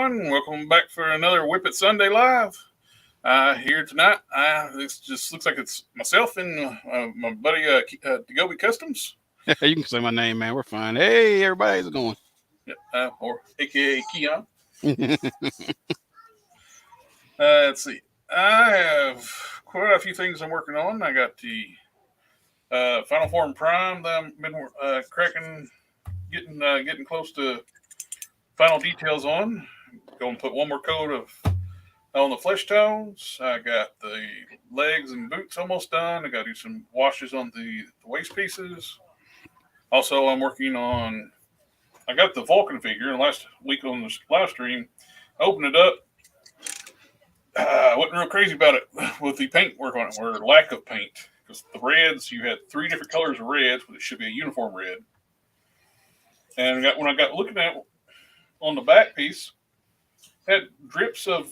everyone. Welcome back for another Whip It Sunday live. Here tonight, this just looks like it's myself and my buddy DaGobiCustoms. You can say my name, man. We're fine. Hey, everybody, how's it going? Or AKA Keon. Let's see. I have quite a few things I'm working on. I got the Final Form Prime that I've been cracking, getting close to final details on. Going to put one more coat on the flesh tones. I got the legs and boots almost done. I got to do some washes on the waist pieces. Also, I'm working on. I got the Vulcan figure, and last week on the live stream, I opened it up. I wasn't real crazy about it with the paint work on it, or lack of paint. Because the reds, you had 3 different colors of reds, but it should be a uniform red. And when I got looking at it on the back piece, had drips of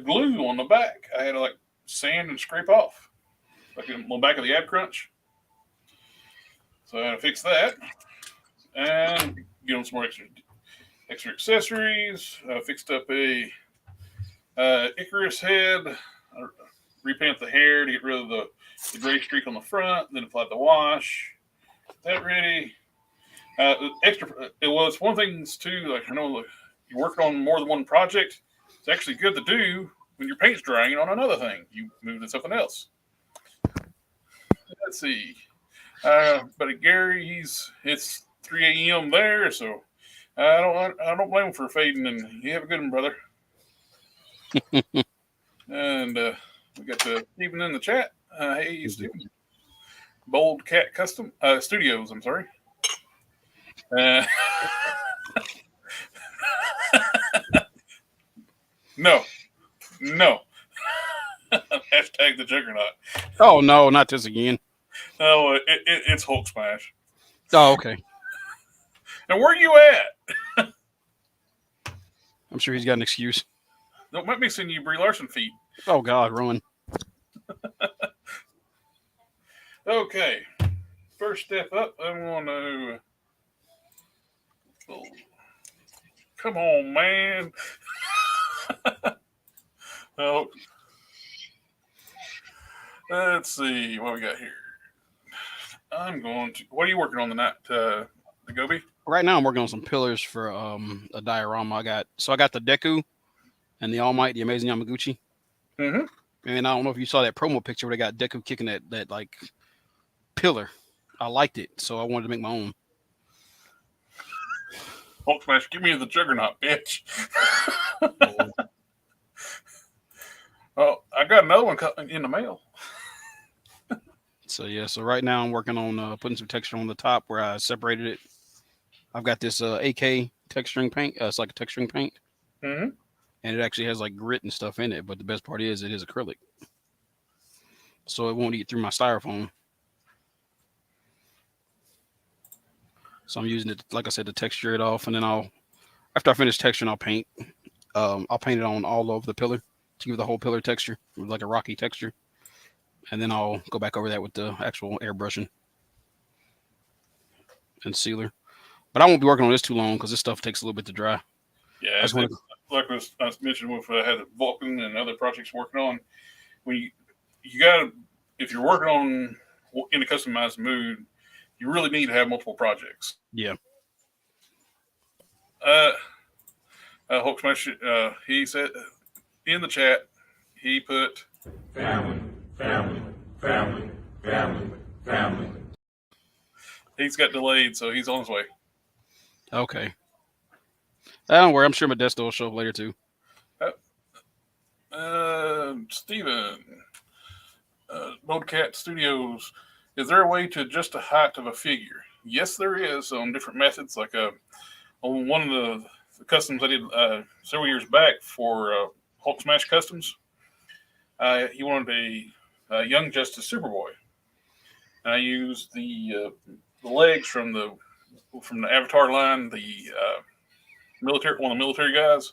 glue on the back. I had to like sand and scrape off, like on the back of the ab crunch. So I had to fix that and get on some more extra accessories. I fixed up a Icarus head. I repaint the hair to get rid of the gray streak on the front. Then applied the wash. That ready. It was one thing too. Like I know you're working on more than one project. It's actually good to do when your paint's drying on another thing. You move to something else. Let's see. But Gary, it's 3 a.m. there, so I don't blame him for fading. And you have a good one, brother. And we got Stephen in the chat. Hey, Stephen. Bold Cat Custom Studios. I'm sorry. No. Hashtag the Juggernaut. Oh no, not this again. No, it's Hulk Smash. Oh, okay. And where are you at? I'm sure he's got an excuse. Don't let me send you Brie Larson feet. Oh God, run. Okay. First step up, I want to. Oh, come on, man. Oh, let's see what we got here. I'm going to. What are you working on tonight, DaGobi? Right now, I'm working on some pillars for a diorama. I got the Deku and the All Might, the Amazing Yamaguchi. Mm-hmm. And I don't know if you saw that promo picture where they got Deku kicking that like pillar. I liked it, so I wanted to make my own. Hulk Smash, give me the Juggernaut, bitch. Oh, I got another one in the mail. So right now I'm working on putting some texture on the top where I separated it. I've got this AK texturing paint. It's like a texturing paint. Mm-hmm. And it actually has like grit and stuff in it. But the best part is it is acrylic. So it won't eat through my styrofoam. So I'm using it, like I said, to texture it off. And then after I finish texturing, I'll paint. I'll paint it on all over the pillar to give the whole pillar texture, with like a rocky texture. And then I'll go back over that with the actual airbrushing and sealer. But I won't be working on this too long because this stuff takes a little bit to dry. Yeah, like I mentioned with I had Vulcan and other projects working on. When you got if you're working on in a customized mood, you really need to have multiple projects. Yeah. Hulk Smash, he said in the chat, he put family. He's got delayed, so he's on his way. Okay. Don't worry, I'm sure Modesto will show up later too. Steven, Boldcat Studios, is there a way to adjust the height of a figure? Yes, there is on different methods. Like on one of the customs I did several years back for Hulk Smash Customs, he wanted a Young Justice Superboy. And I used the legs from the Avatar line, the one of the military guys.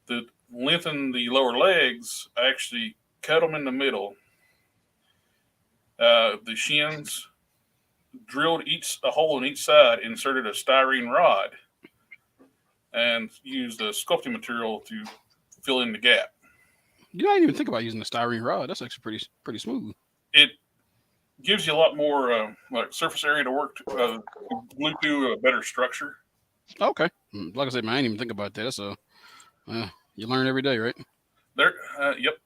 To lengthen the lower legs, I actually cut them in the middle. The shins, drilled a hole in each side, inserted a styrene rod, and use the sculpting material to fill in the gap. You don't even think about using the styrene rod. That's actually pretty smooth. It gives you a lot more like surface area to work to glue to a better structure. Okay. Like I said, man, I didn't even think about that. That's you learn every day, right? Yep.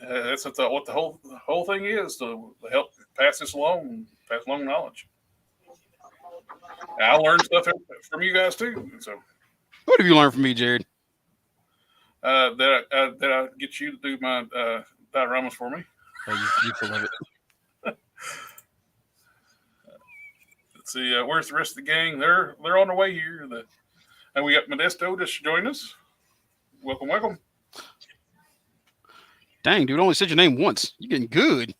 That's what the whole thing is to help pass this along, pass along knowledge. I learned stuff from you guys too. So, What have you learned from me, Jared? that I get you to do my dioramas for me. Oh, you love it. Let's see, where's the rest of the gang? They're on their way here. And we got Modesto just join us. Welcome, welcome. Dang, dude, only said your name once. You're getting good.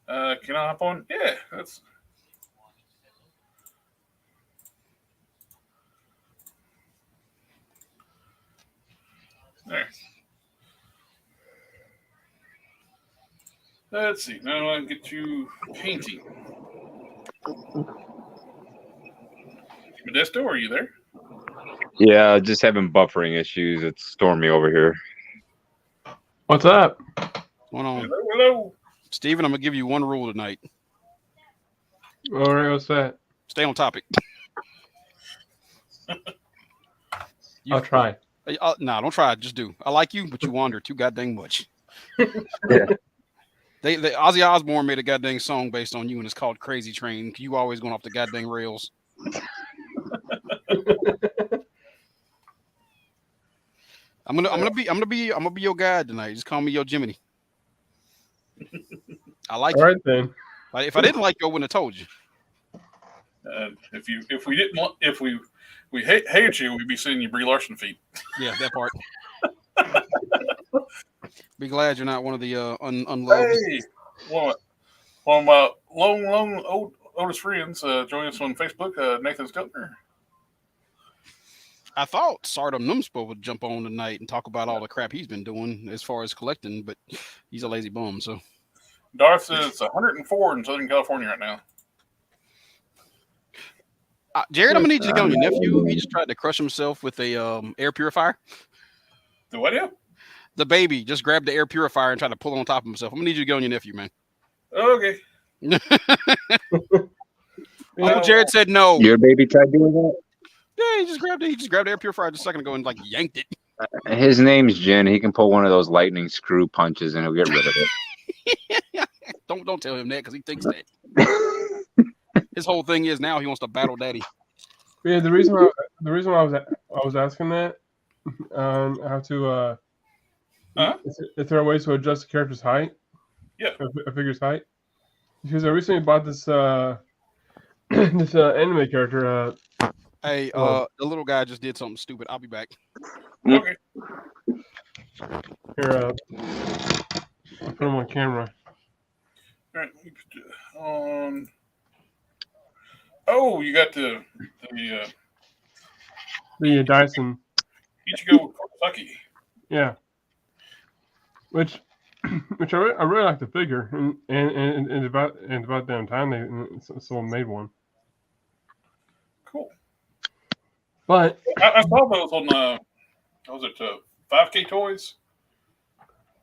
Can I hop on? Yeah, that's. There. Let's see. Now I can get you painting. Modesto, are you there? Yeah, just having buffering issues. It's stormy over here. What's up? What's going on? Hello. Steven, I'm going to give you one rule tonight. All right, what's that? Stay on topic. I'll try. Nah, don't try. Just do. I like you, but you wander too goddamn much. Yeah. They Ozzy Osbourne made a goddamn song based on you, and it's called "Crazy Train." You always going off the goddamn rails. I'm gonna be your guide tonight. Just call me your Jiminy. I like All you. right then. If I didn't like you, I wouldn't have told you. If we hated you, we'd be sending you Brie Larson feet. Yeah, that part. Be glad you're not one of the unloved. Hey, one of my long oldest friends join us on Facebook, Nathan Stiltner. I thought Sardom Numspo would jump on tonight and talk about all the crap he's been doing as far as collecting, but he's a lazy bum. So Darth is 104 in Southern California right now. Jared, I'm gonna need you to get on your nephew. He just tried to crush himself with a air purifier. The what now? The baby just grabbed the air purifier and tried to pull on top of himself. I'm gonna need you to get on your nephew, man. Okay. Uncle Jared said no. Your baby tried doing that? Yeah, he just grabbed the air purifier just a second ago and like yanked it. His name's Jen. He can pull one of those lightning screw punches and he'll get rid of it. Don't tell him that because he thinks that. His whole thing is now he wants to battle daddy. Yeah, the reason why I was asking that, how to if there are ways to adjust the character's height, Yeah, a figure's height, because I recently bought this this anime character. Hey, the little guy just did something stupid. I'll be back. okay. Here, I'll put him on camera. All right. Oh, you got the Dyson. Ichigo Kurosaki. Yeah. Which I really like the figure, and about damn time someone made one. Cool. But I saw those on was it 5K Toys?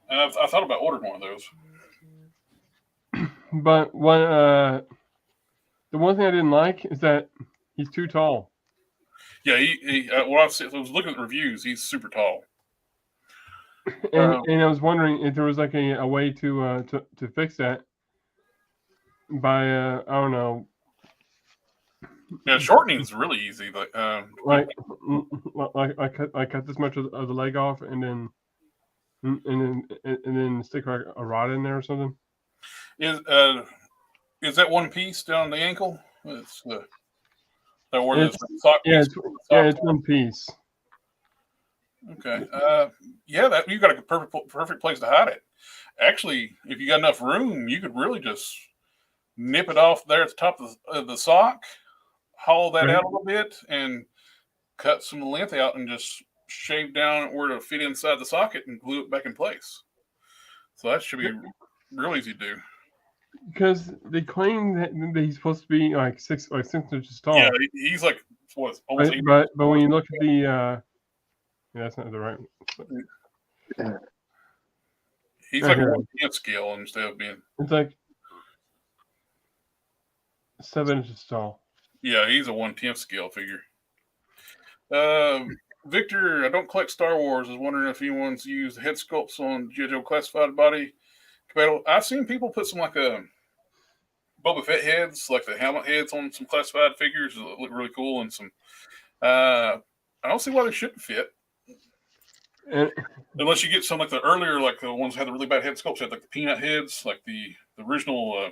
And I thought about ordering one of those. But the one thing I didn't like is that he's too tall. Yeah, he I was looking at the reviews. He's super tall. And I was wondering if there was like a way to fix that by I don't know. Yeah, shortening is really easy. But like cut this much of the leg off and then stick like a rod in there or something. Is that one piece down the ankle? It's that where the sock piece. It's one piece. Okay. Yeah, you got a perfect place to hide it. Actually, if you got enough room, you could really just nip it off there at the top of the sock, hollow that out a little bit, and cut some length out, and just shave down where to fit inside the socket and glue it back in place. So that should be real easy to do. Because they claim that he's supposed to be like 6 inches tall. Yeah, he's like what almost. But when you look at the, yeah, that's not the right one. He's Right like here. a 1/10 scale instead of being. It's like 7 inches tall. Yeah, he's a 1/10 scale figure. Victor, I don't collect Star Wars. Is wondering if anyone's used head sculpts on G.I. Joe classified body. I've seen people put some like a Boba Fett heads, like the helmet heads, on some classified figures that look really cool, and some. I don't see why they shouldn't fit. And Unless you get some like the earlier, like the ones that had the really bad head sculpts, had like the peanut heads, like the original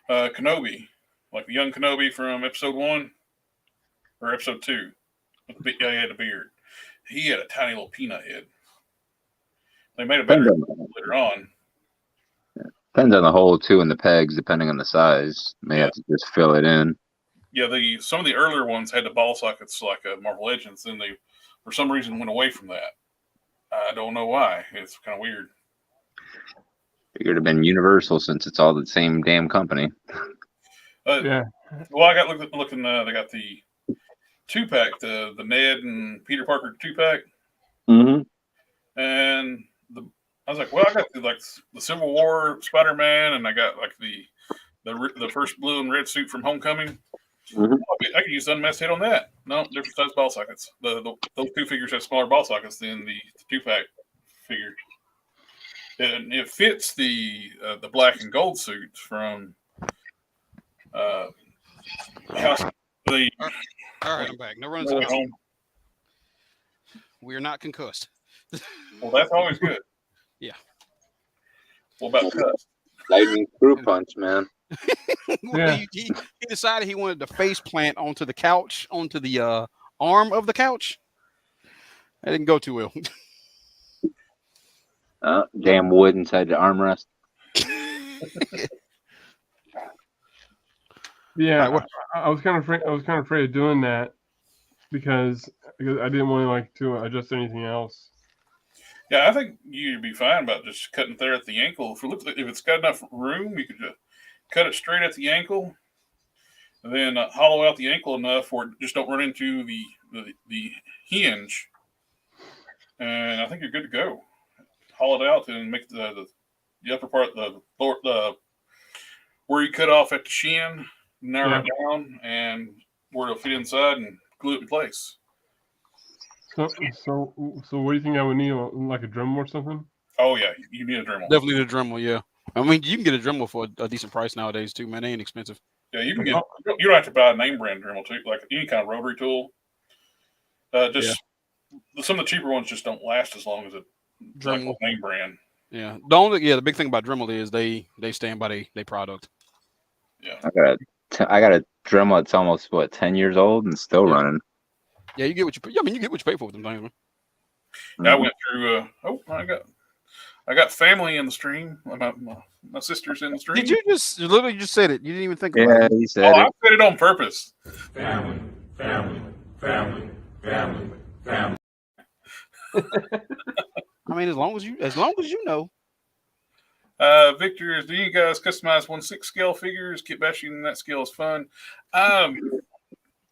Kenobi, like the young Kenobi from Episode 1 or Episode 2. Yeah, he had a beard. He had a tiny little peanut head. They made a better later on. Depends on the hole too, and the pegs, depending on the size. May have to just fill it in. Yeah, some of the earlier ones had the ball sockets like Marvel Legends, and they, for some reason, went away from that. I don't know why. It's kind of weird. Figured it'd been Universal since it's all the same damn company. yeah, Well, I got looking. They got the 2-pack, the Ned and Peter Parker 2-pack, and I was like, well, I got the Civil War Spider-Man, and I got like the first blue and red suit from Homecoming. I could use the unmasked head on that. No, different size ball sockets. Those two figures have smaller ball sockets than the 2-pack figure, and it fits the black and gold suit from House. All right, I'm back. No runs. Home. We are not concussed. Well, that's always good. Yeah. What about cuss? Lightning screw punch, man. Yeah. He decided he wanted to face plant onto the couch, onto the arm of the couch. That didn't go too well. Damn wood inside the armrest. Yeah, Right, I was kind of afraid of doing that because I didn't want to adjust anything else. Yeah, I think you'd be fine about just cutting there at the ankle. If it's got enough room, you could just cut it straight at the ankle, and then hollow out the ankle enough where it just don't run into the hinge. And I think you're good to go. Hollow it out and make the upper part, the where you cut off at the shin, narrow it down, and where it'll fit inside, and glue it in place. So what do you think I would need, like a Dremel or something? Oh yeah, you need a Dremel. Definitely the Dremel, yeah. I mean, you can get a Dremel for a decent price nowadays too, man. They ain't expensive. Yeah, you can get. You don't have to buy a name brand Dremel too, like any kind of rotary tool. Some of the cheaper ones just don't last as long as a Dremel name brand. Yeah, the big thing about Dremel is they stand by their product. Yeah, I got a Dremel that's almost 10 years old and still running. Yeah, you get what you pay. I mean, you get what you pay for with them things, man. I went through. I got family in the stream. My sister's in the stream. Did you literally just said it? You didn't even think about it. Yeah, he said it. I said it on purpose. Family. I mean, as long as you know. Victor, do you guys customize 1/6 scale figures? Kit bashing in that scale is fun.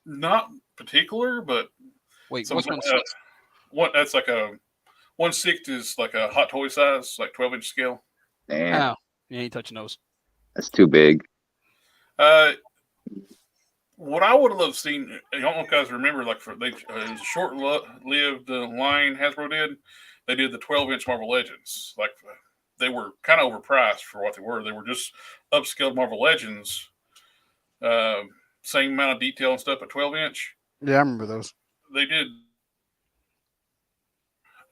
Not particular, but Wait, what's 1/6? That's like a 1/6 is like a hot toy size, like 12-inch scale. Damn, you ain't touching those. that's too big. What I would have loved seen, I don't know if you guys remember, like it was a short-lived line Hasbro did. They did the 12-inch Marvel Legends. Like they were kind of overpriced for what they were. They were just upscaled Marvel Legends. Same amount of detail and stuff, but 12-inch. Yeah, I remember those. They did.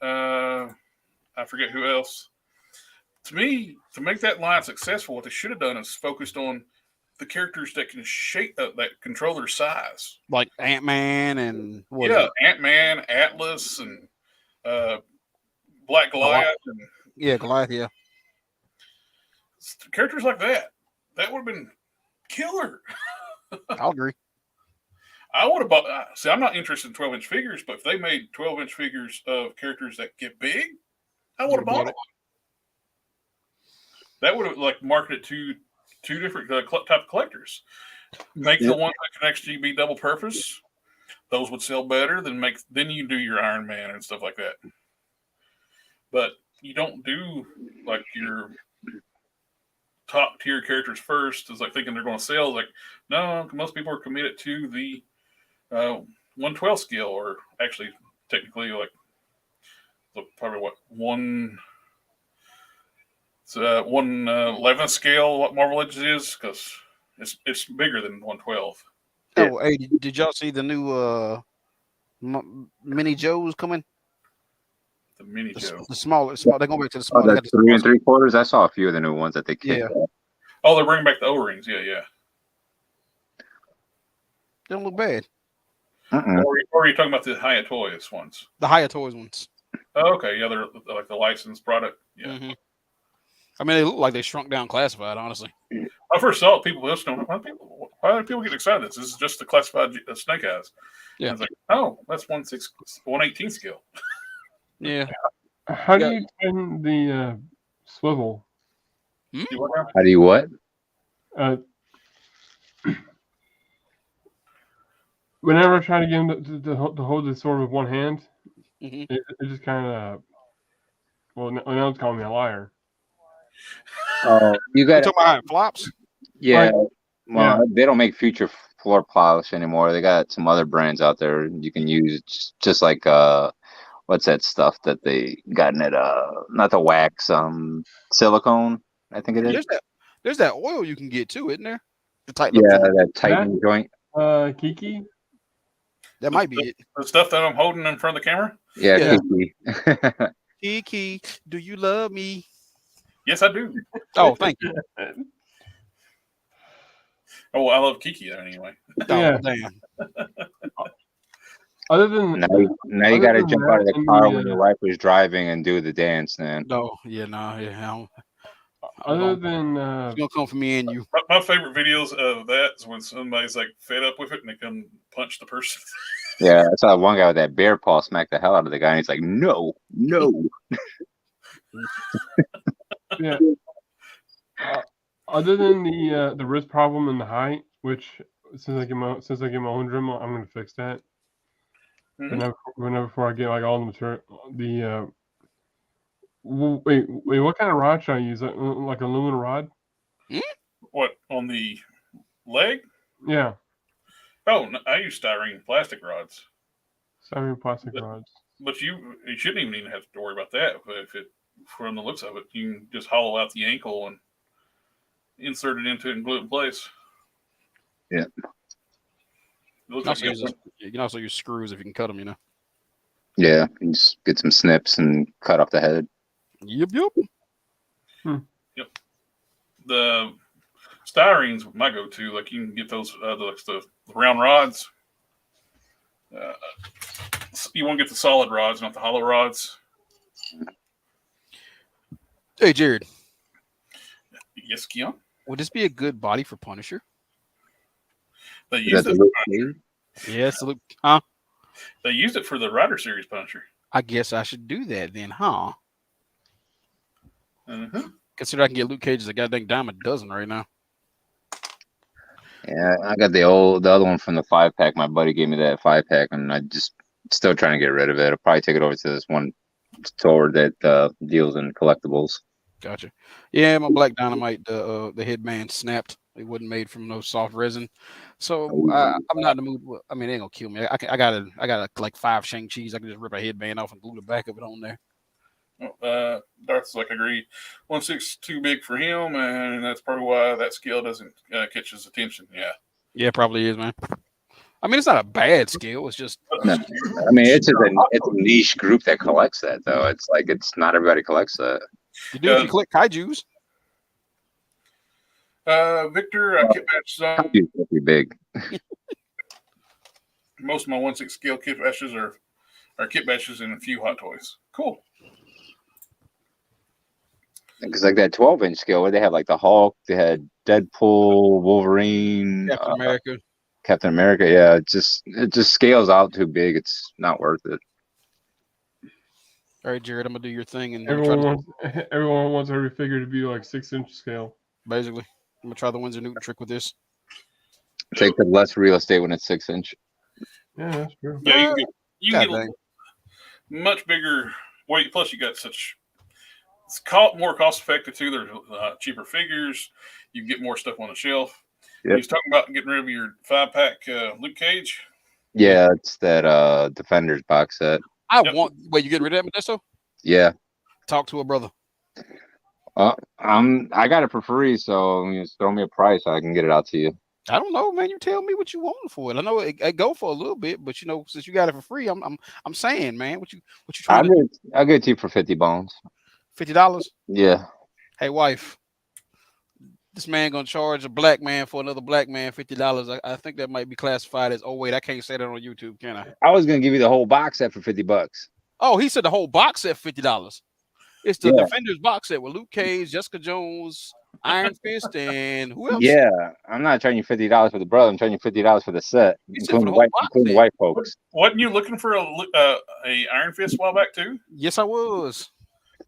I forget who else. To me, to make that line successful, what they should have done is focused on the characters that can shape that control their size, like Ant-Man and Ant-Man, Atlas, and Black Goliath, and Goliath, yeah. Characters like that. That would have been killer. I'll agree. I would have bought. See, I'm not interested in 12-inch figures, but if they made 12-inch figures of characters that get big, I would have bought it. That would have marketed to two different type of collectors. Make the one that can actually be double purpose. Those would sell better than then you do your Iron Man and stuff like that. But you don't do like your top tier characters first. It's like thinking they're going to sell. Like, no, most people are committed to the 112 scale, or actually technically like probably what 111 scale what Marvel Legends is, because it's bigger than 112. Oh, hey, did y'all see the new mini Joes coming? The mini Joe. The smaller. They're going back to the small. That's 3 3/4. I saw a few of the new ones that they kicked. Yeah. Oh, they're bringing back the O-rings. Yeah. They don't look bad. Or are you talking about the Haya Toys ones? The Haya Toys ones. Oh, okay. Yeah, they're like the licensed product. Yeah. Mm-hmm. I mean, they look like they shrunk down classified, honestly. I first saw it, people listening. Why do people get excited? This is just the classified Snake Eyes. Yeah. I was like, oh, that's 118 scale. Yeah. How do you tighten the swivel? How do you what? Whenever I try to get him to hold the sword with one hand, Mm-hmm. it just kind of. Well, now it's calling me a liar. Oh, you got talking about how it flops? Yeah. Like, Well, they don't make future floor polish anymore. They got some other brands out there you can use, just like what's that stuff that they gotten at not the wax, silicone, I think it is. There's that oil you can get too, isn't there? To tighten Yeah, up that tightening joint. Kiki. that might be it. The stuff that I'm holding in front of the camera? Yeah, Yeah. Kiki. Kiki, do you love me? Yes, I do. Oh, thank you. Oh, I love Kiki anyway. Oh, Yeah. damn. Other than Now you got to jump out of the car when your wife was driving and do the dance, man. No, yeah, no, yeah. Other than It's gonna come from me and you. My favorite videos of that is when somebody's like fed up with it and they come punch the person. Yeah, I saw one guy with that bear paw smack the hell out of the guy, and he's like, "No." yeah. Other than the wrist problem and the height, which since I get my own Dremel, I'm gonna fix that. Mhm. Whenever before I get like all the material, wait, what kind of rod should I use? Like aluminum rod? What, on the leg? Yeah, Oh, no, I use styrene plastic rods. styrene plastic rods. But you shouldn't even have to worry about that. But from the looks of it, you can just hollow out the ankle and insert it into it and glue it in place. Yeah. You can also use screws if you can cut them, you know. Yeah, you just get some snips and cut off the head. Yep. Yep. The styrene's my go-to. Like, you can get those the round rods. You want to get the solid rods, not the hollow rods. Hey, Jared. Yes, Keon. Would this be a good body for Punisher? They used it. Yes. They used it for the Rider Series Punisher. I guess I should do that then, huh? Mm-hmm. Consider I can get Luke Cage's a goddamn dime a dozen right now. Yeah, I got the other one from the 5-pack. My buddy gave me that 5-pack, and I just still trying to get rid of it. I'll probably take it over to this one store that deals in collectibles. Gotcha. Yeah, my Black Dynamite, the headband snapped. It wasn't made from no soft resin, so I'm not in the mood. I mean, it ain't gonna kill me. I got like 5 Shang-Chi's. I can just rip a headband off and glue the back of it on there. Darth's like, agreed. 1/6 too big for him, and that's probably why that scale doesn't catch his attention. Yeah, probably is, man. I mean, it's not a bad scale. It's just. No. I mean, it's a niche group that collects that, though. It's like it's not everybody collects that. You do if you collect kaijus. Victor, kit batches on. It's pretty big. Most of my 1/6 scale kit batches are kit batches and a few Hot Toys. Cool. Because like that 12-inch scale where they have like the Hulk, they had Deadpool, Wolverine, Captain America. Yeah, it just scales out too big. It's not worth it. All right, Jared, I'm gonna do your thing, and everyone wants every figure to be like 6-inch scale. Basically, I'm gonna try the Windsor Newton trick with this. Take the less real estate when it's 6-inch. Yeah, that's true. Yeah, you can God get much bigger weight. Plus, you got such it's more cost effective too. There's cheaper figures. You can get more stuff on the shelf. Yep. You was talking about getting rid of your 5-pack Luke Cage. Yeah, it's that Defenders box set. Wait, you getting rid of that, Modesto? Yeah. Talk to a brother. I got it for free, so just throw me a price. I can get it out to you. I don't know, man. You tell me what you want for it. I know it go for a little bit, but since you got it for free, I'm saying, man, what you trying to do? I'll get it to you for 50 bones. $50? Yeah. Hey, wife, this man gonna charge a black man for another black man $50. I think that might be classified as. Oh wait, I can't say that on YouTube, can I? I was gonna give you the whole box set for $50. Oh, he said the whole box set $50. It's the Defenders box set with Luke Cage, Jessica Jones, Iron Fist, and who else? Yeah, I'm not charging you $50 for the brother. I'm charging you $50 for the set, including the white folks. Wasn't you looking for a Iron Fist a while back too? Yes, I was.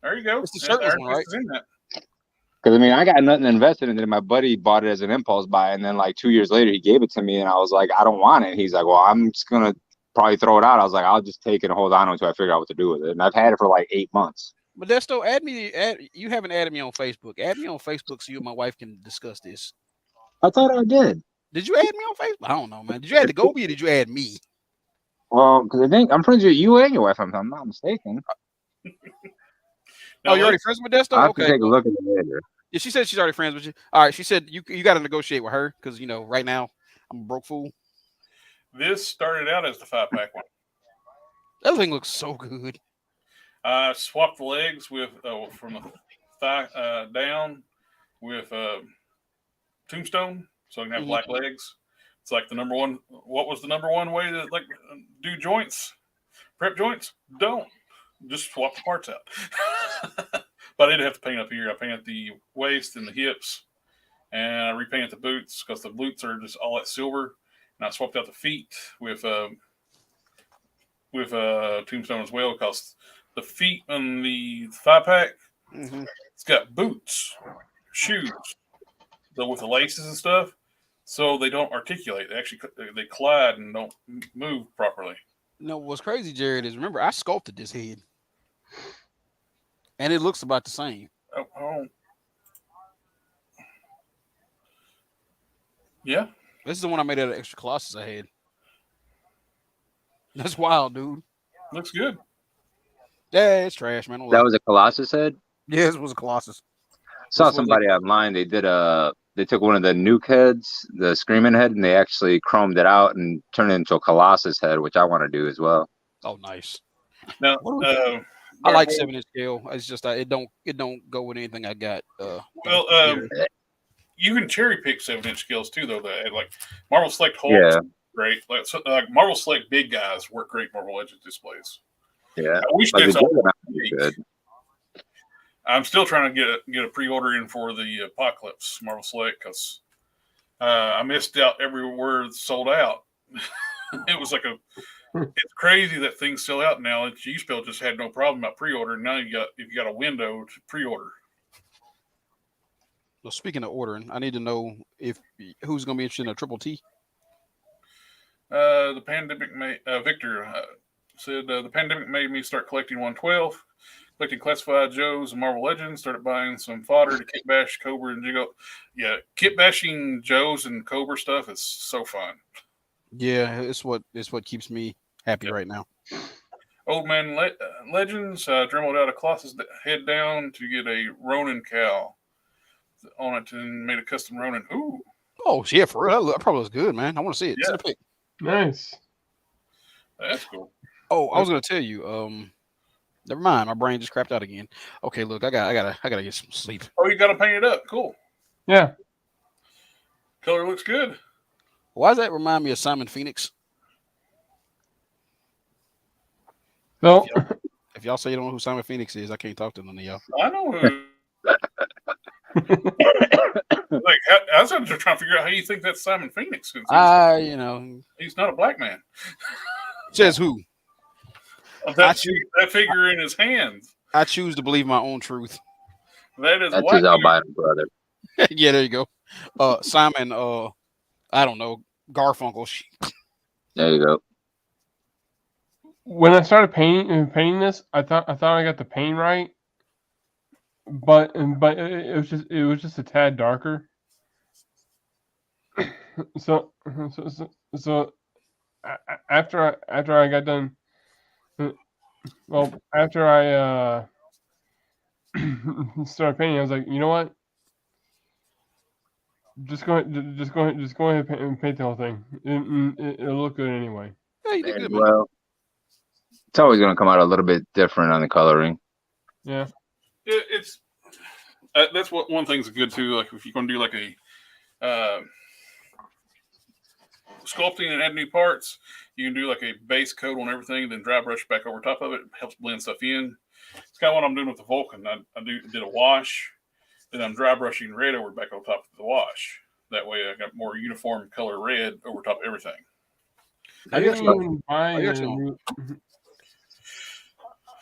There you go. It's the shirtless one, right? Because I mean, I got nothing invested in it. My buddy bought it as an impulse buy, and then like 2 years later, he gave it to me, and I was like, I don't want it. He's like, well, I'm just gonna probably throw it out. I was like, I'll just take it and hold on until I figure out what to do with it. And I've had it for like 8 months. But that's still you haven't added me on Facebook. Add me on Facebook so you and my wife can discuss this. I thought I did. Did you add me on Facebook? I don't know, man. Did you add DaGobi or did you add me? Well, because I think I'm friends with you and your wife, if I'm not mistaken. Oh, you're already friends with Modesto? I'll have Okay. to take a look at it later. Yeah, she said she's already friends with you. All right, she said you got to negotiate with her because right now I'm a broke fool. This started out as the 5-pack one. That thing looks so good. I swapped the legs with from the thigh down with Tombstone, so I can have black legs. It's like the number one. What was the number one way to do joints, prep joints? Don't just swap the parts out. But I did have to paint up here. I painted the waist and the hips, and I repainted the boots because the boots are just all that silver. And I swapped out the feet with Tombstone as well because the feet on the 5-pack, it's got boots, shoes, with the laces and stuff, so they don't articulate. They actually they collide and don't move properly. No, what's crazy, Jared, is remember I sculpted this head, and it looks about the same. Oh. Yeah. This is the one I made out of extra Colossus I had. That's wild, dude. Looks good. Yeah, it's trash, man. That was a Colossus head? Yeah, this was a Colossus. Saw somebody online. They took one of the nuke heads, the screaming head, and they actually chromed it out and turned it into a Colossus head, which I want to do as well. Oh, nice. Now, I like 7-inch scale. It's just it don't go with anything I got. You can cherry pick 7-inch scales too, though. Like Marvel Select Hulk, great. Like Marvel Select big guys work great Marvel Legends displays. Yeah, I wish that's all good. I'm still trying to get a pre-order in for the Apocalypse Marvel Select because I missed out everywhere it's sold out. It was like it's crazy that thing's still out now. And G-Spell just had no problem about pre-order. Now if you got a window to pre-order. Well, speaking of ordering, I need to know who's going to be interested in a Triple T. The pandemic Victor said the pandemic made me start collecting 112, collecting classified Joes and Marvel Legends. Started buying some fodder to kit bash Cobra and Jigo. Yeah, kit bashing Joes and Cobra stuff is so fun. Yeah, it's what keeps me happy right now. Old Man Legends dremeled out a Colossus head down to get a Ronin cowl on it and made a custom Ronin. Ooh. Oh, yeah, for real. That probably was good, man. I want to see it. Yeah. Send a pic. Nice. That's cool. Oh, I was gonna tell you. Never mind. My brain just crapped out again. Okay, look, I gotta get some sleep. Oh, you got to paint it up. Cool. Yeah. Color looks good. Why does that remind me of Simon Phoenix? So, if y'all say you don't know who Simon Phoenix is, I can't talk to none of y'all. I know who. Like, I was just trying to figure out how you think that's Simon Phoenix. He's not a black man. Says who? That figure in his hands. I choose to believe my own truth. That's his albino brother. Yeah, there you go. Simon, I don't know, Garfunkel. There you go. When I started painting this, I thought I got the paint right, but it was just a tad darker. So after I got done, well, after I started painting, I was like, you know what? Just go ahead and paint the whole thing. It'll look good anyway. Yeah, you did good, man. Well, it's always going to come out a little bit different on the coloring. Yeah. It's that's what one thing's good too. Like if you're going to do like a sculpting and add new parts, you can do like a base coat on everything, then dry brush back over top of it. It helps blend stuff in. It's kind of what I'm doing with the Vulcan. I did a wash, then I'm dry brushing red over back on top of the wash. That way I got more uniform color red over top of everything. I didn't even buy a new.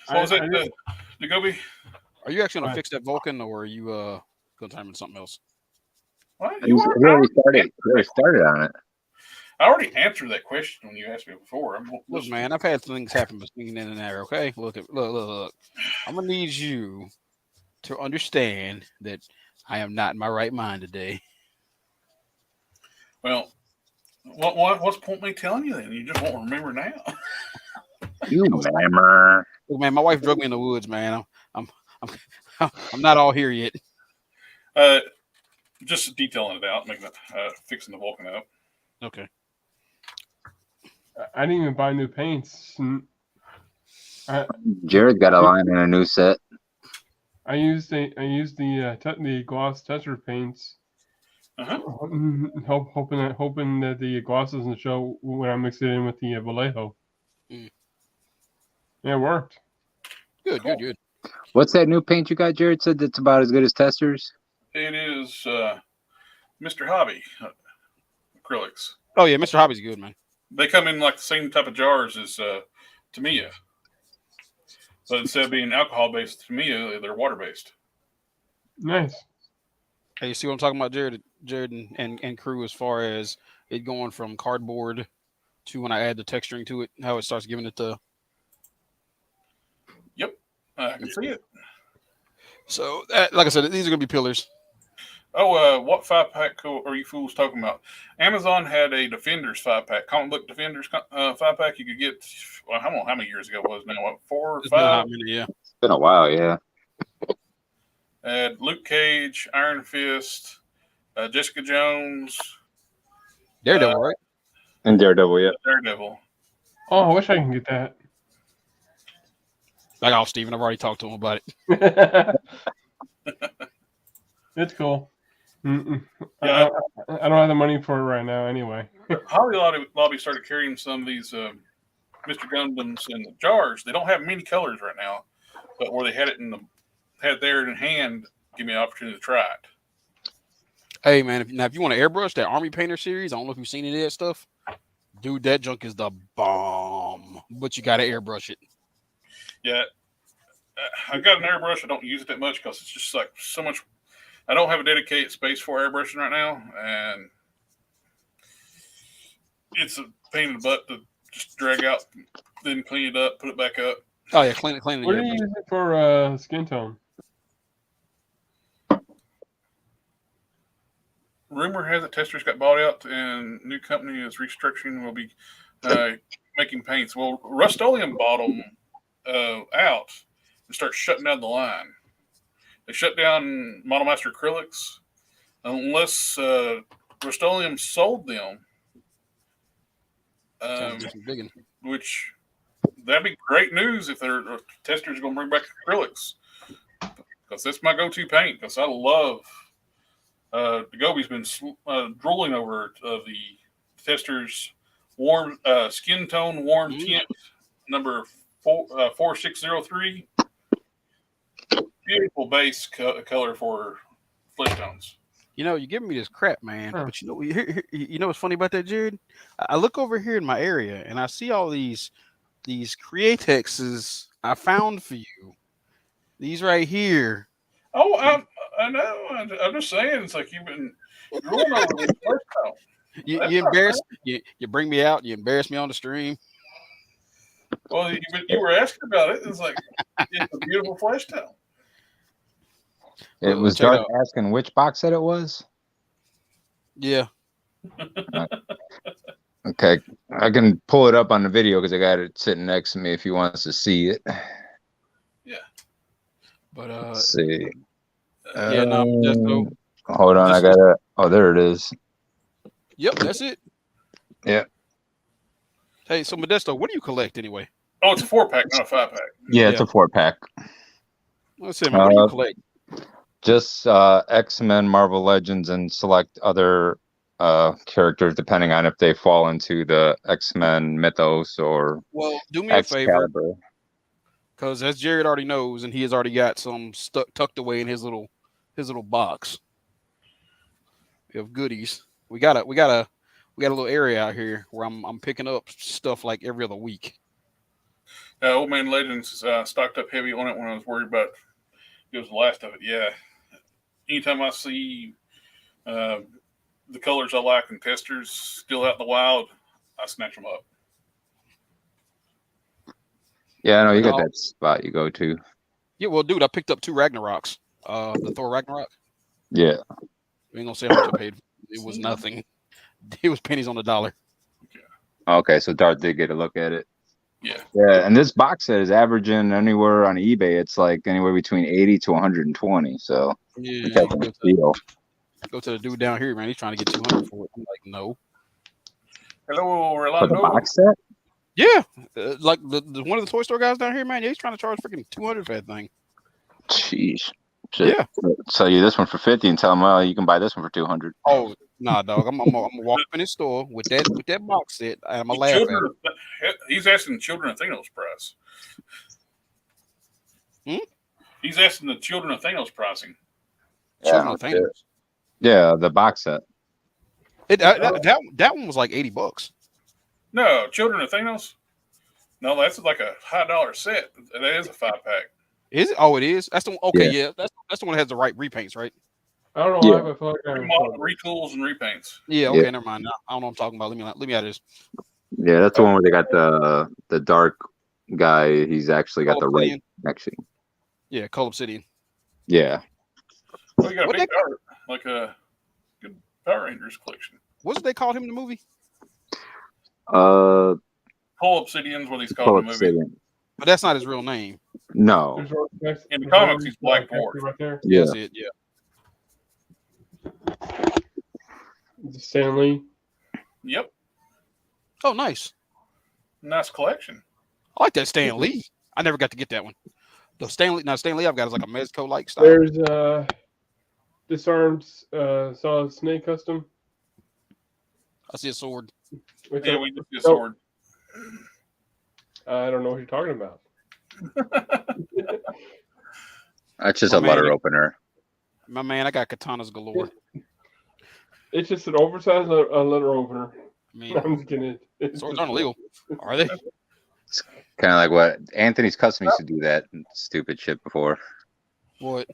What was that, DaGobi? Are you actually gonna fix that Vulcan, or are you gonna time it something else? What? He already started on it. I already answered that question when you asked me before. Look, man, I've had things happen between in and there. Okay, look. I'm gonna need you to understand that I am not in my right mind today. Well, what's the point of me telling you then? You just won't remember now. You remember? Look, man, my wife drug me in the woods, man. I'm not all here yet. Just detailing it out, making it, fixing the Vulcan up. Okay. I didn't even buy new paints. Jared got a line in a new set. I used the gloss tester paints. Hoping that the gloss doesn't show when I mix it in with the Vallejo. Yeah, it worked. Good, cool. Good. What's that new paint you got, Jared? Said that's about as good as Testers? It is Mr. Hobby acrylics. Oh yeah, Mr. Hobby's good, man. They come in like the same type of jars as Tamiya, but instead of being alcohol-based Tamiya, they're water-based. Nice. Hey, you see what I'm talking about, Jared and crew, as far as it going from cardboard to when I add the texturing to it, how it starts giving it the. Yep, I can see it. So, like I said, these are gonna be pillars. Oh, what 5-pack are you fools talking about? Amazon had a Defenders 5-pack, comic book Defenders 5-pack. You could get, well, I don't know how many years ago it was now. What, 4 or 5? Yeah, it's been a while. Yeah. Had Luke Cage, Iron Fist, Jessica Jones, Daredevil, right? And Daredevil, yeah. Daredevil. Oh, I wish I can get that. Like, Steven, I've already talked to him about it. It's cool. Yeah. I don't have the money for it right now anyway. Hobby Lobby started carrying some of these Mr. Gundams in the jars. They don't have many colors right now, but where they had it there in hand, give me an opportunity to try it. Hey, man, if you want to airbrush that Army Painter series, I don't know if you've seen any of that stuff. Dude, that junk is the bomb, but you got to airbrush it. Yeah. I got an airbrush. I don't use it that much because it's just like so much. I don't have a dedicated space for airbrushing right now, and it's a pain in the butt to just drag out, then clean it up, put it back up. Oh yeah, clean it. What do you use it for? Skin tone. Rumor has it Testers got bought out, and new company is restructuring. Will be making paints. Well, Rust-Oleum bought them out and start shutting down the line. They shut down Model Master acrylics unless Rust-Oleum sold them. Which that'd be great news if their Testers are going to bring back acrylics, because that's my go-to paint. Because I love DaGobi's been drooling over the Testers warm skin tone warm tint number 4603. Beautiful base color for flesh tones. You know, you're giving me this crap, man. But you know what's funny about that, Jared? I look over here in my area and I see all these Createxes I found for you. These right here. Oh, I know. I'm just saying. It's like you've been drooling over this flesh tone. You embarrass you bring me out. You embarrass me on the stream. Well, you were asking about it. It's like it's a beautiful flesh tone. It was Check it Darth asking which box set it was. Yeah. Okay, I can pull it up on the video because I got it sitting next to me if he wants to see it. Yeah. But Let's see. yeah, no, Modesto. Hold on, I got it. Oh, there it is. Yep, that's it. Yeah. Hey, so Modesto, what do you collect anyway? Oh, it's a 4-pack, not a 5-pack. Yeah, it's a 4-pack. Let's see, man, what do you collect? Just X-Men, Marvel Legends, and select other characters depending on if they fall into the X-Men mythos or Well, do me a favor, Excalibur. because as Jared already knows, and he has already got some tucked away in his little box of goodies. We got a little area out here where I'm picking up stuff like every other week. Old Man Legends stocked up heavy on it when I was worried about it was the last of it. Yeah. Anytime I see the colors I like in testers still out in the wild, I snatch them up. Yeah, I know you got that spot you go to. Yeah, well, dude, I picked up 2 Ragnaroks. The Thor Ragnarok. Yeah. We ain't gonna say how much I paid. It was nothing. It was pennies on the dollar. Okay, so Darth did get a look at it. Yeah. Yeah, and this box set is averaging anywhere on eBay. It's like anywhere between 80 to 120. So Yeah, go to the dude down here, man. He's trying to get 200 for it. I'm like, no. Hello, For the Rolando. box set? Yeah, like the one of the toy store guys down here, man. Yeah, he's trying to charge freaking 200 for that thing. Jeez. Shit. Yeah. Sell you this one for 50 and tell them, well, you can buy this one for 200. Oh, nah, dog. I'm gonna walk up in his store with that box set, and I'm gonna laugh at him. He's asking Children of Thanos price. He's asking the Children of Thanos pricing. Children of Thanos. Yeah, the box set. That one was like $80. No, Children of Thanos. No, that's like a high dollar set. That is a 5-pack. Is it? Oh, it is. That's the one. Okay, Yeah. yeah. That's the one that has the right repaints, right? I don't know why, Yeah. but I feel like I Remodel, retools, and repaints. Yeah. Okay, never mind. I don't know what I'm talking about. Let me out of this. Yeah, that's the one where they got the dark guy. He's actually got the right connection. Yeah, Cold Obsidian. Yeah. Well, you got a big art, like a good Power Rangers collection. What did they call him in the movie? Cold Obsidian's what he's called in the movie. Obsidian. But that's not his real name. No. In the comics, he's Black Dwarf. Right there. Yeah. That's it. Yeah. Stanley. Yep. Oh, nice. Nice collection. I like that Stan Lee. I never got to get that one. The Stan Lee I've got is like a Mezco like style. There's Disarmed Solid Snake custom. I see a sword. Yeah, we just did a sword. I don't know what you're talking about. That's just a letter opener. My man, I got katanas galore. It's just an oversized letter opener. I mean, I'm just kidding. swords aren't illegal, are they? It's kind of like what Anthony's Custom used to do that stupid shit before. What?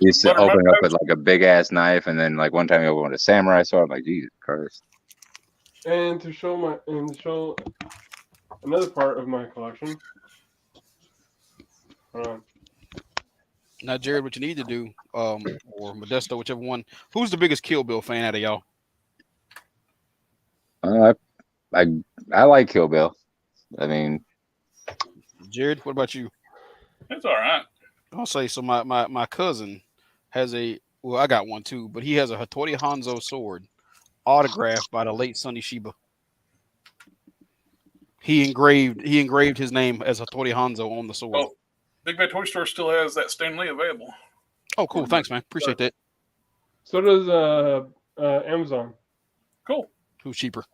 He used to open it up with like a big ass knife, and then like one time he opened with a samurai sword. I'm like, Jesus Christ. And to show another part of my collection. Now, Jared, what you need to do, or Modesto, whichever one. Who's the biggest Kill Bill fan out of y'all? I like Kill Bill. I mean, Jared, what about you? It's all right. I'll say so. My cousin has I got one too, but he has a Hattori Hanzo sword autographed by the late Sonny Shiba. He engraved his name as Hattori Hanzo on the sword. Oh, Big Bad Toy Store still has that Stan Lee available. Oh, cool. Thanks, man. Appreciate that. So does Amazon. Cool. Who's cheaper?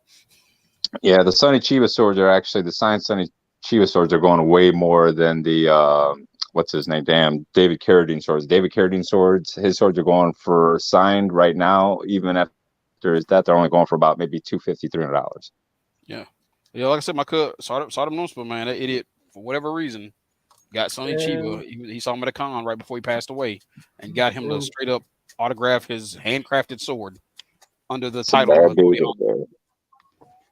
Yeah, the Sonny Chiba swords are actually the signed Sonny Chiba swords are going way more than the what's his name? Damn, David Carradine swords. David Carradine swords, his swords are going for signed right now. Even after his death, they're only going for about maybe $250, $300. Yeah, like I said, my cousin saw them, but man, that idiot for whatever reason Got Sonny Chiba. He saw him at a con right before he passed away, and got him to straight up autograph his handcrafted sword under the It's a title bad of dude right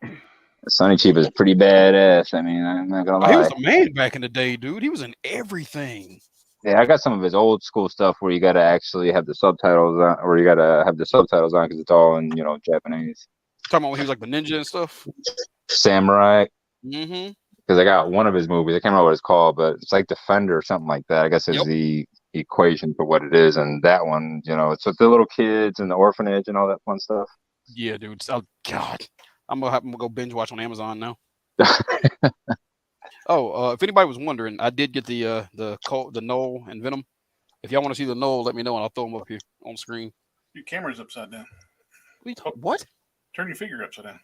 there. Sonny Chief is pretty badass. I mean, I'm not gonna Oh, he was lie. the man back in the day, dude. He was in everything. Yeah, I got some of his old school stuff where you gotta actually have the subtitles on, or you gotta have the subtitles on because it's all in Japanese. Talking about when he was like the ninja and stuff. Samurai. Mm-hmm. Because I got one of his movies. I can't remember what it's called, but it's like Defender or something like that. I guess is Yep. the equation for what it is. And that one, it's with the little kids and the orphanage and all that fun stuff. Yeah, dude. Oh, God. I'm gonna go binge watch on Amazon now. If anybody was wondering, I did get the Knoll and Venom. If y'all want to see the Knoll, let me know and I'll throw them up here on screen. Your camera's upside down. What? Turn your figure upside down.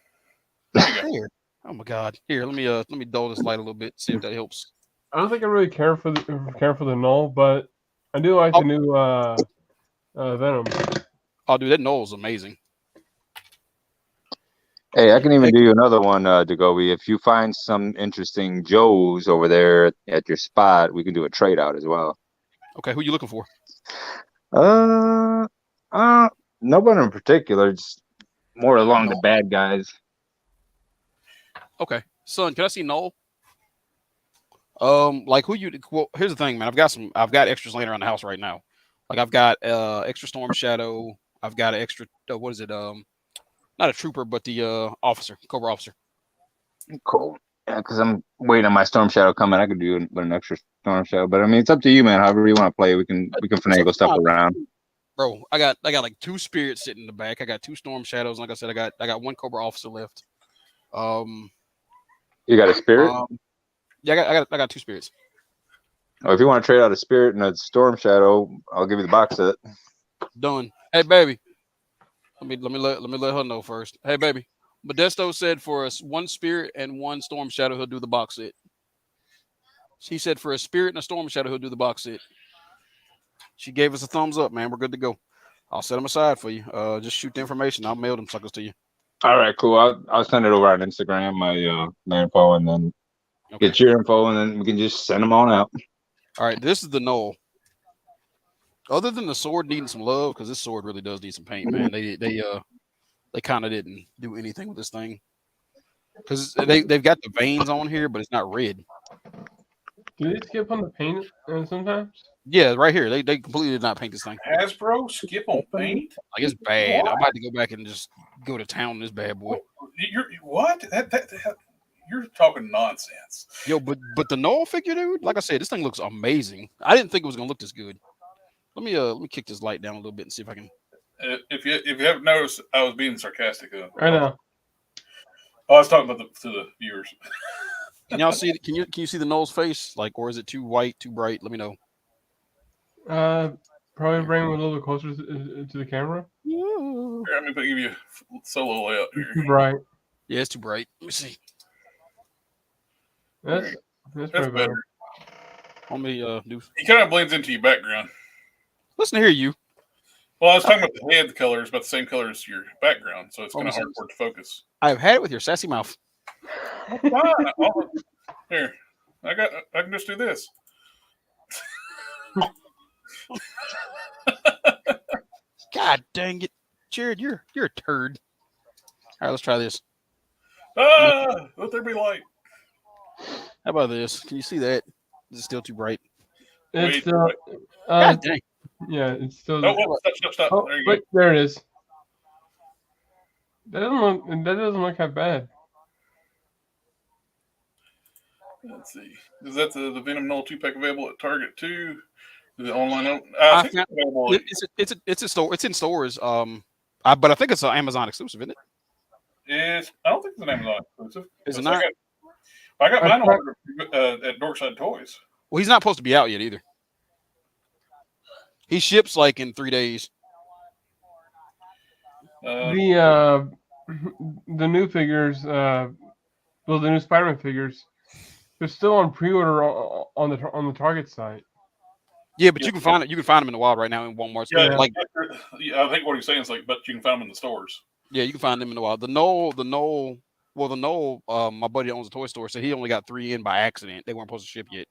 There. Oh my God! Here, let me dull this light a little bit. See if that helps. I don't think I really care for the Null, but I do like the new Venom. Oh, dude, that Knoll's amazing. Hey, I can even do you another one, Dagobi. If you find some interesting Joes over there at your spot, we can do a trade out as well. Okay, who you looking for? Nobody in particular. Just more along the bad guys. Okay, son, can I see Knoll? Like who you? Well, here's the thing, man. I've got extras laying around the house right now. Like I've got extra Storm Shadow. I've got an extra. What is it? Not a trooper, but the officer, Cobra officer. Cool. Yeah, because I'm waiting on my Storm Shadow coming. I could do an extra Storm Shadow, but I mean, it's up to you, man. However you want to play, we can finagle stuff around. Bro, I got like 2 spirits sitting in the back. I got 2 Storm Shadows. Like I said, I got 1 Cobra officer left. You got a spirit? Yeah, I got 2 spirits. Oh, if you want to trade out a spirit and a Storm Shadow, I'll give you the box set. Done. Hey, baby. Let me let her know first. Hey, baby. Modesto said for us 1 spirit and 1 Storm Shadow, he'll do the box set. She said for a spirit and a Storm Shadow, he'll do the box set. She gave us a thumbs up, man. We're good to go. I'll set them aside for you. Just shoot the information. I'll mail them suckers to you. All right, cool. I'll send it over on Instagram, my info, and then get your info, and then we can just send them on out. All right, this is the Knoll. Other than the sword needing some love, because this sword really does need some paint, man. They kind of didn't do anything with this thing because they've got the veins on here, but it's not red. Do they skip on the paint sometimes? Yeah, right here. They completely did not paint this thing. Hasbro skip on paint? Like it's bad. I'm about to go back and just go to town on this bad boy. You're what? You're talking nonsense. Yo, but the Knoll figure, dude. Like I said, this thing looks amazing. I didn't think it was gonna look this good. Let me kick this light down a little bit and see if I can. If you haven't noticed, I was being sarcastic. I know. I was talking about to the viewers. Can y'all see? Can you see the Knoll's face? Like, or is it too white, too bright? Let me know. Probably bring it a little bit closer to the camera. Here, let me give you a solo layout here. Too bright. Yeah, it's too bright. Let me see. That's better. Let me do. He kind of blends into your background. Listen to hear you. Well, I was talking about the head color is about the same color as your background, so it's kind of hard for it to focus. I've had it with your sassy mouth. Here, I can just do this. God dang it, Jared, you're a turd. All right, let's try this. Let there be light. How about this? Can you see that? Is it still too bright? It's still. God dang. Yeah, it's still. Oh, stop! Oh, there you wait, go. there it is. That doesn't look that bad. Let's see. Is that the Venom Knoll 2-pack available at Target too? Is it online? I think it's available. It's in stores. But I think it's an Amazon exclusive, isn't it? I don't think it's an Amazon exclusive. Is it not? I got mine ordered at Dorkside Toys. Well, he's not supposed to be out yet either. He ships like in 3 days. The new figures, the new Spider-Man figures, they're still on pre-order on the Target site. Yeah, but you can find it. You can find them in the wild right now in Walmart. Yeah, like I think what he's saying is but you can find them in the stores. Yeah, you can find them in the wild. The Knoll. My buddy owns a toy store, so he only got 3 in by accident. They weren't supposed to ship yet.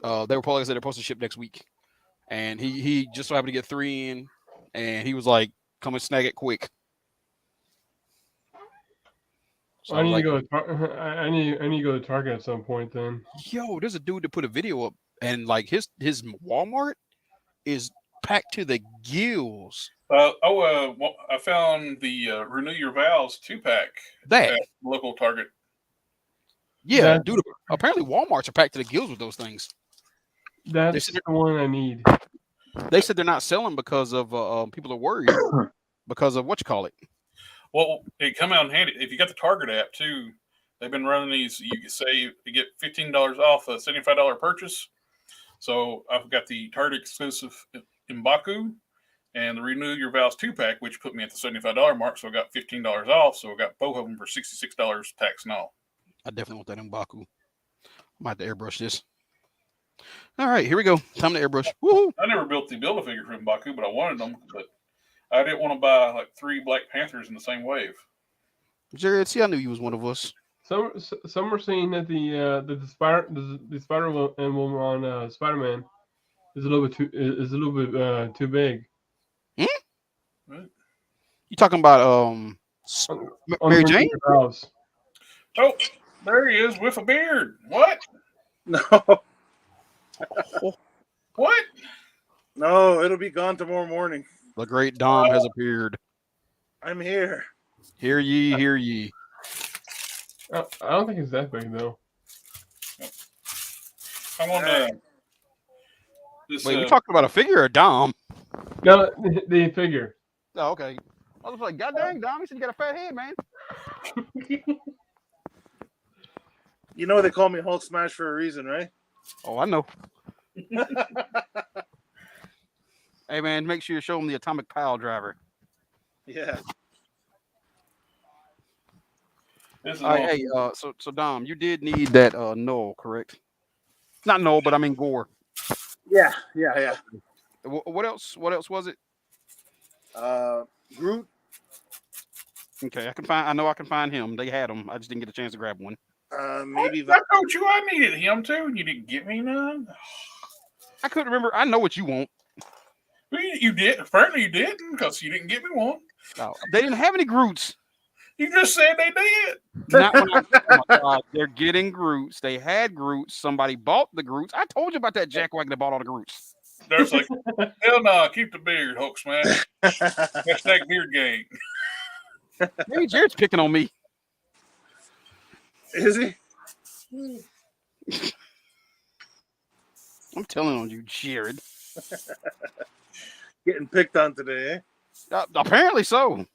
They were probably, like I said, they're supposed to ship next week, and he just so happened to get 3 in, and he was like, "Come and snag it quick." So I I was need like, to go. I need to go to Target at some point. Then "Yo, there's a dude that put a video up, and like his Walmart is packed to the gills." I found the Renew Your Vows 2-pack That, at local Target. yeah, That- dude. Apparently, Walmarts are packed to the gills with those things. that's the one I need. They said they're not selling because of people are worried because of what you call it. Well, it come out in handy if you got the Target app too. They've been running these. You can say you get $15 off a $75 purchase. So I've got the Target exclusive M'Baku and the Renew Your Vows 2-pack, which put me at the $75 mark. So I got $15 off. So I got both of them for $66 tax and all. I definitely want that M'Baku. I might have to airbrush this. All right, here we go. Time to airbrush. Woohoo! I never built the Build-A-Figure for M'Baku, but I wanted them. But I didn't want to buy like 3 Black Panthers in the same wave. Jared, see, I knew you was one of us. Some are saying that the spider emblem on Spider-Man is a little bit too big. You talking about On Mary the Jane? house. Oh, there he is with a beard. What? No, What? no, it'll be gone tomorrow morning. The great Dom has appeared. I'm here. Hear ye, hear ye. I don't think it's that big though. I want to. This, Wait, we talking about a figure or Dom? No, the figure. Oh, okay. I was like, God dang, Dom, you said you got a fat head, man. You know they call me Hulk Smash for a reason, right? Oh, I know. Hey, man, make sure you show him the atomic pile driver. Yeah. This is All right, hey, so Dom, you did need that Noel, correct? Not Noel, but I mean Gore. Yeah. What else? What else was it? Groot. Okay, I know I can find him. They had him. I just didn't get a chance to grab one. Maybe I told you I needed him too, and you didn't get me none. I couldn't remember. I know what you want. Well, you did. Apparently, you didn't because you didn't get me one. Oh, they didn't have any Groots. You just said they did. Not when oh my God, they're getting Groots. They had Groots. Somebody bought the Groots. I told you about that jackwagon that bought all the Groots. There's like, hell no, keep the beard, Hulk Smash. Hashtag beard gang. Maybe Jared's picking on me. Is he? I'm telling on you, Jared. Getting picked on today, eh? Apparently so.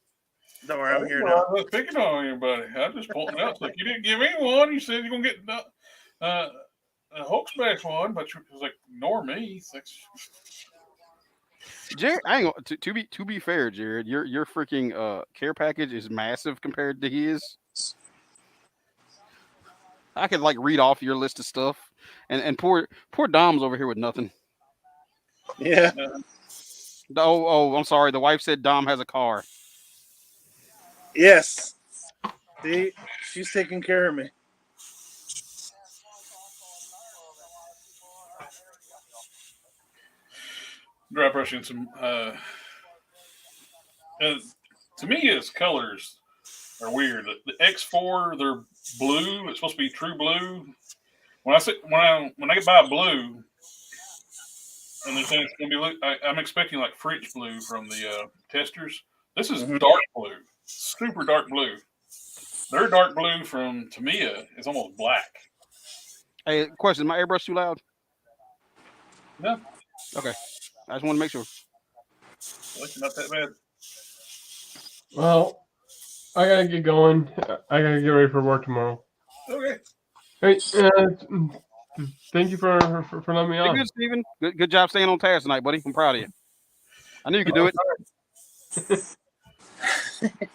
Don't worry, I'm here I'm now. not picking on anybody. I'm just pointing out. Like, you didn't give me one. You said you're going to get a Hulk Smash one, but you was like, ignore me. It's like, Jared, I ain't gonna, to be fair, Jared, your freaking care package is massive compared to his. I could like read off your list of stuff, and poor Dom's over here with nothing. Yeah. Oh, I'm sorry. The wife said Dom has a car. Yes. See, she's taking care of me. dry brushing some. To me, his colors are weird. The X4, they're blue. It's supposed to be true blue. When I buy blue, and they're saying it's going to be, I'm expecting like French blue from the testers. This is dark blue, super dark blue. Their dark blue from Tamiya is almost black. Hey, question: my airbrush too loud? No, Okay, I just want to make sure. not that bad. Well, I gotta get going. I gotta get ready for work tomorrow. Okay. Hey, thank you for letting me Hey, on. good, Steven. Good job staying on task tonight, buddy. I'm proud of you. I knew you could do it.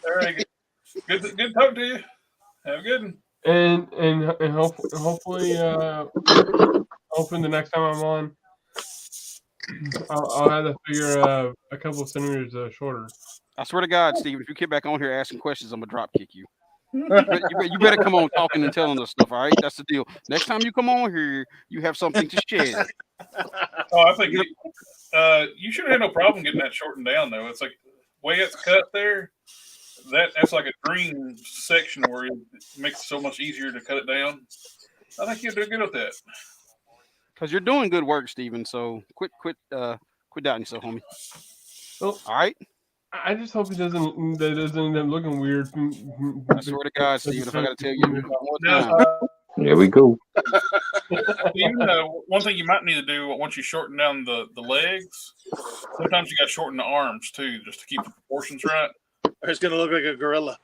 All right. Good talking to you. Have a good one. And hopefully the next time I'm on, I'll have to figure a couple of centimeters shorter. I swear to God, Steven, if you get back on here asking questions, I'm gonna drop kick you. You better come on talking and telling us stuff. All right, that's the deal. Next time you come on here, you have something to share. Oh, I think you should have no problem getting that shortened down though. It's like the way it's cut there. That's like a green section where it makes it so much easier to cut it down. I think you'll do good with that. Because you're doing good work, Steven. So quit doubting yourself, homie. Well, All right. I just hope it doesn't end up looking weird. I swear to God, Steven, if I got to tell you one more time. There we go. Even one thing you might need to do once you shorten down the legs, sometimes you got to shorten the arms too, just to keep the proportions right. Or it's gonna look like a gorilla.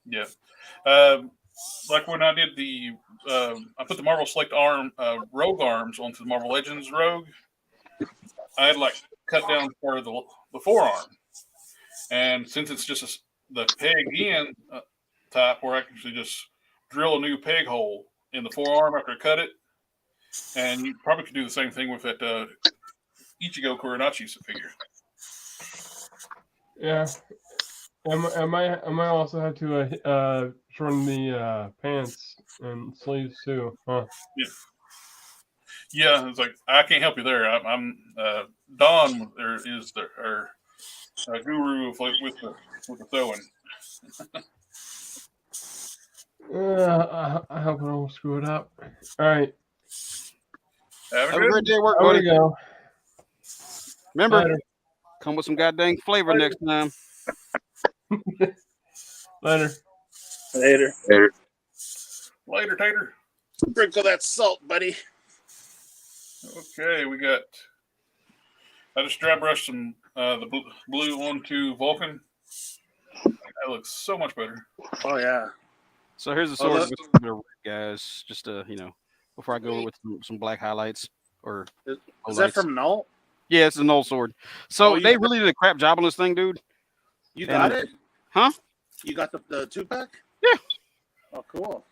Yeah. Like when I did I put the Marvel Select Rogue arms onto the Marvel Legends Rogue. I had like cut down for the forearm, and since it's just the peg in type, where I can actually just drill a new peg hole in the forearm after I cut it, and you probably could do the same thing with that Ichigo Kurinachi figure. Yeah. I might also have to shorten the pants and sleeves too, huh? Yeah. It's like I can't help you there. I'm Don is our guru with the sewing. I hope I don't screw it up. All right. Have Have a great day at work, There we buddy. go. Remember, Later. come with some goddamn flavor next time. Later. Later. Later, Tater. Sprinkle that salt, buddy. Okay, we got. I just dry brushed some the blue onto Vulcan. That looks so much better. Oh yeah. So here's the sword, guys. Just before I go with some black highlights or Is that from Null? Yeah, it's an old sword. So Oh, they really did a crap job on this thing, dude. You got it? Huh? You got the 2-pack? Yeah. Oh, cool.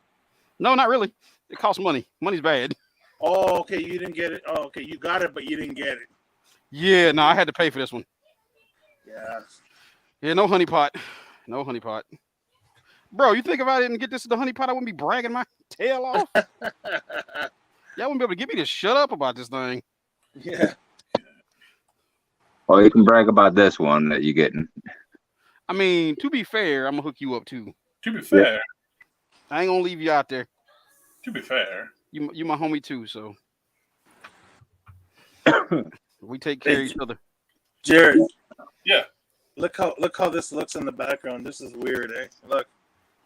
No, not really. It costs money. Money's bad. Oh, okay. You didn't get it. Oh, okay. You got it, but you didn't get it. Yeah, no, I had to pay for this one. Yeah. Yeah, no honey pot. No honey pot. Bro, you think if I didn't get this at the honey pot, I wouldn't be bragging my tail off? Y'all wouldn't be able to get me to shut up about this thing. Yeah. Oh, you can brag about this one that you're getting. I mean, to be fair, I'm gonna hook you up too. To be fair, I ain't gonna leave you out there. To be fair, you my homie too, so we take care of each other. Jared. Yeah. Look how this looks in the background. This is weird, eh? Look,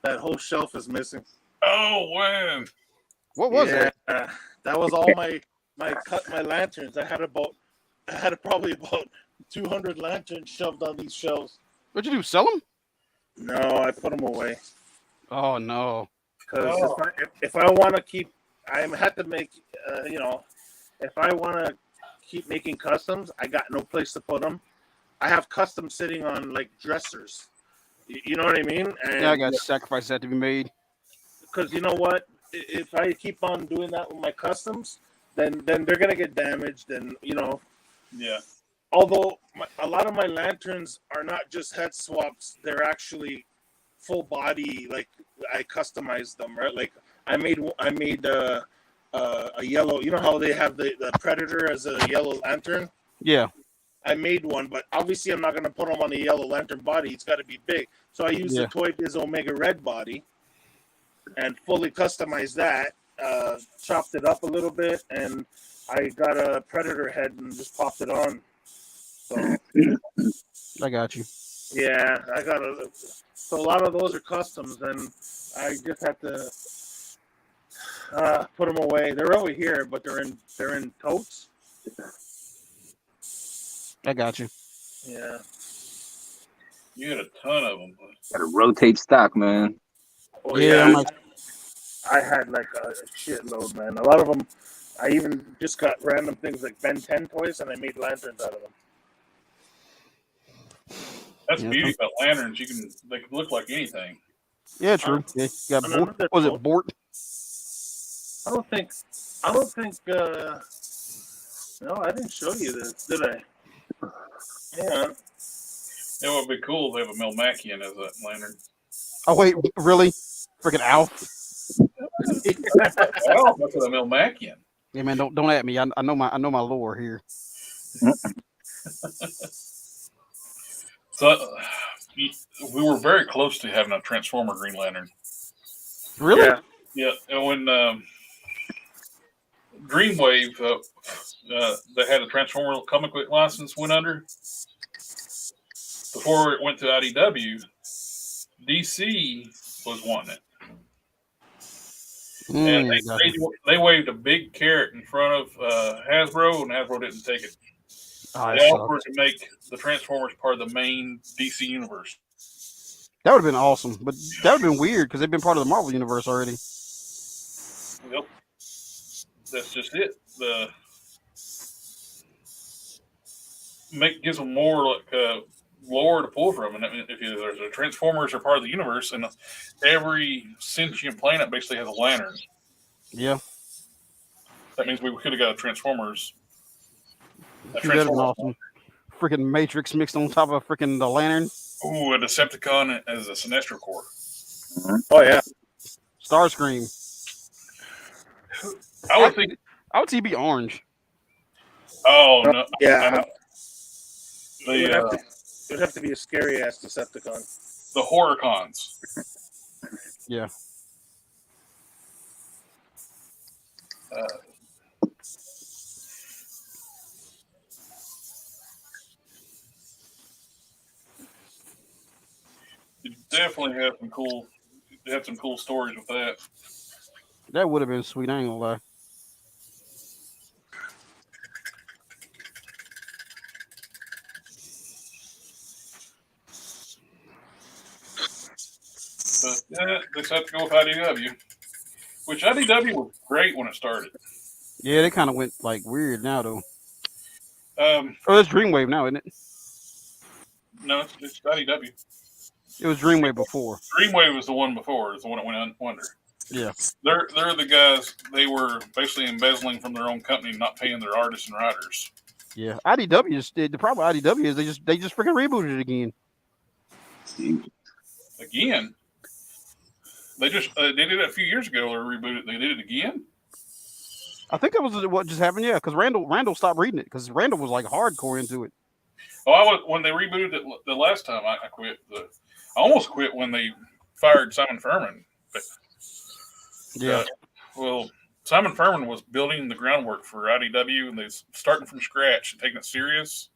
that whole shelf is missing. Oh, when? What was it? That was all my lanterns. I had probably about 200 lanterns shoved on these shelves. What'd you do? Sell them? No, I put them away. Oh no! Because if I want to keep, I had to make, if I want to keep making customs, I got no place to put them. I have customs sitting on like dressers. You know what I mean? And Yeah, I got sacrifices that to be made. because you know what? If I keep on doing that with my customs, then they're gonna get damaged, and Yeah. Although a lot of my lanterns are not just head swaps, they're actually full body. Like I customized them, right? Like I made a yellow. You know how they have the Predator as a yellow lantern? Yeah. I made one, but obviously I'm not going to put him on the yellow lantern body. It's got to be big. So I used the Toy Biz Omega Red body and fully customized that. Chopped it up a little bit, and I got a Predator head and just popped it on. So I got you. yeah, so a lot of those are customs, and I just have to put them away. They're over here, but they're in totes. I got you. Yeah. You had a ton of them. Gotta rotate stock, man. Oh, Yeah, I had like a shitload, man. A lot of them. I even just got random things like Ben 10 toys, and I made lanterns out of them. That's the beauty about lanterns. They can look like anything. Yeah, true. Yeah, you got Bort. Was it Bort? I don't think. No, I didn't show you this, did I? Yeah. It would be cool if they have a Melmacian as a lantern. Oh wait, really? Freaking Alf. Oh, that's what I'm Melmacian. Yeah, man, don't at me. I know my lore here. So we were very close to having a Transformer Green Lantern. Really? Yeah. Yeah, and when Dreamwave, that had a Transformer comic book license, went under, before it went to IDW, DC was wanting it. And Gotcha. they waved a big carrot in front of Hasbro, and Hasbro didn't take it. Oh, They offered to make the Transformers part of the main DC universe. that would have been awesome, but that would have been weird because they've been part of the Marvel universe already. Yep, that's just it. Gives them more like lore to pull from, and if there's a Transformers are part of the universe, and every sentient planet basically has a lantern. Yeah, That means we could have got a Transformers. that'd have been awesome. Freaking Matrix mixed on top of freaking the lantern. Ooh, a Decepticon as a Sinestro Corps. Oh yeah. Starscream. I would think. I would see be orange. Oh no! Yeah. It The would have to be a scary ass Decepticon. the horror cons. Yeah. You definitely had some cool stories with that. That would have been sweet. I ain't gonna lie. But yeah, they just have to go with IDW, which IDW was great when it started. Yeah, they kind of went like weird now though. Oh, that's Dreamwave now, isn't it? No, it's IDW. It was Dreamwave before. Dreamwave was the one before. It's the one that went under. Yeah. They're the guys. They were basically embezzling from their own company, not paying their artists and writers. Yeah. IDW is the problem with IDW is they just freaking rebooted it again. Again, they did it a few years ago. They rebooted it. They did it again. I think that was what just happened. Yeah, because Randall stopped reading it because Randall was like hardcore into it. Oh, when they rebooted it the last time, I quit. I almost quit when they fired Simon Furman. But, yeah. Well, Simon Furman was building the groundwork for IDW, and they starting from scratch and taking it serious,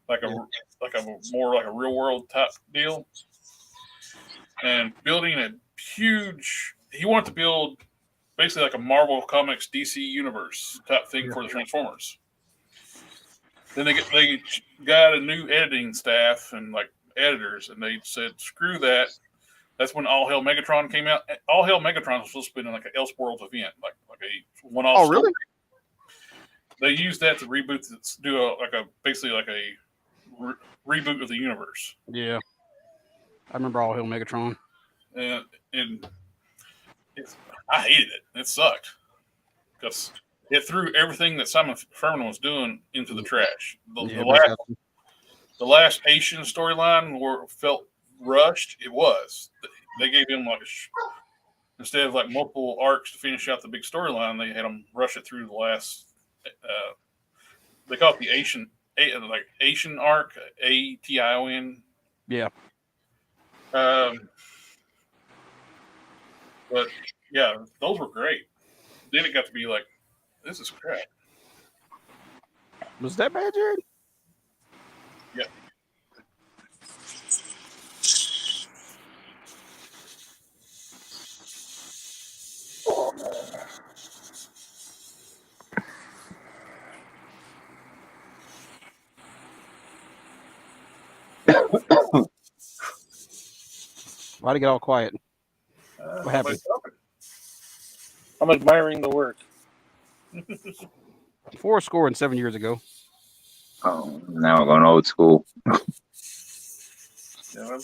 like a more like a real world type deal, and building a huge. He wanted to build basically like a Marvel Comics DC universe type thing for the Transformers. Then they got a new editing staff and like editors, and they said, "Screw that." That's when All Hail Megatron came out. All Hail Megatron was supposed to be like an Elseworlds event, like a one-off. Oh, really? They used that to reboot, basically a reboot of the universe. Yeah, I remember All Hail Megatron. And I hated it. It sucked because it threw everything that Simon Furman was doing into the trash. The last Asian storyline felt rushed. It was. They gave him instead of like multiple arcs to finish out the big storyline, they had him rush it through the last. They call it the Asian arc, ATION. Yeah. But yeah, those were great. Then it got to be like, this is crap. Was that bad, Jared? Yeah. Why'd it get all quiet? What happened? I'm admiring the work. 7 years ago. Oh, now we're going old school. Yeah, I'm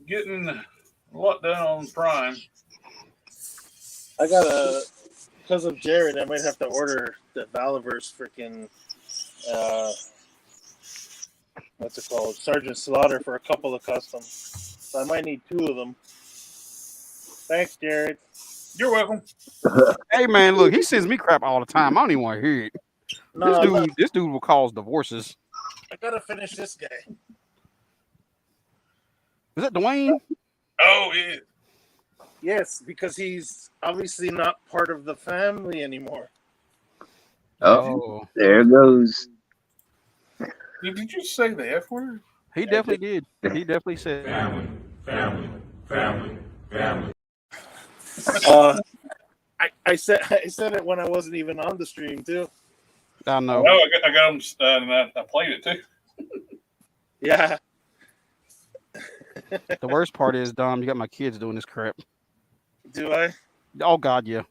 getting a lot done on Prime. Because of Jared, I might have to order the Valiverse freaking what's it called, Sergeant Slaughter for a couple of customs. So I might need 2 of them. Thanks, Jared. You're welcome. Hey man, look, he sends me crap all the time. I don't even want to hear it. No, look, This dude will cause divorces. I gotta finish this guy. Is that Dwayne? Oh yeah. Yes, because he's obviously not part of the family anymore. Oh, there it goes. Did you say the F word? He definitely did. He definitely said family. I said it when I wasn't even on the stream too. I know. Oh, I got them, and I played it too. Yeah. The worst part is, Dom, you got my kids doing this crap. Do I? Oh God, yeah.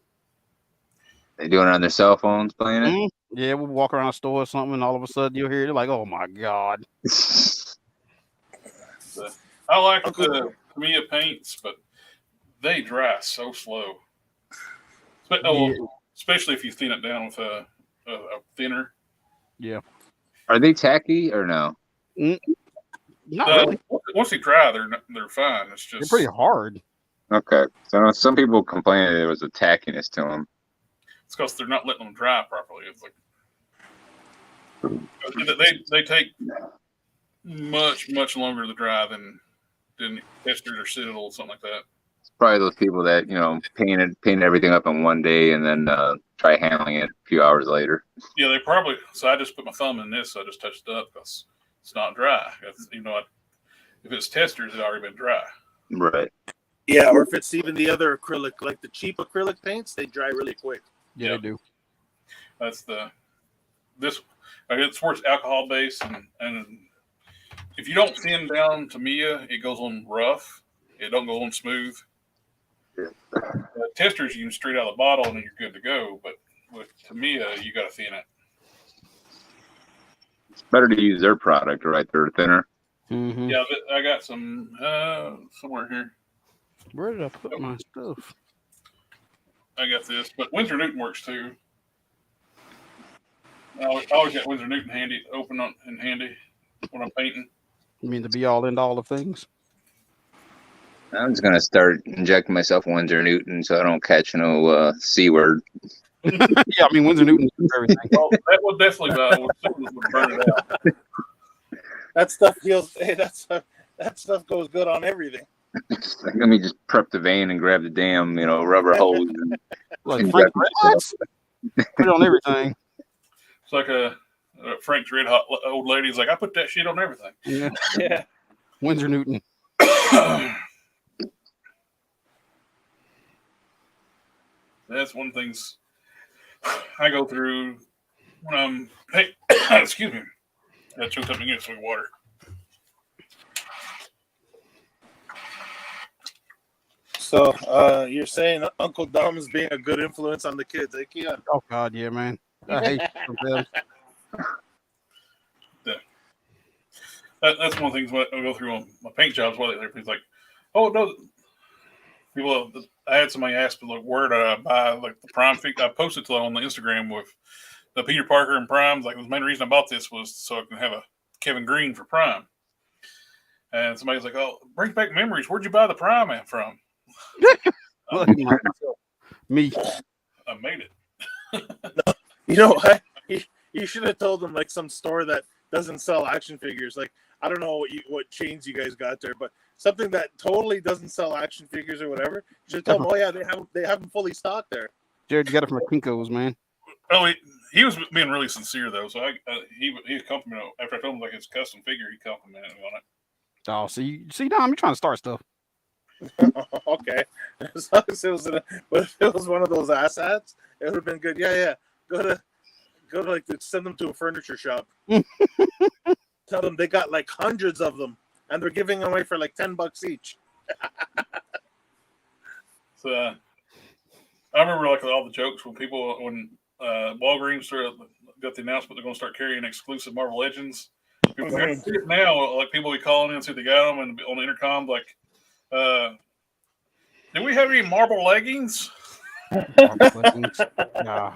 They doing it on their cell phones playing it. Mhm. Yeah, we'll walk around a store or something, and all of a sudden you'll hear it. Like, oh my God. I like the Tamiya paints, but they dry so slow. Especially if you thin it down with a thinner. Yeah. Are they tacky or no? Not really. Once they dry, they're fine. It's just They're pretty hard. Okay, so some people complained there was a tackiness to them. It's because they're not letting them dry properly. It's like they take much longer to dry than testers or citadel, something like that. It's probably those people that paint everything up in one day and then try handling it a few hours later. Yeah, they probably. So I just put my thumb in this. So I just touched it up because it's not dry. If it's testers, it's already been dry. Right. Yeah, or if it's even the other acrylic, like the cheap acrylic paints, they dry really quick. Yeah, they do. That's it's where it's alcohol based, and if you don't thin down Tamiya, it goes on rough. It don't go on smooth. Yeah. Testers, you can straight out of the bottle and you're good to go. But with Tamiya, you got to thin it. It's better to use their product, right? They're thinner. Mm-hmm. Yeah, I got some somewhere here. Where did I put my stuff? I got this, but Winsor Newton works too. I always got Winsor Newton handy when I'm painting. You mean to be all into all of things? I'm just gonna start injecting myself Winsor Newton so I don't catch no C word. Yeah, I mean Winsor Newton is everything. Well, that would definitely would burn it out. That stuff feels. Hey, that stuff goes good on everything. Let me just prep the vein and grab the damn, rubber hose. And Like Frank Red Hots? Put it on everything. It's like a Frank's Red Hot old lady's like, I put that shit on everything. Yeah. Yeah. Winsor Newton. That's one of the things I go through when I'm excuse me. I choked up against sweet water. So you're saying Uncle Dom is being a good influence on the kids, eh, Keon? Oh God, yeah, man. I hate them. That's one of the things I go through on my paint jobs. While everybody's like, "Oh no!" People, I had somebody ask me, like, where did I buy like the prime fig? I posted to on the Instagram with the Peter Parker and primes. Like, the main reason I bought this was so I can have a Kevin Green for prime. And somebody's like, "Oh, brings back memories. Where'd you buy the prime from?" Me. I made it. You know what? You should have told them like some store that doesn't sell action figures. Like, I don't know what chains you guys got there, but something that totally doesn't sell action figures or whatever. You should tell them, oh yeah, they have them fully stocked there. Jared, you got it from Kinko's, man. Oh, he was being really sincere though. So he complimented after I told him like his custom figure. He complimented me on it. Oh, see, Dom, you're trying to start stuff. Okay, as long as but if it was one of those assets, it would have been good. Yeah. Go to like send them to a furniture shop. Tell them they got like hundreds of them, and they're giving away for like $10 each. So I remember like all the jokes when Walgreens got the announcement they're going to start carrying exclusive Marvel Legends. People see it now, like people be calling in, see they got them, and on the intercom, like, do we have any Marvel leggings? Nah.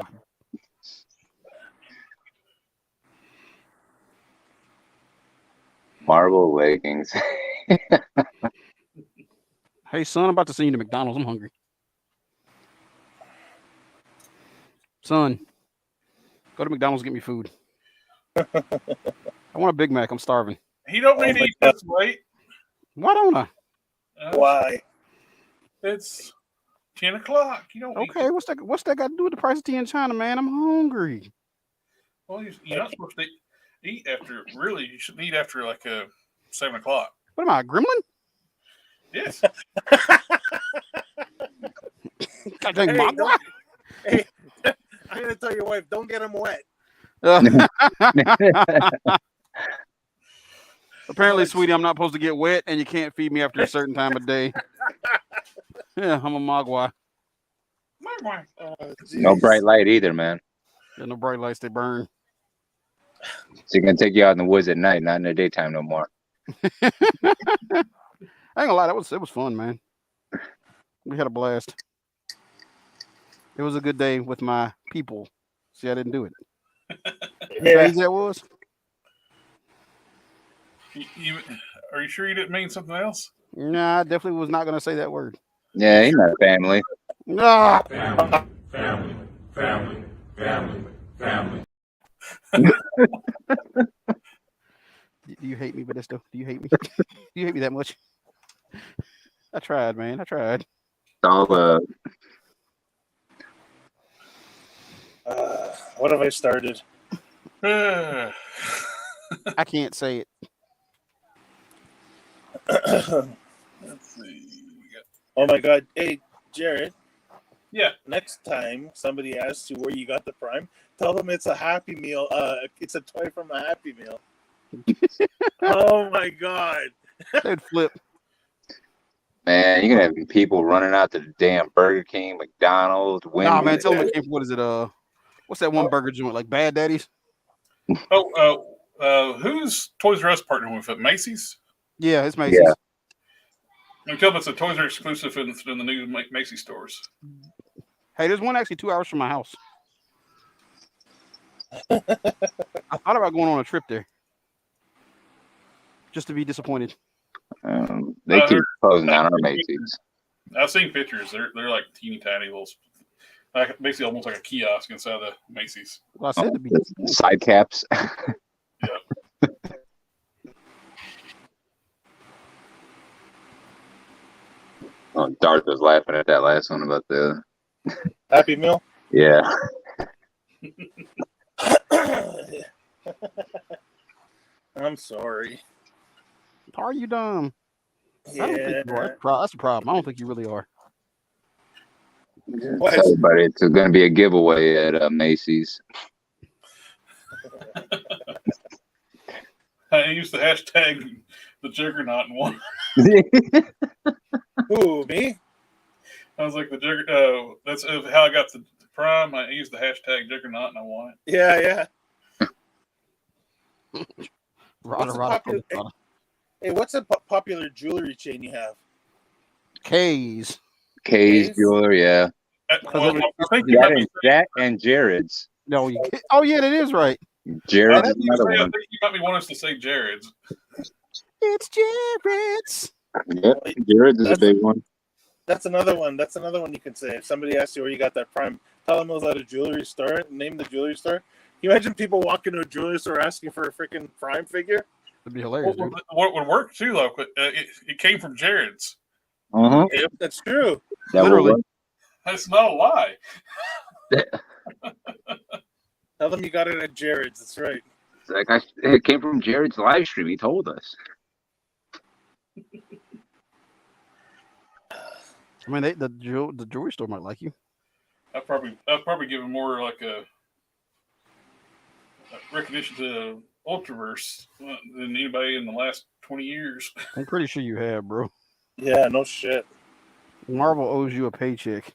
Marble leggings. Hey, son, I'm about to send you to McDonald's. I'm hungry. Son, go to McDonald's and get me food. I want a Big Mac. I'm starving. He don't Oh need to my eat this late. Why don't I? Why? It's 10 o'clock. You don't. Okay, what's that got to do with the price of tea in China, man? I'm hungry. Well, you're not supposed to eat after. Really, you should eat after like 7 o'clock. What am I, a gremlin? Yes. God dang, Hey, Mogwai. don't- Hey, I'm gonna tell your wife, don't get him wet. Apparently, sweetie, I'm not supposed to get wet, and you can't feed me after a certain time of day. Yeah, I'm a Mogwai. Oh, No jeez. bright light either, man. There's no bright lights, they burn. So you're gonna take you out in the woods at night, not in the daytime no more. I ain't gonna lie, it was fun, man. We had a blast. It was a good day with my people. See, I didn't do it. Yeah. Crazy that was. Are you sure you didn't mean something else? Nah, I definitely was not gonna say that word. Yeah, he's not family. Nah. Family. Do you hate me, Bedisto? Do you hate me? Do you hate me that much? I tried, man. I tried. All What have I started? I can't say it. Let's see. Oh my God. Hey, Jared, Yeah. next time somebody asks you where you got the Prime, tell them it's a Happy Meal. It's a toy from a Happy Meal. Oh my God. They'd flip. man, you're gonna have people running out to the damn Burger King, McDonald's, Wendy's. Nah, man. Tell them it came from, what is it? What's that one burger joint? Like Bad Daddy's? Who's Toys R Us partnering with it? Macy's? Yeah, it's Macy's. Yeah. I tell them it's a Toys R Us exclusive in the new Macy's stores. Hey, there's one actually 2 hours from my house. I thought about going on a trip there. Just to be disappointed. They keep closing down our Macy's. I've seen pictures. They're like teeny tiny little, like basically almost like a kiosk inside the Macy's. Well, I said to be Side caps. Oh, Darth was laughing at that last one about the Happy Meal? yeah. I'm sorry. Are you dumb? I don't Yeah. think you are. That's the problem. I don't think you really are. What? Tell everybody it's going to be a giveaway at Macy's. I used the hashtag the Juggernaut in one. Who, me? I was like the Juggernaut. That's how I got the Prime. I used the hashtag Juggernaut and I won it. Yeah. Hey, what's a popular jewelry chain you have? K's. K's K's? Jeweler, yeah. Well, I think you might be That and Jared's. No, you can't. Oh yeah, that is right. Jared's I is another think one. you might be wanting us to say Jared's. It's Jared's. Yep, Jared's is a big one. That's another one. That's another one you can say. If somebody asks you where you got that Prime, tell them it was at a jewelry store. Name the jewelry store. Can you imagine people walking to a jewelry store asking for a freaking Prime figure? That'd be hilarious, dude. What would work too, though? It came from Jared's. Uh-huh. Yep, that's true. That Literally. That's not a lie. Tell them you got it at Jared's. That's right. It's like it came from Jared's live stream. He told us. I mean, the jewelry store might like you. I'd probably give him more like a recognition to Ultraverse than anybody in the last 20 years. I'm pretty sure you have, bro. Yeah, no shit. Marvel owes you a paycheck.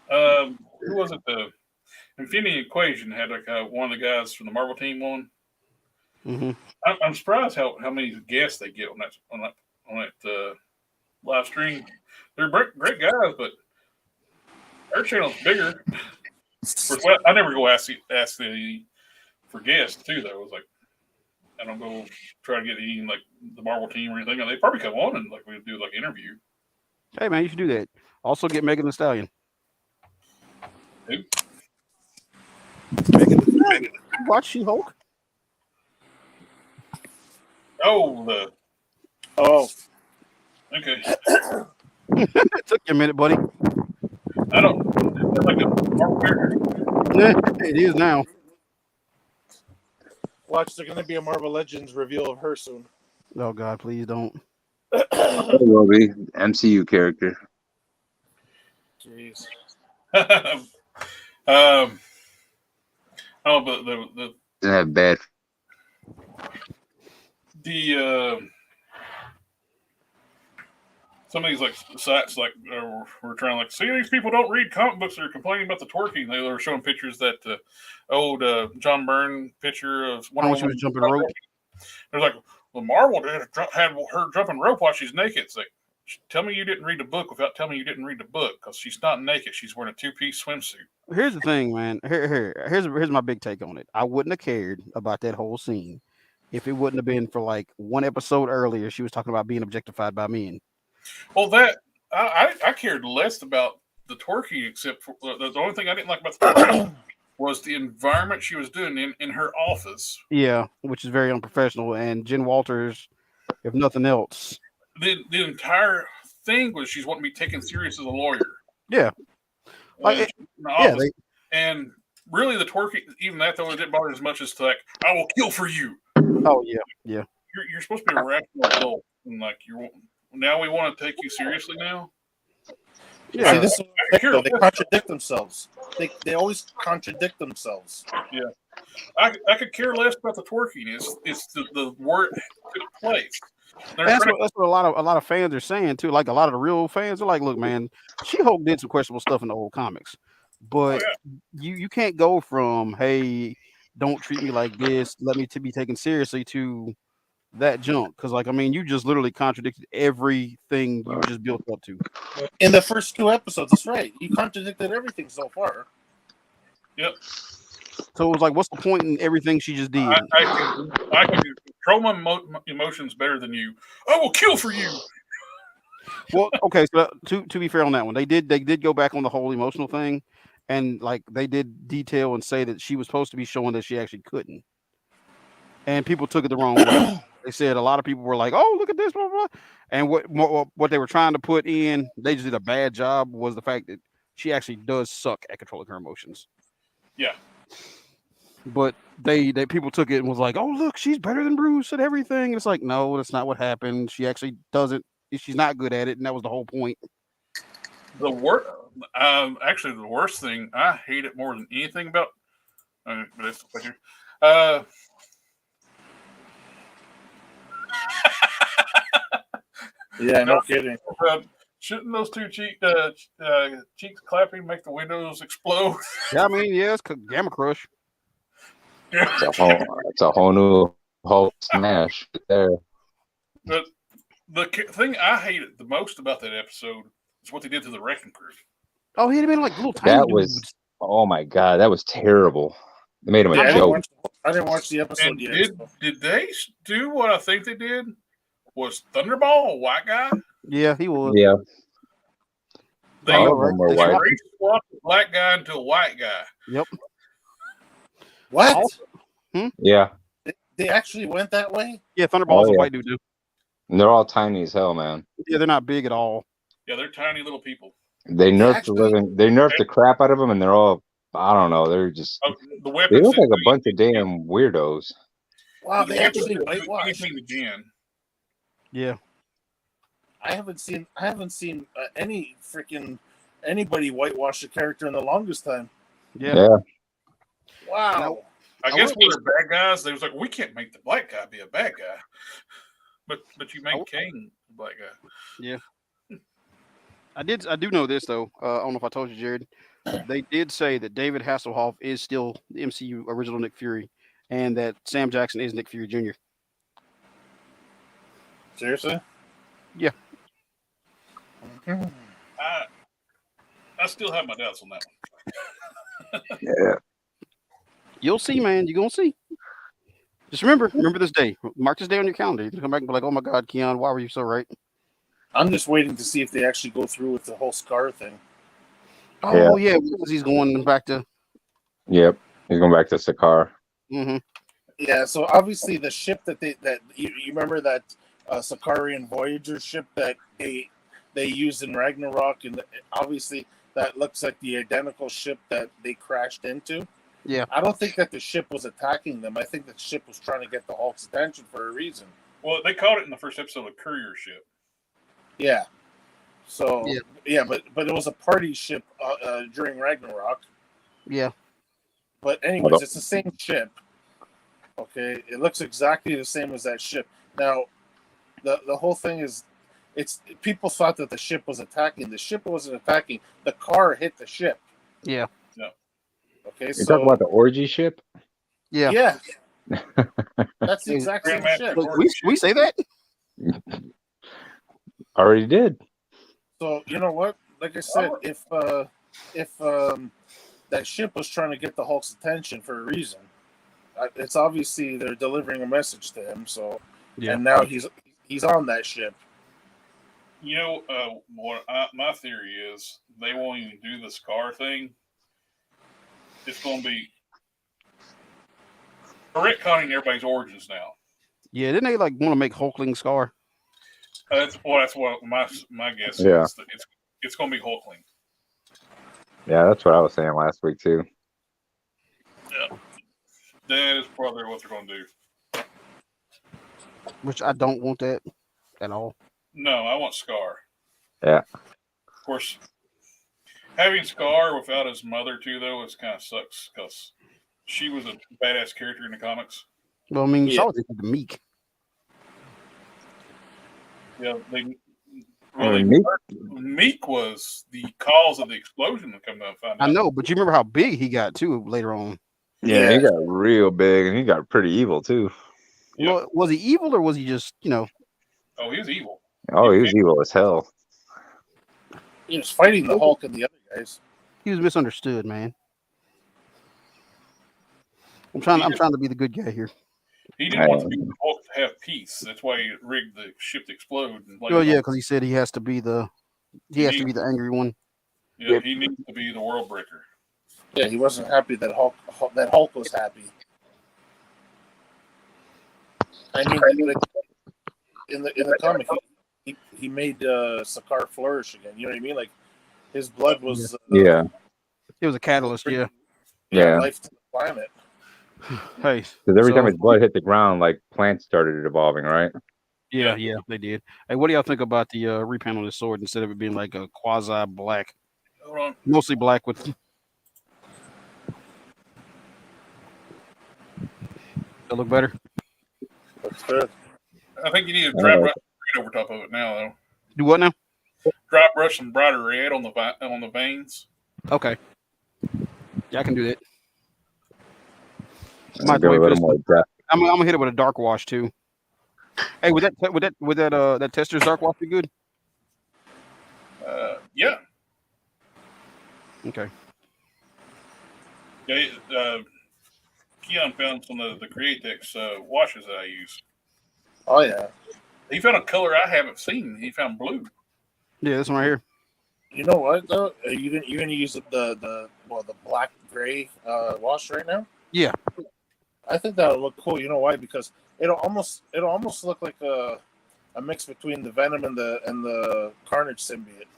Who was it? The Infinity Equation had like one of the guys from the Marvel team on. Mm-hmm. I'm surprised how many guests they get on that live stream. They're great guys, but our channel's bigger. Of course, I never go ask for guests too. Though I was like, I don't go try to get any like the Marvel team or anything. They probably come on and like we do like interview. Hey man, you should do that. Also get Megan Thee Stallion. Who? Megan Thee Stallion. Watch She-Hulk. Oh, okay. It took you a minute, buddy. I don't like a Marvel character. Yeah, it is now. Watch, there's going to be a Marvel Legends reveal of her soon. Oh God, please don't. It will be MCU character. Jeez. Oh, but the Doesn't have bad. some of these like sites like we're trying to like see these people don't read comic books. They're complaining about the twerking. They were showing pictures that old John Byrne picture of When she was jumping rope. They're like, well, Marvel had her jumping rope while she's naked. It's like, tell me you didn't read the book without telling me you didn't read the book, because she's not naked. She's wearing a two-piece swimsuit. Here's the thing, man. Here's my big take on it. I wouldn't have cared about that whole scene if it wouldn't have been for like one episode earlier. She was talking about being objectified by men. Well, that I cared less about the twerking, except for the only thing I didn't like about the twerking was the environment she was doing in her office. Yeah, which is very unprofessional. And Jen Walters, if nothing else, The entire thing was she's wanting to be taken serious as a lawyer. yeah, like and really the twerking, even that though, it didn't bother as much as to like, I will kill for you. Oh yeah. You're supposed to be a rational adult, and like now we want to take you seriously now. Yeah. See, this is they contradict themselves. They always contradict themselves. Yeah, I could care less about the twerking. It's the word took place. That's what a lot of fans are saying too. Like a lot of the real fans are like, look, man, She-Hulk did some questionable stuff in the old comics, but you can't go from, hey, don't treat me like this, let me to be taken seriously, to that junk, because like, I mean, you just literally contradicted everything you just built up to in the first 2 episodes. That's right. You contradicted everything so far. Yep. So it was like, what's the point in everything she just did? I can control my emotions better than you. I will kill for you. Well, okay, so to be fair on that one, they did go back on the whole emotional thing, and like they did detail and say that she was supposed to be showing that she actually couldn't, and people took it the wrong way. They said a lot of people were like, "Oh, look at this," blah, blah, blah. And what they were trying to put in, they just did a bad job, was the fact that she actually does suck at controlling her emotions. Yeah. But they people took it and was like, "Oh, look, she's better than Bruce at everything." It's like, no, that's not what happened. She actually doesn't. She's not good at it, and that was the whole point. The actually, the worst thing, I hate it more than anything about. But it's right here. Yeah, no kidding. Shouldn't those two cheeks clapping make the windows explode? Yeah, I mean, yeah, it's Gamma Crush. It's a whole new Hulk smash there. But the thing I hated the most about that episode is what they did to the Wrecking Crew. Oh, he'd have been like little tiny dudes. Oh my god, that was terrible. They made him a joke. I didn't watch the episode yet. Did they do what I think they did? Was Thunderball a white guy? Yeah, he was. Yeah. They swapped a black guy into a white guy. Yep. What? Yeah. They actually went that way? Yeah, Thunderball's a white dude. And they're all tiny as hell, man. Yeah, they're not big at all. Yeah, they're tiny little people. They nerfed the crap out of them, and they're all, I don't know, they're just the weapons. They look like a bunch of damn weirdos. Wow, they actually whitewashed again. Yeah. I haven't seen any freaking anybody whitewash a character in the longest time. Yeah. Wow. I guess we were bad guys. They was like, we can't make the black guy be a bad guy, but you make Kane a black guy. Yeah. I do know this though. I don't know if I told you, Jared. They did say that David Hasselhoff is still the MCU original Nick Fury, and that Sam Jackson is Nick Fury Jr. Seriously? Yeah. I still have my doubts on that one. Yeah. You'll see, man. You're gonna see. Just remember this day. Mark this day on your calendar. You can come back and be like, "Oh my God, Keon, why were you so right?" I'm just waiting to see if they actually go through with the whole Scar thing. Oh yeah, because he's going back to. Yep. He's going back to Sakar. Mm-hmm. Yeah, so obviously the ship that you remember that Sakarian Voyager ship that they used in Ragnarok, and obviously that looks like the identical ship that they crashed into. Yeah. I don't think that the ship was attacking them. I think the ship was trying to get the Hulk's attention for a reason. Well, they called it in the first episode a courier ship. Yeah. So but it was a party ship during Ragnarok. Yeah. But anyways, it's the same ship. Okay, it looks exactly the same as that ship. Now, the whole thing is, people thought that the ship was attacking. The ship wasn't attacking. The car hit the ship. Yeah. Okay, You so talk about the orgy ship? Yeah. yeah, that's the exact same ship. Look, we say that. Already did. So you know what? Like I said, if that ship was trying to get the Hulk's attention for a reason, it's obviously they're delivering a message to him. So and now he's on that ship. You know, my theory is they won't even do the Scar thing. It's going to be retconning everybody's origins now. Yeah, didn't they like want to make Hulkling Scar? That's what my guess Yeah. is. That it's going to be Hulkling. Yeah, that's what I was saying last week too. Yeah, that is probably what they're going to do. Which I don't want that at all. No, I want Scar. Yeah. Of course, having Scar without his mother too, though, is kind of sucks because she was a badass character in the comics. Well, I mean, you saw what they did to Meek. Yeah, Meek was the cause of the explosion. To come to find out. I know, but you remember how big he got too later on. Yeah, he got real big and he got pretty evil too. Yep. Well, was he evil or was he just, Oh, he was evil. Oh, he was evil as hell. He was fighting the Hulk and the other guys. He was misunderstood, man. I'm trying to be the good guy here. He didn't want the Hulk to have peace. That's why he rigged the ship to explode. Well, yeah, because he said he has to be the angry one. Yeah, he needs to be the world breaker. Yeah, he wasn't happy that Hulk was happy. I mean, in the comic, he made Sakaar flourish again. You know what I mean? Like his blood was it was a catalyst. Yeah, life to the planet. Hey, because every time his blood hit the ground, like plants started evolving, right? Yeah, they did. Hey, what do y'all think about the repaint on the sword instead of it being like a quasi black? Hold on. Mostly black with. That look better. Looks good. I think you need to dry brush red over top of it now, though. Do what now? Dry brush some brighter red on the veins. Okay. Yeah, I can do that. Might go a little more depth. I'm gonna hit it with a dark wash too. Hey, would that tester's dark wash be good? Yeah. Okay. Yeah. Keon found some of the Createx washes that I use. Oh yeah. He found a color I haven't seen. He found blue. Yeah, this one right here. You know what though? You're gonna use the black gray wash right now? Yeah. I think that would look cool. You know why? Because it'll almost look like a mix between the Venom and the Carnage symbiote.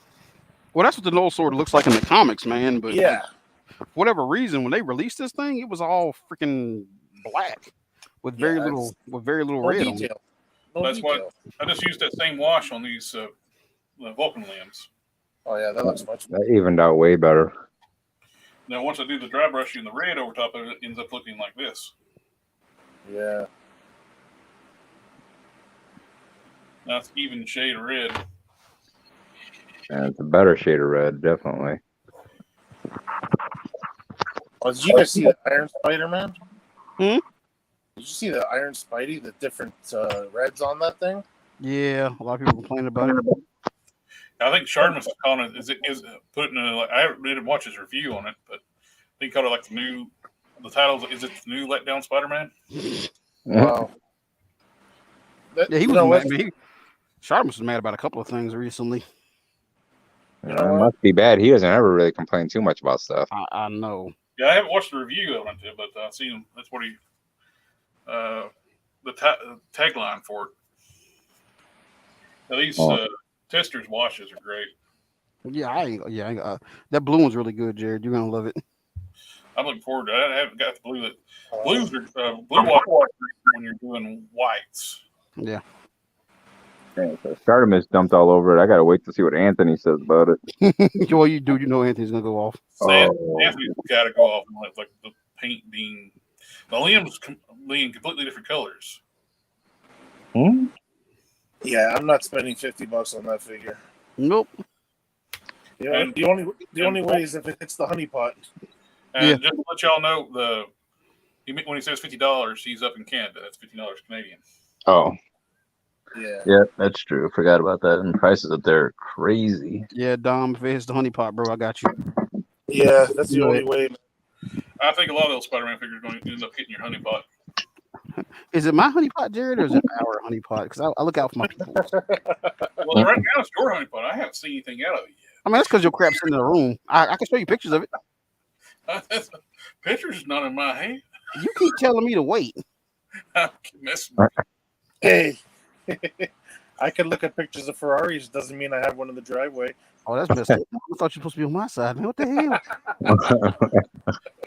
Well, that's what the Null Sword looks like in the comics, man. But yeah, for whatever reason, when they released this thing, it was all freaking black with very little red on it. That's why I just used that same wash on these Vulcan limbs. Oh yeah, that looks much better. That evened out way better. Now, once I do the dry brushing, the red over top of it ends up looking like this. Yeah. Nice even shade of red. And it's a better shade of red, definitely. Oh, did you guys see the Iron Spider-Man? Hmm? Did you see the Iron Spidey, the different reds on that thing? Yeah, a lot of people complain about it. I think Shardman's calling it is putting I didn't watch his review on it, but he called it like the titles. Is it the new Let Down Spider-Man? Wow. Yeah, he You was know mad. what? Sharp was mad about a couple of things recently. You know It what? must be bad. He doesn't ever really complain too much about stuff. I know. Yeah, I haven't watched the review of it, but I've seen him. That's what he, tagline for it. These Oh. testers' washes are great. Yeah, that blue one's really good, Jared. You're gonna love it. I'm looking forward to it. I haven't got the blue. Blues are blue wash when you're doing whites. Yeah. Yeah, so Artemis dumped all over it. I gotta wait to see what Anthony says about it. Well, you do. You know Anthony's gonna go off. Anthony's got to go off and let like the paint being the limbs being completely different colors. Hmm? Yeah, I'm not spending $50 on that figure. Nope. Yeah, the only way is if it hits the honey pot. And Yeah. just to let y'all know, when he says $50, he's up in Canada. That's $50 Canadian. Oh, Yeah. yeah, that's true. Forgot about that. And prices up there are crazy. Yeah, Dom. If it's the honey pot, bro, I got you. Yeah, that's the You know only it. way. I think a lot of those Spider-Man figures are going to end up hitting your honey pot. Is it my honey pot, Jared, or is it our honey pot? Because I look out for my people. Well, right now it's your honey pot. I haven't seen anything out of it I mean, that's because your crap's in the room. I can show you pictures of it. yet. Pictures not in my hand. You keep telling me to wait. I'm messing with Hey, I can look at pictures of Ferraris. Doesn't mean I have one in the driveway. Oh, that's messed up. I thought you were supposed to be on my side, man. What the hell?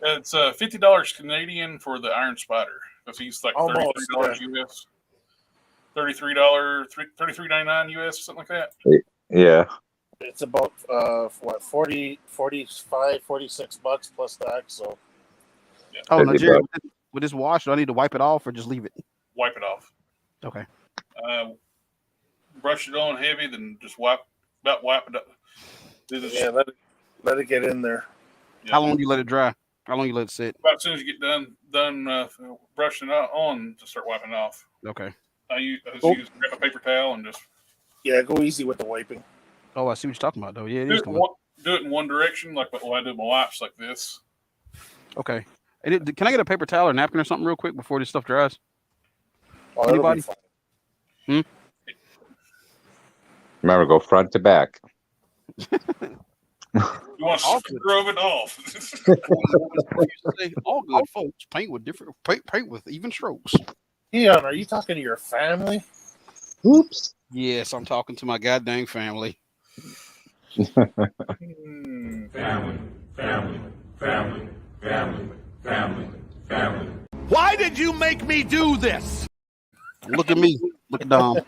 It's $50 Canadian for the Iron Spider. Because he's like Almost, $33 US. $33.99 US, something like that. Yeah. It's about 46 bucks plus tax. So Oh, no, 50 Jared, with this wash, do I need to wipe it off or just leave it? Wipe it off. Okay. Brush it on heavy, then just wipe it up. yeah, let it get in there. How long do you let it dry? How long you let it sit? About as soon as you get done brushing it on to start wiping it off. Okay. I use grab a paper towel and just Go easy with the wiping. Oh, I see what you're talking about, though. Yeah, it do is it, coming. do it in one direction, like what I do with my wipes, like this. Okay. Can I get a paper towel or napkin or something real quick before this stuff dries? Oh, it'll be Anybody? fine. Remember, go front to back. You want to scrub it off. All good folks paint with even strokes. Keon, are you talking to your family? Oops. Yes, I'm talking to my goddamn family. Family, family, family, family, family, family. Why did you make me do this? Look at me. Look at Dom.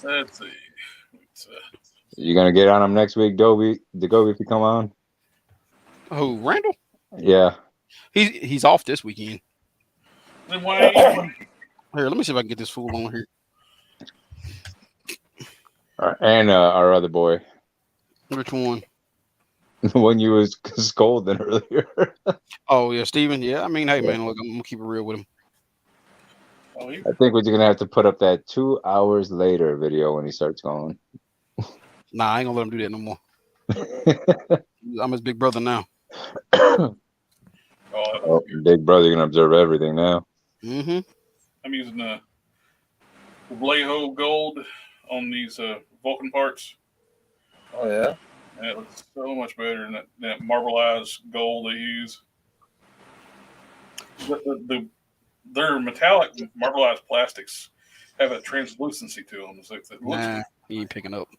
Let's see. You gonna get on him next week, DaGobi, if you come on? Oh, Randall? Yeah. He's off this weekend. Then why? Here, let me see if I can get this fool on here. And our other boy, Which one? the one you was scolding earlier. Oh, yeah, Steven. Yeah, I mean, hey, man, look, I'm going to keep it real with him. Oh, I think we're gonna have to put up that 2 hours later video when he starts going. Nah, I ain't gonna let him do that no more. I'm his big brother now. Oh, big brother, gonna observe everything now. Mm-hmm. I'm using the Vallejo gold on these Vulcan parts. Oh yeah. And it looks so much better than that marbleized gold they use. Their metallic marbleized plastics have a translucency to them. So it looks Nah, he ain't picking up.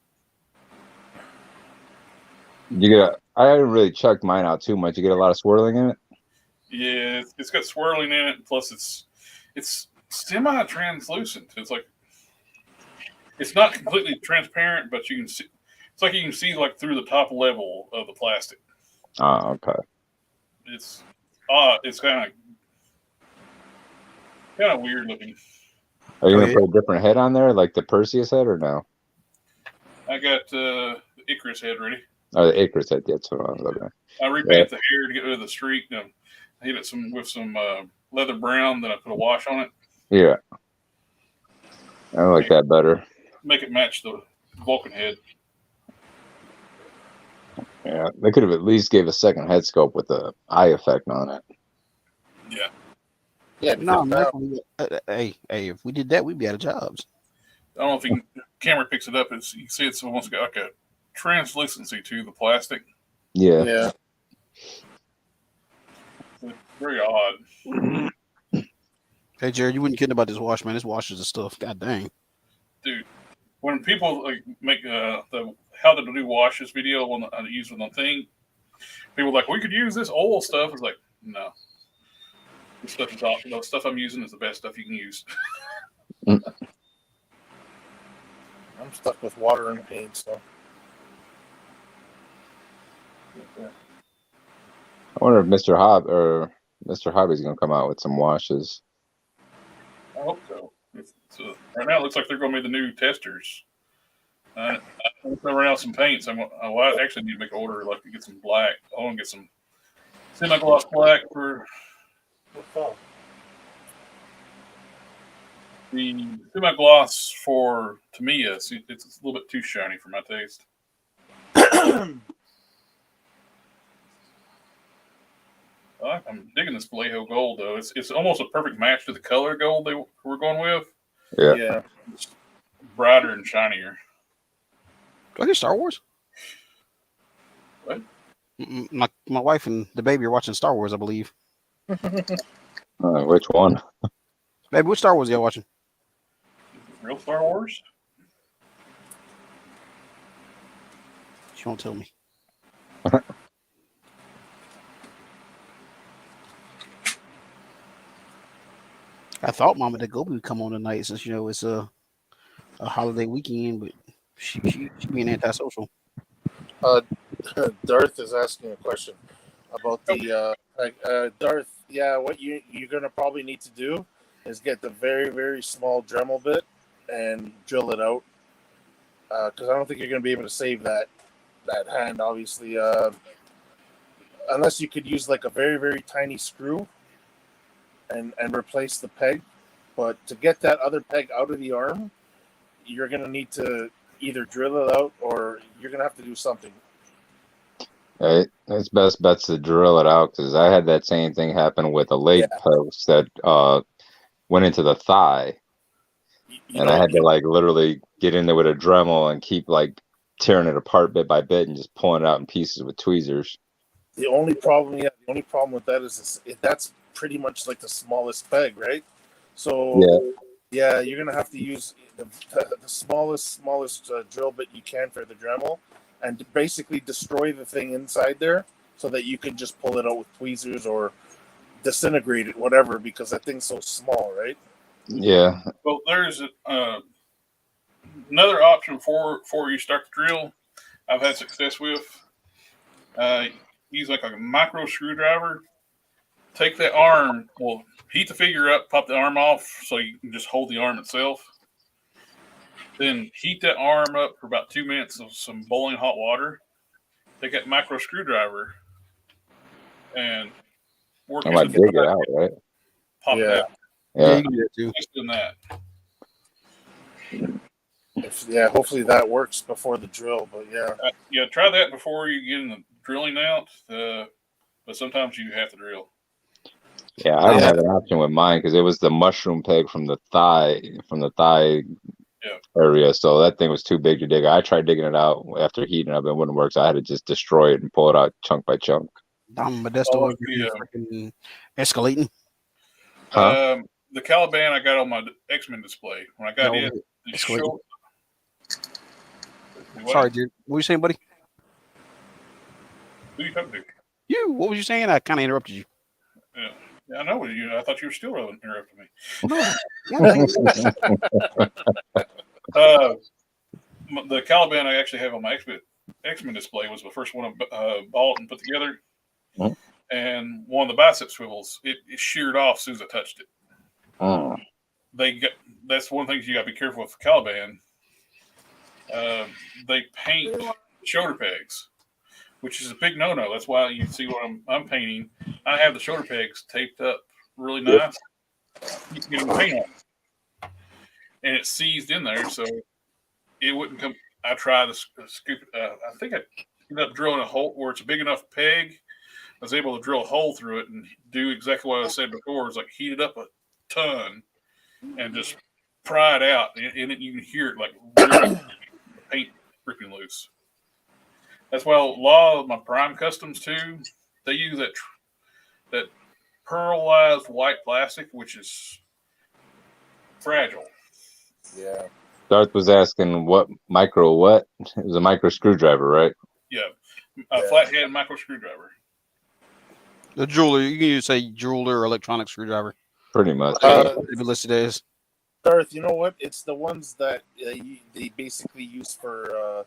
I haven't really checked mine out too much. You get a lot of swirling in it. Yeah, it's got swirling in it. Plus, it's semi-translucent. It's like it's not completely transparent, but you can see. It's like you can see like through the top level of the plastic. Oh, okay. It's kind of weird looking. Are you gonna put a different head on there, like the Perseus head, or no? I got the Icarus head ready. Oh, the Icarus head. That's what I was looking at. I repainted the hair to get rid of the streak. I hit it with some leather brown. Then I put a wash on it. Yeah, I like that better. Make it match the Vulcan head. Yeah, they could have at least gave a second head sculpt with the eye effect on it. Yeah. Yeah, No, because hey, if we did that, we'd be out of jobs. I don't know if you can, camera picks it up. You can see it's almost got like a translucency to the plastic. Yeah. yeah. It's very odd. Hey, Jared, you wouldn't kidding about this wash, man. This washes the stuff. God dang. Dude, when people like make the how to do washes video when I use it on thing, people are like, we could use this oil stuff. It's like, no. This stuff is awesome. The stuff I'm using is the best stuff you can use. I'm stuck with water and paint, so. I wonder if Mr. Hobby's gonna come out with some washes. I hope so. Right now, it looks like they're going to be the new testers. I'm going to run out some paints. I actually need to make an order like to get some black. I want to get some semi-gloss black for the semi-gloss for Tamiya. It's a little bit too shiny for my taste. I'm digging this Vallejo gold though. It's almost a perfect match to the color gold they were going with. Yeah. It's brighter and shinier. Do I get Star Wars? What? My wife and the baby are watching Star Wars, I believe. Which one? Baby, which Star Wars are y'all watching? Real Star Wars? She won't tell me. I thought Mama DaGobi would come on tonight since it's a holiday weekend, but she being antisocial. Darth is asking a question about the Darth. Yeah, what you're gonna probably need to do is get the very, very small Dremel bit and drill it out, because I don't think you're gonna be able to save that hand, obviously, unless you could use like a very, very tiny screw and replace the peg. But to get that other peg out of the arm, you're gonna need to either drill it out or you're gonna have to do something. Right. It's best bets to drill it out, because I had that same thing happen with a leg post that went into the thigh, and I had to like literally get in there with a Dremel and keep like tearing it apart bit by bit and just pulling it out in pieces with tweezers. The only problem with that is that's pretty much like the smallest peg, right? So yeah, you're gonna have to use the smallest drill bit you can for the Dremel, and basically destroy the thing inside there, so that you can just pull it out with tweezers or disintegrate it, whatever, because that thing's so small, right? Yeah. Well, there's another option before you start the drill. I've had success with. Use like a micro screwdriver. Take that arm. Well, heat the figure up. Pop the arm off so you can just hold the arm itself. Then heat that arm up for about 2 minutes of some boiling hot water. Take that micro screwdriver and work. I might dig it out, right? Pop it out. Yeah. You can do that too. Just doing that. Hopefully that works before the drill. But yeah, try that before you get in the drilling out. But sometimes you have to drill. Yeah, I don't have an option with mine because it was the mushroom peg from the thigh area, so that thing was too big to dig. I tried digging it out after heating up, and it wouldn't work, so I had to just destroy it and pull it out chunk by chunk. Modesto freaking escalating. The Caliban I got on my X-Men display when I got it. Sorry, dude. What were you saying, buddy? Who are you talking to? You. What was you saying? I kind of interrupted you. Yeah, I know you. I thought you were still interrupting me. The Caliban I actually have on my X-Men display was the first one I bought and put together. Mm-hmm. And one of the bicep swivels, it sheared off as soon as I touched it. Oh. That's one thing you got to be careful with the Caliban. They paint shoulder pegs, which is a big no-no. That's why you see what I'm painting. I have the shoulder pegs taped up really nice. You can get them paint on, and it's seized in there, so it wouldn't come. I tried to scoop it. I think I ended up drilling a hole where it's a big enough peg I was able to drill a hole through it and do exactly what I said before. It's like heat it up a ton and just pry it out, and you can hear it like really paint freaking loose. That's why a lot of my Prime Customs too, they use that pearlized white plastic, which is fragile. Yeah. Darth was asking what? It was a micro screwdriver, right? Yeah, a flathead micro screwdriver. The jeweler, you can say jeweler or electronic screwdriver. Pretty much. If it listed as. Darth, you know what? It's the ones that they basically use for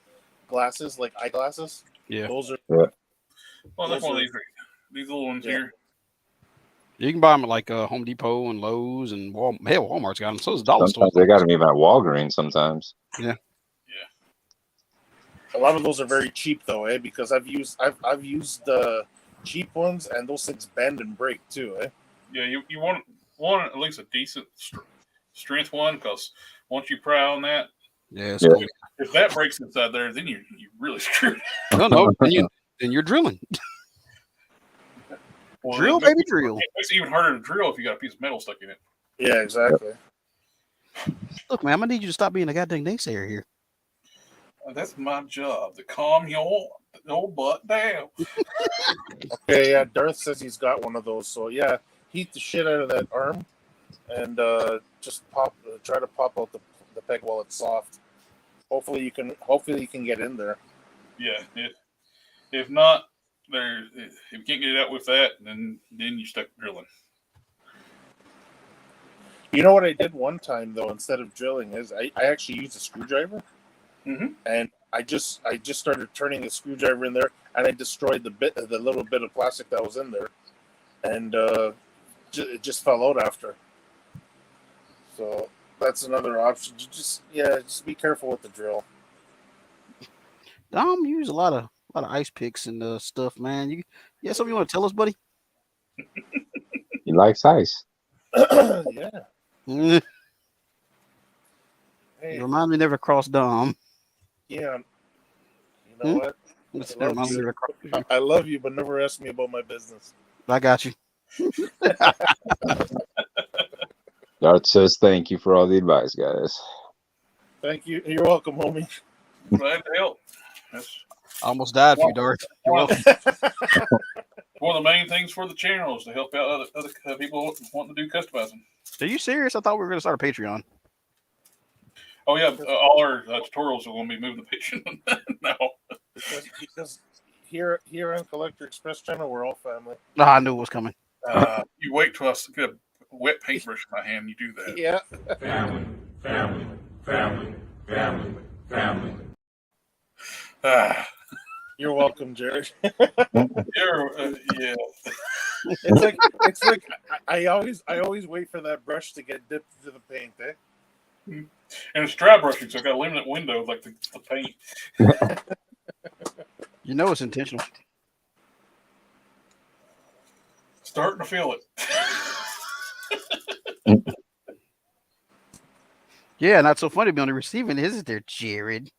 glasses, like eyeglasses. Yeah. Those are. Yeah. Well, that's one of these little ones here. You can buy them at like Home Depot and Lowe's and Walmart's got them. So does Dollar Store. Sometimes they got them even at Walgreens. Sometimes. Yeah. A lot of those are very cheap though, because I've used the cheap ones, and those things bend and break too, Yeah, you want at least a decent strength one, because once you pry on that, if that breaks inside there, then you really screwed. No, then you're drilling. Well, drill, baby, drill. It makes it even harder to drill if you got a piece of metal stuck in it. Yeah, exactly. Look, man, I'm gonna need you to stop being a goddamn naysayer here. That's my job, to calm your butt down. Okay, yeah, Darth says he's got one of those, so yeah, heat the shit out of that arm, and just try to pop out the peg while it's soft. Hopefully you can get in there. Yeah, if not, if you can't get it out with that, then you stuck drilling. You know what I did one time though, instead of drilling, is I actually used a screwdriver, and I just started turning the screwdriver in there, and I destroyed the little bit of plastic that was in there, and it just fell out after. So that's another option. Just be careful with the drill. Dom, you use a lot of ice picks and stuff, man. You something you want to tell us, buddy? He likes ice. Yeah. You Hey, remind me never cross Dom. yeah. You know what? I I love you, but never ask me about my business. got you. Darth says thank you for all the advice, guys. Thank you. You're welcome, homie. Glad to help. That's I almost died for you, Darth. You're welcome. one of the main things for the channel is to help out other people wanting to do customizing. Are you serious? I thought we were going to start a Patreon. Oh yeah, all our tutorials are going to be moving to Patreon now. Because here on Collector Express channel, we're all family. I knew it was coming. You wait till I get a wet paintbrush in my hand. You do that. Yeah. Family, family, family, family, family. You're welcome, Jared. Yeah. It's like I always wait for that brush to get dipped into the paint, And it's dry brushing, so I got a limited window like the paint. You know it's intentional. Starting to feel it. Yeah, not so funny to be on the receiving, isn't there, Jared?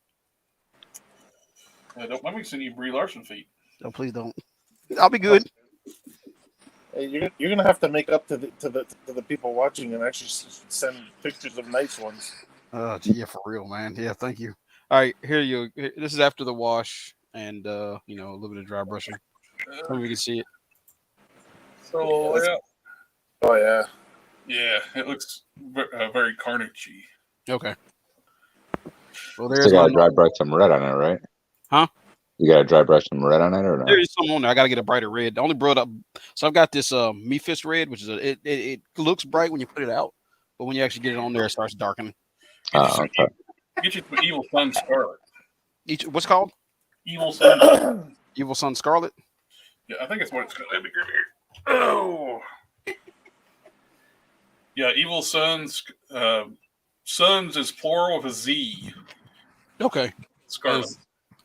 Don't let me send you Brie Larson feet. No, please don't. I'll be good. Hey, you're gonna have to make up to the people watching and actually send pictures of nice ones. Yeah, for real, man. Yeah, thank you. All right, here you go. This is after the wash and a little bit of dry brushing. So we can see it. So yeah. Oh yeah. Yeah, it looks very carnagey. Okay. Well, Still there's got to dry brush some red on it, right? Huh? You got to dry brush some red on it, or not? There is some on there. I got to get a brighter red. I only brought up. So I've got this Memphis red, which is it looks bright when you put it out, but when you actually get it on there, it starts darkening. Okay. Get you some Evil Sun Scarlet. What's it called? Evil Sun. Evil Sun Scarlet. Yeah, I think that's what it's called. Let me grab here. Oh. Yeah, Evil Suns. Suns is plural with a Z. Okay. Scarlet.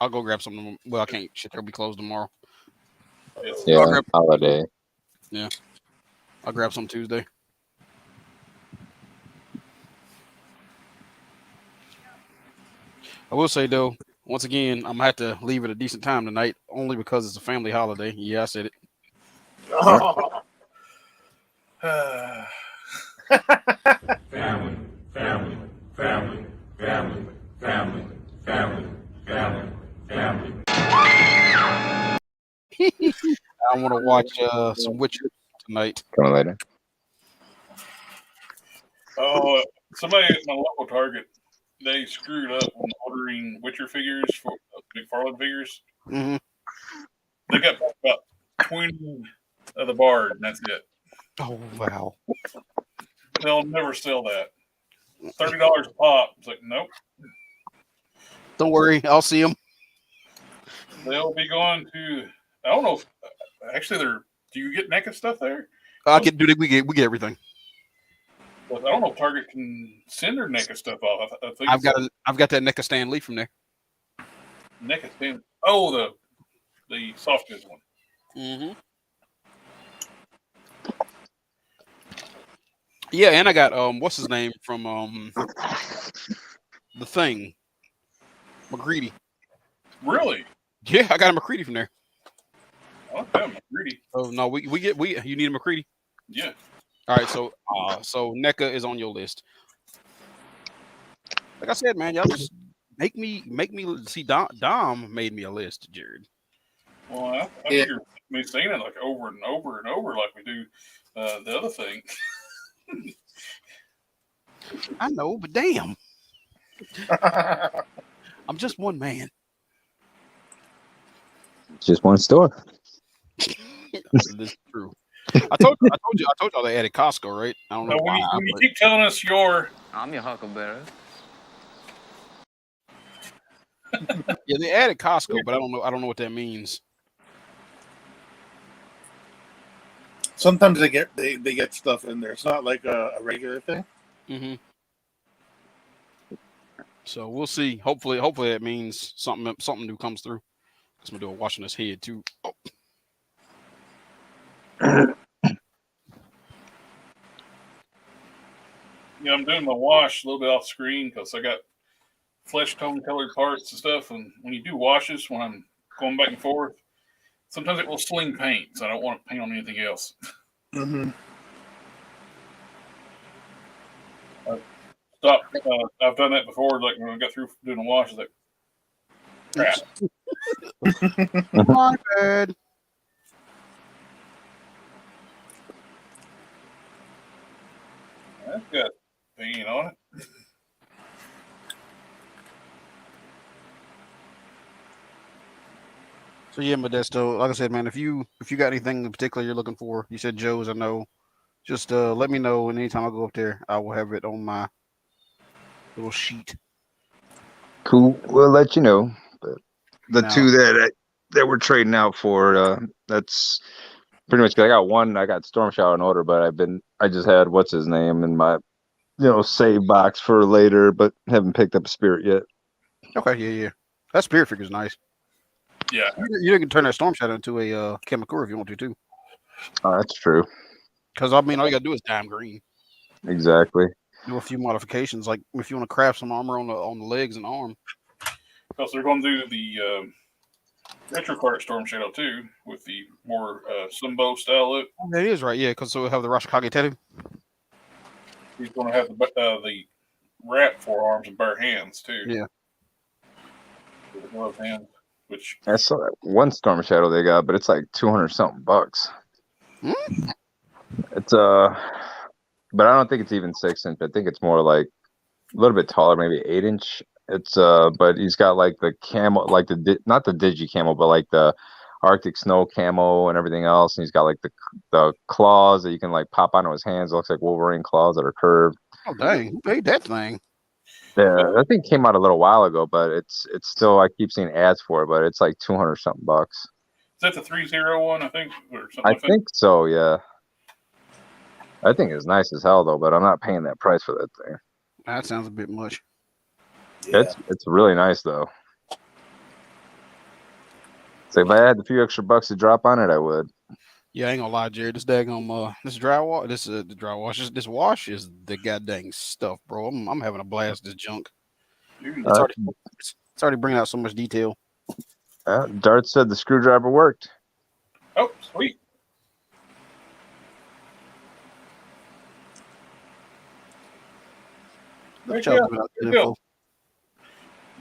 I'll go grab something. Well, I can't. Shit, they'll be closed tomorrow. Yeah, holiday. Yeah. I'll grab some Tuesday. I will say, though, once again, I'm going to have to leave at a decent time tonight, only because it's a family holiday. Yeah, I said it. Oh. Family, family, family, family, family, family, family, family. I want to watch some Witcher tonight. Coming later. Oh, somebody at my local Target, they screwed up when ordering Witcher figures for McFarlane figures. Mm-hmm. They got about 20 of the Bard, and that's it. Oh wow! They'll never sell that. $30 a pop. It's like, nope. Don't worry, I'll see them. They'll be going to. I don't know. If, actually, they're. Do you get NECA stuff there? I can do it. We get everything. But I don't know if Target can send their NECA stuff off. I think I've got that NECA Stan Lee from there. NECA stand. Oh, the soft goods one. Mm-hmm. Yeah, and I got what's his name from The Thing, McCready. Really? Yeah, I got a McCready from there. Okay, McCready. Oh no, you need a McCready. Yeah. All right, so NECA is on your list. Like I said, man, y'all just make me see. Dom made me a list, Jared. Well, I figured me saying it like over and over and over, like we do the other thing. I know, but damn, I'm just one man. Just one store. This is true. I told y'all they added Costco, right? I don't know when why. You keep telling us I'm your huckleberry. Yeah, they added Costco, but I don't know what that means. Sometimes they get stuff in there. It's not like a regular thing. Mm-hmm. So we'll see. Hopefully that means something new comes through. Cause I'm gonna do a wash on his head too. Oh. Yeah, I'm doing my wash a little bit off screen because I got flesh tone colored parts and stuff. And when you do washes, when I'm going back and forth, sometimes it will sling paint, so I don't want to paint on anything else. Mm-hmm. I've done that before. Like when I got through doing a wash, it's like, crap. My bad. That's got paint on it. So yeah, Modesto, like I said, man, if you got anything in particular you're looking for, you said Joe's, I know. Just let me know, and anytime I go up there, I will have it on my little sheet. Cool. We'll let you know. But the Now, two that we're trading out for, that's pretty much good. I got one. I got Storm Shower in order, but I just had what's his name in my save box for later, but haven't picked up a Spirit yet. okay, yeah. That Spirit figure's nice. Yeah. You can turn that Storm Shadow into a Kamakura if you want to too. Oh, that's true. Because I mean, all you gotta do is dime green. Exactly. Do a few modifications, like if you want to craft some armor on the legs and arm. Because they're going to do the retro cart Storm Shadow too, with the more Sunbow style look. That is right, yeah. Because so we'll have the Rashikage tattoo. He's going to have the wrap forearms and bare hands too. Yeah. With the glove hands, which I saw that one Storm Shadow they got, but it's like $200 something. It's but I don't think it's even 6-inch. I think it's more like a little bit taller, maybe 8-inch. It's but he's got like the camo, like not the digi camo, but like the Arctic snow camo and everything else. And he's got like the claws that you can like pop onto his hands. It looks like Wolverine claws that are curved. Oh dang, who made that thing? Yeah, that thing came out a little while ago, but it's still, I keep seeing ads for it, but it's like $200 something. Is that the 301, I think, or something like that? I think so, yeah. I think it's nice as hell though, but I'm not paying that price for that thing. That sounds a bit much. Yeah. It's really nice though. So if I had a few extra bucks to drop on it, I would. Yeah, I ain't gonna lie, Jared. This daggone this drywall, the dry wash, this wash is the goddamn stuff, bro. I'm having a blast. This junk. It's already bringing out so much detail. Dart said the screwdriver worked. Oh, sweet. Good Heck job yeah. giving out the Good deal. info.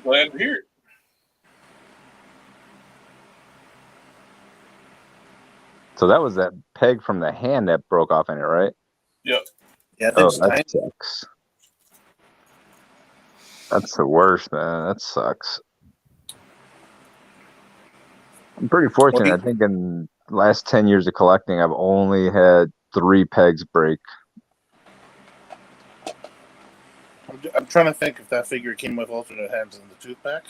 Glad to hear it. So that was that peg from the hand that broke off in it, right? Yep. Yeah, Oh, things tiny. that sucks. That's the worst, man. That sucks. I'm pretty fortunate. I think in the last 10 years of collecting, I've only had 3 pegs break. I'm trying to think if that figure came with alternate hands in the tooth pack.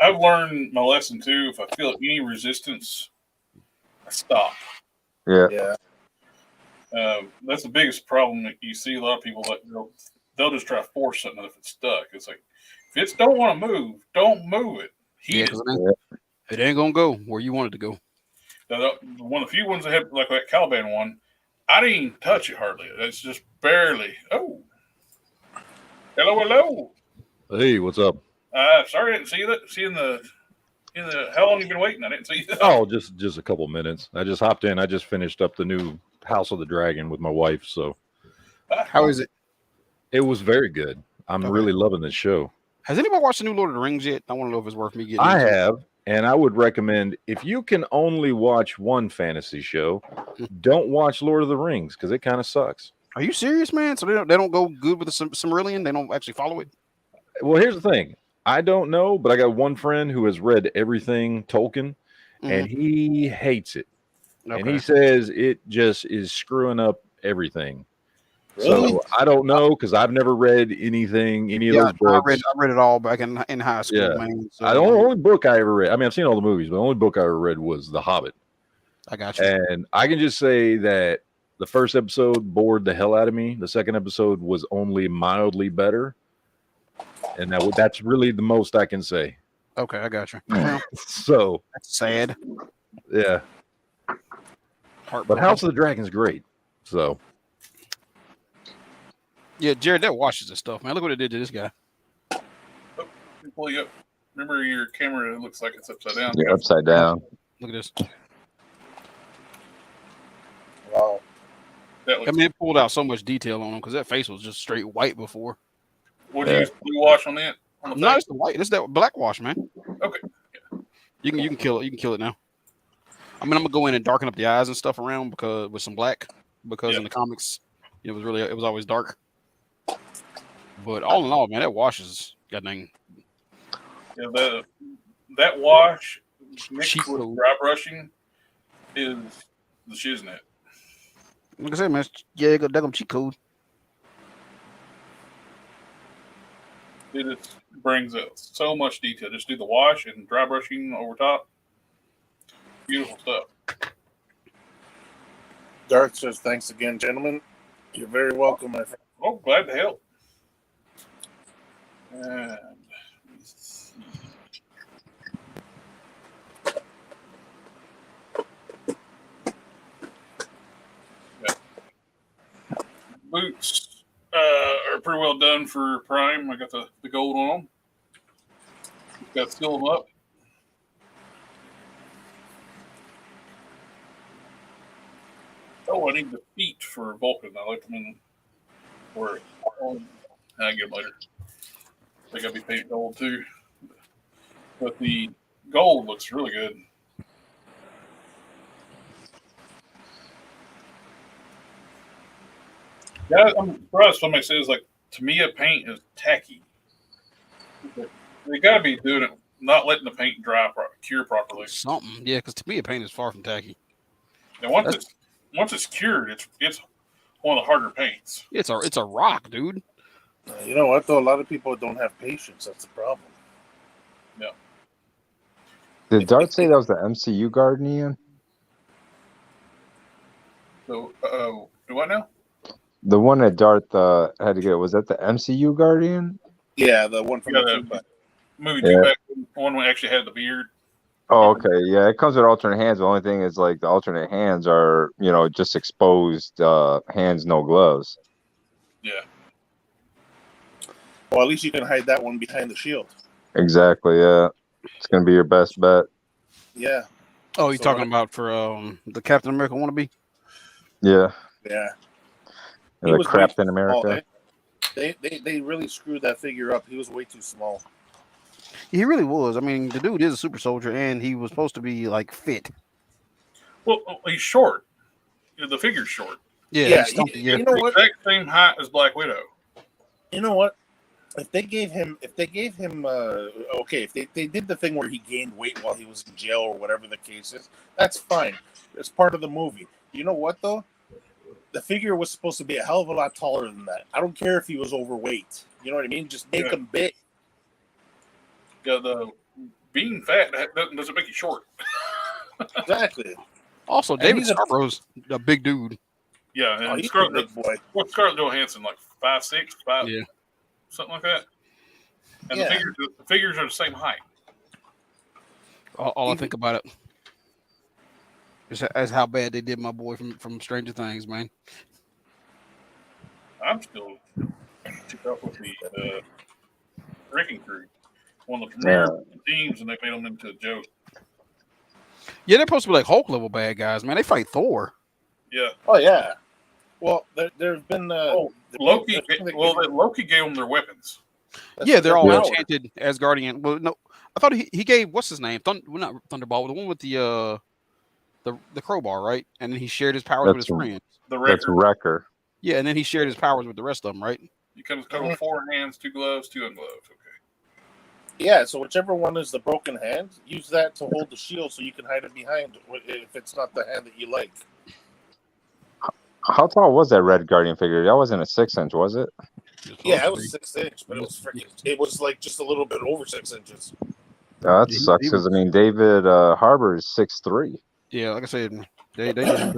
I've learned my lesson too. If I feel any resistance, I stop. Yeah. Yeah. That's the biggest problem that you see a lot of people that they'll just try to force something if it's stuck. It's like if it's don't want to move, don't move it. Yeah, Heat because it ain't gonna go where you want it to go. One of the few ones that had like that Caliban one, I didn't even touch it hardly. It's just barely. Oh, hello. Hey, what's up? Sorry I didn't see that. See in the how long you been waiting? I didn't see that. Oh, just a couple minutes. I just hopped in. I just finished up the new House of the Dragon with my wife. So How is it? It was very good. I'm really loving this show. Has anybody watched the new Lord of the Rings yet? I want to know if it's worth me getting. I into. have, and I would recommend if you can only watch one fantasy show, don't watch Lord of the Rings because it kind of sucks. Are you serious, man? So they don't go good with the Silmarillion? They don't actually follow it? Well, here's the thing. I don't know, but I got one friend who has read everything Tolkien, and he hates it. Okay. And he says it just is screwing up everything. Really? So I don't know because I've never read any of those books. I read it all back in high school, Yeah. man. So, The only book I ever read, I mean, I've seen all the movies, but the only book I ever read was The Hobbit. I got you. And I can just say that the first episode bored the hell out of me. The second episode was only mildly better. And that's really the most I can say. Okay, I got you. So that's sad. Yeah. But House of the Dragon is great. So yeah, Jared, that washes this stuff, man. Look what it did to this guy. Pull you up. Remember your camera looks like it's upside down. You're upside down. Look at this. Wow. I mean, it pulled out so much detail on him because that face was just straight white before. Would you use blue wash on that? No, it's the white. It's that black wash, man. Okay. You can kill it. You can kill it now. I mean, I'm gonna go in and darken up the eyes and stuff around because with some black because in the comics it was always dark. But all in all, man, that wash is goddamn. Yeah, that wash mixed with dry brushing is the shiznit. Like I said, man, yeah, they're gonna cheat code. It just brings up so much detail. Just do the wash and dry brushing over top. Beautiful stuff. Darth says, thanks again, gentlemen. You're very welcome, my friend. Oh, glad to help. And boots are pretty well done for Prime. I got the gold on them. Got to seal them up. Oh, I need the feet for Vulcan. I left them in where I get them later. They got to be painted gold too. But the gold looks really good. Yeah, I'm surprised somebody says like Tamiya paint is tacky. They got to be doing it, not letting the paint dry, cure properly. Something, yeah, because Tamiya paint is far from tacky. And once it's cured, it's one of the harder paints. It's a rock, dude. You know what though? A lot of people don't have patience. That's the problem. Yeah. Did Dart say that was the MCU garden, Ian? So, do what now? The one that Darth had to get, was that the MCU Guardian? Yeah, the one from the movie two-pack, one that actually had the beard. Oh, okay. Yeah, it comes with alternate hands. The only thing is, like, the alternate hands are, just exposed hands, no gloves. Yeah. Well, at least you can hide that one behind the shield. Exactly, yeah. It's going to be your best bet. Yeah. Oh, you're talking about for the Captain America wannabe? Yeah. Yeah. The Captain America. They really screwed that figure up. He was way too small. He really was. I mean, the dude is a super soldier, and he was supposed to be like fit. Well, he's short. The figure's short. Yeah, Yeah, yeah. you know what? Exact same height as Black Widow. You know what? If they gave him, okay, if they did the thing where he gained weight while he was in jail or whatever the case is, that's fine. It's part of the movie. You know what though? The figure was supposed to be a hell of a lot taller than that. I don't care if he was overweight. You know what I mean? Just make him big. Yeah, the being fat doesn't make you short. Exactly. Also, David Scarborough's a big dude. Yeah, and he's a big boy. What's Scarlett Johansson, like 5'6", 5, Yeah, something like that? And Yeah. the figures are the same height. all I think about it is how bad they did my boy from Stranger Things, man. I'm still ticked off with the Wrecking Crew. One of the premier teams, and they made them into a joke. Yeah, they're supposed to be like Hulk level bad guys, man. They fight Thor. Yeah. Oh yeah. Well, there's been Loki. Loki gave them their weapons. Yeah, they're all power. enchanted Asgardian. Well, no, I thought he gave what's his name? Not Thunderball, the one with the crowbar, right? And then he shared his powers with his friends. That's Wrecker. Yeah, and then he shared his powers with the rest of them, right? You come with 4 hands, 2 gloves, 2 ungloved. Okay. Yeah, so whichever one is the broken hand, use that to hold the shield so you can hide it behind if it's not the hand that you like. How tall was that Red Guardian figure? That wasn't a 6-inch, was it? Yeah, it was 6 inch, but it was like just a little bit over 6 inches. Oh, that sucks because I mean David Harbour is 6'3". Yeah, like I said, they just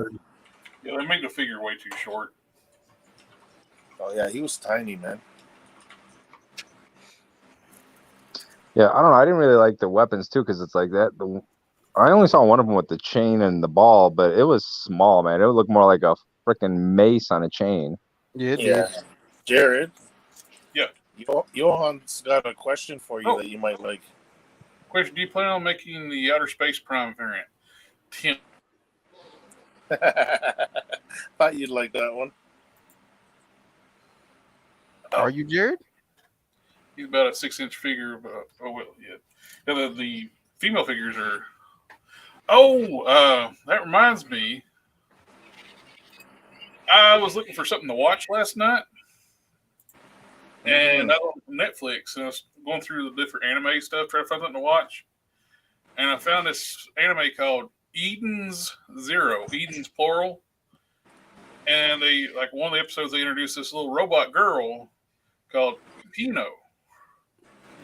Yeah, they made the figure way too short. Oh yeah, he was tiny, man. Yeah, I don't know. I didn't really like the weapons too because it's like that. I only saw one of them with the chain and the ball, but it was small, man. It would look more like a freaking mace on a chain. Yeah. Jared. Yeah. Johan's got a question for you that you might like. Question: do you plan on making the Outer Space Prime variant? 10. Thought you'd like that one. Are you Jared? He's about a 6-inch figure. But, the female figures are. That reminds me. I was looking for something to watch last night, and I was on Netflix, and I was going through the different anime stuff, trying to find something to watch, and I found this anime called Eden's Zero. Eden's plural, and one of the episodes they introduced this little robot girl called Pino.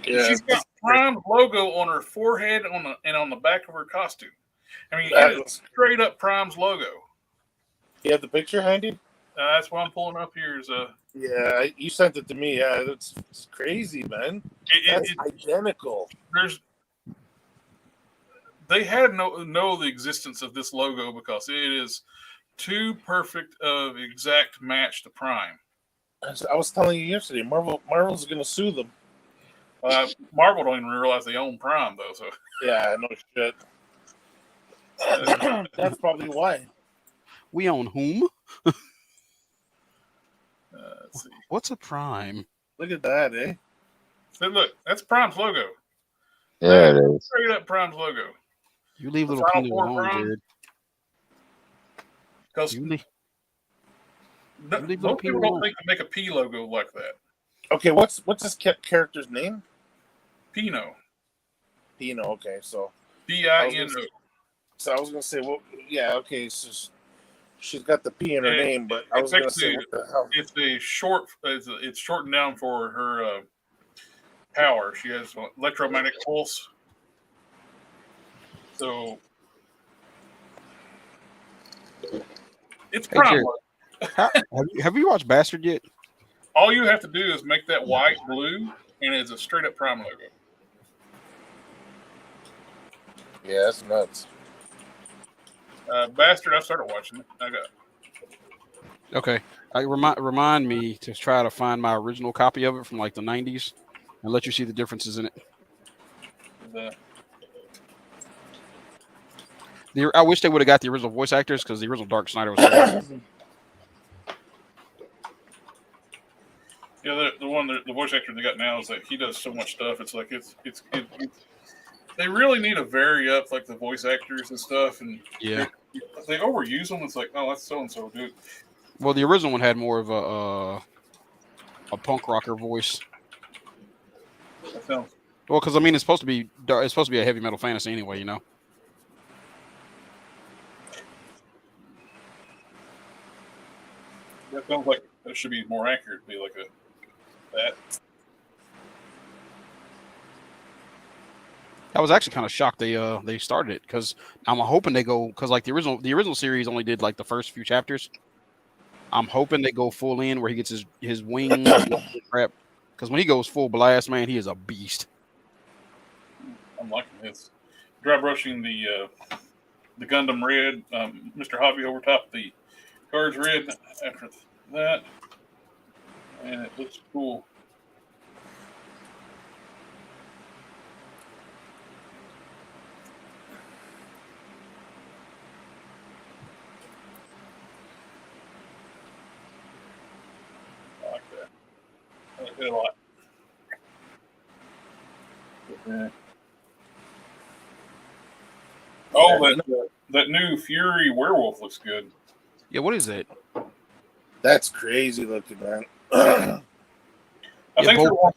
Yeah, she's got Prime's logo on her forehead and on the back of her costume. I mean, it's straight up Prime's logo. You have the picture handy? That's what I'm pulling up here. Yeah, you sent it to me. Yeah, it's crazy, man. It's identical. They had know the existence of this logo because it is too perfect of exact match to Prime. I was telling you yesterday, Marvel's going to sue them. Marvel don't even realize they own Prime, though. So yeah, no shit. That's probably why. We own whom? Let's see. What's a Prime? Look at that, eh? So look, that's Prime's logo. Yeah, it is. Straight up Prime's logo. You leave little Pino alone, Jared. Because most people don't think to make a P logo like that. Okay, what's this character's name? Pino. Pino. Okay, so Pino. So I was gonna say, well, yeah, okay, so she's got the P in her name, but I was gonna say, what the hell? It's shortened down for her power. She has electromagnetic pulse. So it's Prime. Have you watched Bastard yet? All you have to do is make that white blue, and it's a straight up Prime logo. Yeah, that's nuts. Bastard, I started watching it. I got. Okay, remind me to try to find my original copy of it from like the 90s and let you see the differences in it. I wish they would have got the original voice actors because the original Dark Snyder was. Yeah, the voice actor they got now is that he does so much stuff. It's like it's they really need to vary up like the voice actors and stuff, and Yeah. they overuse them. It's like, oh, that's so and so, dude. Well, the original one had more of a punk rocker voice. That sounds. Well, because I mean, it's supposed to be a heavy metal fantasy anyway, you know. That sounds like it should be more accurate. Be like that. I was actually kind of shocked they started it because I'm hoping they go because like the original series only did like the first few chapters. I'm hoping they go full in where he gets his wings crap because when he goes full blast, man, he is a beast. I'm liking this. Dry brushing the Gundam red, Mr. Hobby over top the cards red after that, and it looks cool. I like that. I like it a lot. Yeah. Oh, that new Fury werewolf looks good. Yeah, what is it? That's crazy looking, man. I think they're one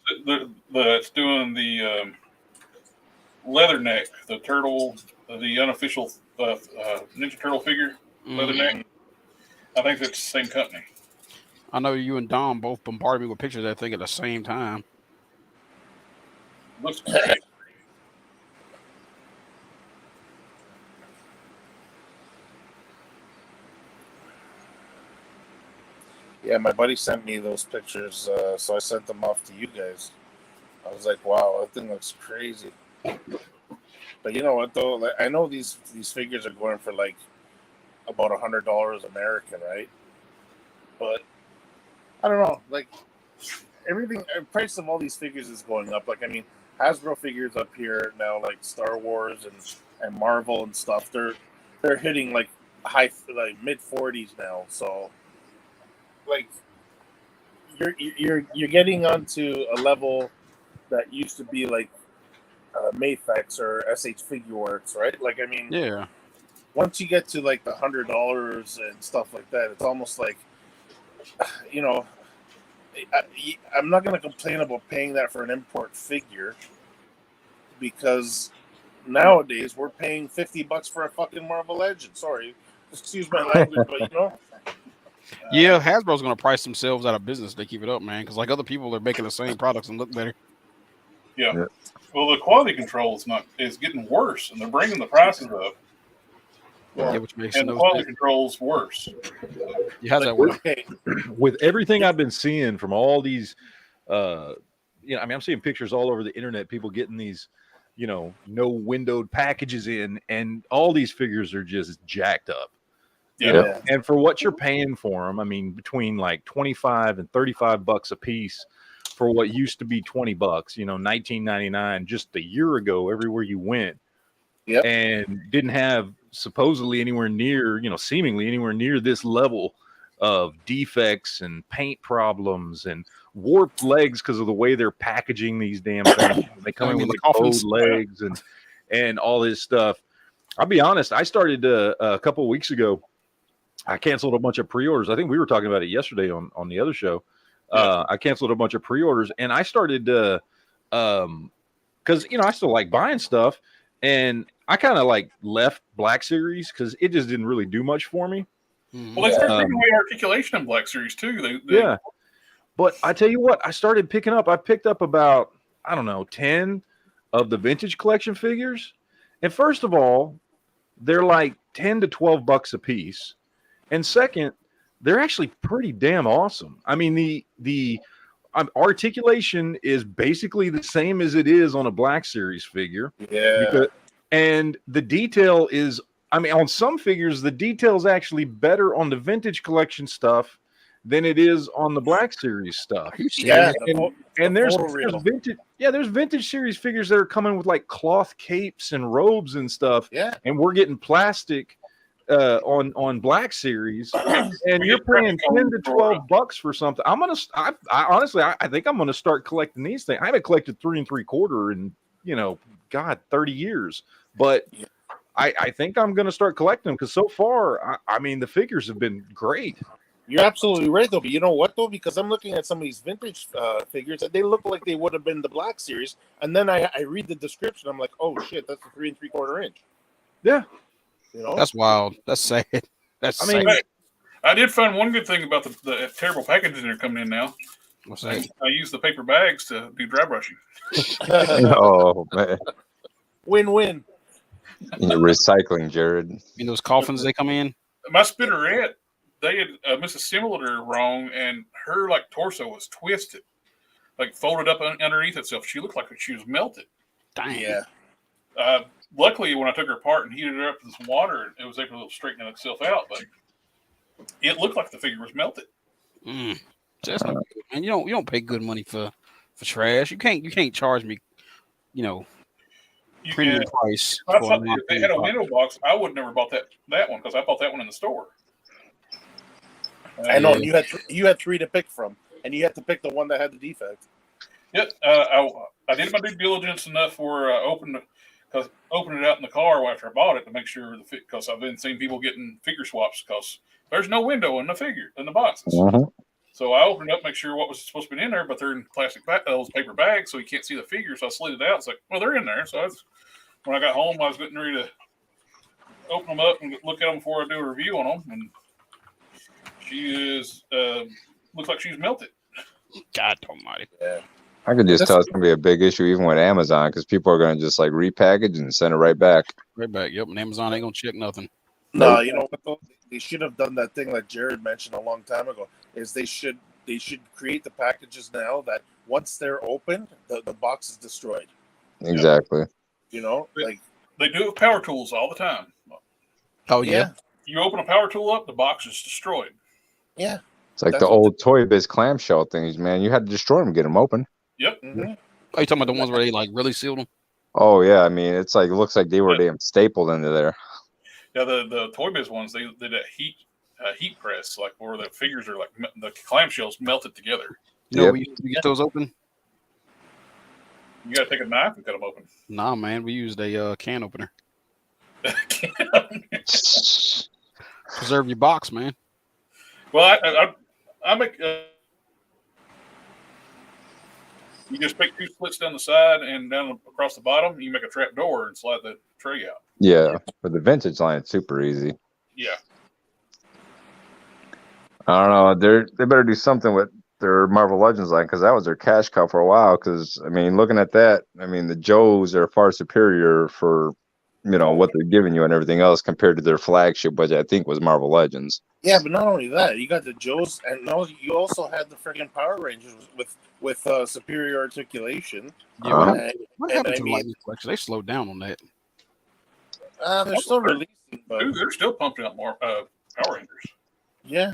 that's doing the leather neck, the turtle, the unofficial Ninja Turtle figure, leather neck. I think it's the same company. I know you and Dom both bombarded me with pictures of that thing at the same time. Looks great. Yeah, my buddy sent me those pictures, so I sent them off to you guys. I was like, wow, that thing looks crazy. But you know what, though? Like, I know these figures are going for like about $100 American, right? But I don't know. Like everything, the price of all these figures is going up. Like, I mean, Hasbro figures up here now, like Star Wars and Marvel and stuff. They're hitting like mid 40s now. So like you're getting onto a level that used to be like Mayfex or SH Figuarts, right? Like, I mean, yeah. Once you get to like the $100 and stuff like that, it's almost like, you know, I'm not going to complain about paying that for an import figure because nowadays we're paying $50 for a fucking Marvel Legend. Sorry, excuse my language, but you know. Yeah, Hasbro's going to price themselves out of business if they keep it up, man. Because like other people are making the same products and look better. Yeah. Well, the quality control is getting worse, and they're bringing the prices up. Yeah, which makes and the quality control's worse. Yeah, how's that work? With everything I've been seeing from all these, I mean, I'm seeing pictures all over the internet. People getting these, no windowed packages in, and all these figures are just jacked up. Yeah. And for what you're paying for them, I mean, between like $25 and $35 a piece for what used to be $20, $19.99 just a year ago, everywhere you went. Yep. And didn't have supposedly anywhere near, seemingly anywhere near this level of defects and paint problems and warped legs because of the way they're packaging these damn things. They come in with like bowed legs and all this stuff. I'll be honest, I started a couple of weeks ago. I canceled a bunch of pre-orders. I think we were talking about it yesterday on the other show. I canceled a bunch of pre-orders, and I started to, because I still like buying stuff, and I kind of like left Black Series because it just didn't really do much for me. Well, they started taking away articulation in Black Series too. Yeah, but I tell you what, I started picking up. I picked up about 10 of the vintage collection figures, and first of all, they're like $10 to $12 a piece. And second, they're actually pretty damn awesome. I mean, the articulation is basically the same as it is on a Black Series figure. Yeah. And the detail is, on some figures, the detail is actually better on the vintage collection stuff than it is on the Black Series stuff. Yeah. And there's vintage. Yeah, there's vintage series figures that are coming with like cloth capes and robes and stuff. Yeah. And we're getting plastic on Black Series, and We you're get crappy paying cones 10 to for, 12 bucks for something. I honestly, I think I'm gonna start collecting these things. I haven't collected 3 3/4 in, God, 30 years, but I think I'm gonna start collecting them because so far, I mean, the figures have been great. You're absolutely right, though. But you know what, though? Because I'm looking at some of these vintage figures, and they look like they would have been the Black Series. And then I read the description. I'm like, oh shit, that's a 3 3/4 inch. Yeah, You know, That's wild. That's sad. That's I mean, sad. I did find one good thing about the terrible packaging that are coming in now. What's that? I use the paper bags to do dry brushing. Oh man, win-win. you're recycling, Jared. In those coffins they come in. My spinnerette, they had misassembled her wrong, and her like torso was twisted, like folded up underneath itself. She looked like she was melted. Dang. Yeah. Luckily, when I took her apart and heated her up with some water, it was able to straighten itself out. But it looked like the figure was melted. That's not good, man. You don't pay good money for trash. You can't charge me, premium price. I thought if they had a window box, I would never bought that one because I bought that one in the store. I know you had 3 to pick from, and you had to pick the one that had the defect. Yep, I did my due diligence enough where I opened it out in the car after I bought it to make sure because I've been seeing people getting figure swaps because there's no window in the boxes. So I opened it up, make sure what was supposed to be in there, but they're in those paper bags, so you can't see the figures. So I slid it out. It's like, well, they're in there. So when I got home, I was getting ready to open them up and look at them before I do a review on them, and she is looks like she's melted. God almighty. Yeah. I could just tell it's gonna be a big issue even with Amazon because people are gonna just like repackage and send it right back. Right back. Yep. And Amazon ain't gonna check nothing. No, you know what though? They should have done that thing like Jared mentioned a long time ago. Is they should create the packages now that once they're opened, the box is destroyed. Exactly. You know, like They do it with power tools all the time. Oh yeah. You open a power tool up, the box is destroyed. Yeah. It's like the old Toy Biz clamshell things, man. You had to destroy them, get them open. Yep. Mm-hmm. Are you talking about the ones where they like really sealed them? Oh yeah, I mean it looks like they were damn stapled into there. Yeah, the Toy Biz ones, they did a heat press, like where the figures are like the clamshells melted together. You know, we used to get those open. You got to take a knife and cut them open. Nah, man, we used a can opener. Preserve your box, man. Well, I make. You just make 2 splits down the side and down across the bottom. You make a trap door and slide the tray out. Yeah, for the vintage line, it's super easy. Yeah. I don't know. They better do something with their Marvel Legends line because that was their cash cow for a while. Because I mean, looking at that, I mean, the Joes are far superior for what they're giving you and everything else compared to their flagship, which I think was Marvel Legends. Yeah, but not only that, you got the Joes, and no, you also had the freaking Power Rangers with superior articulation. Yeah, what happened to the Lightning Collection? They slowed down on that. They're still releasing, but They're still pumping out more Power Rangers. Yeah.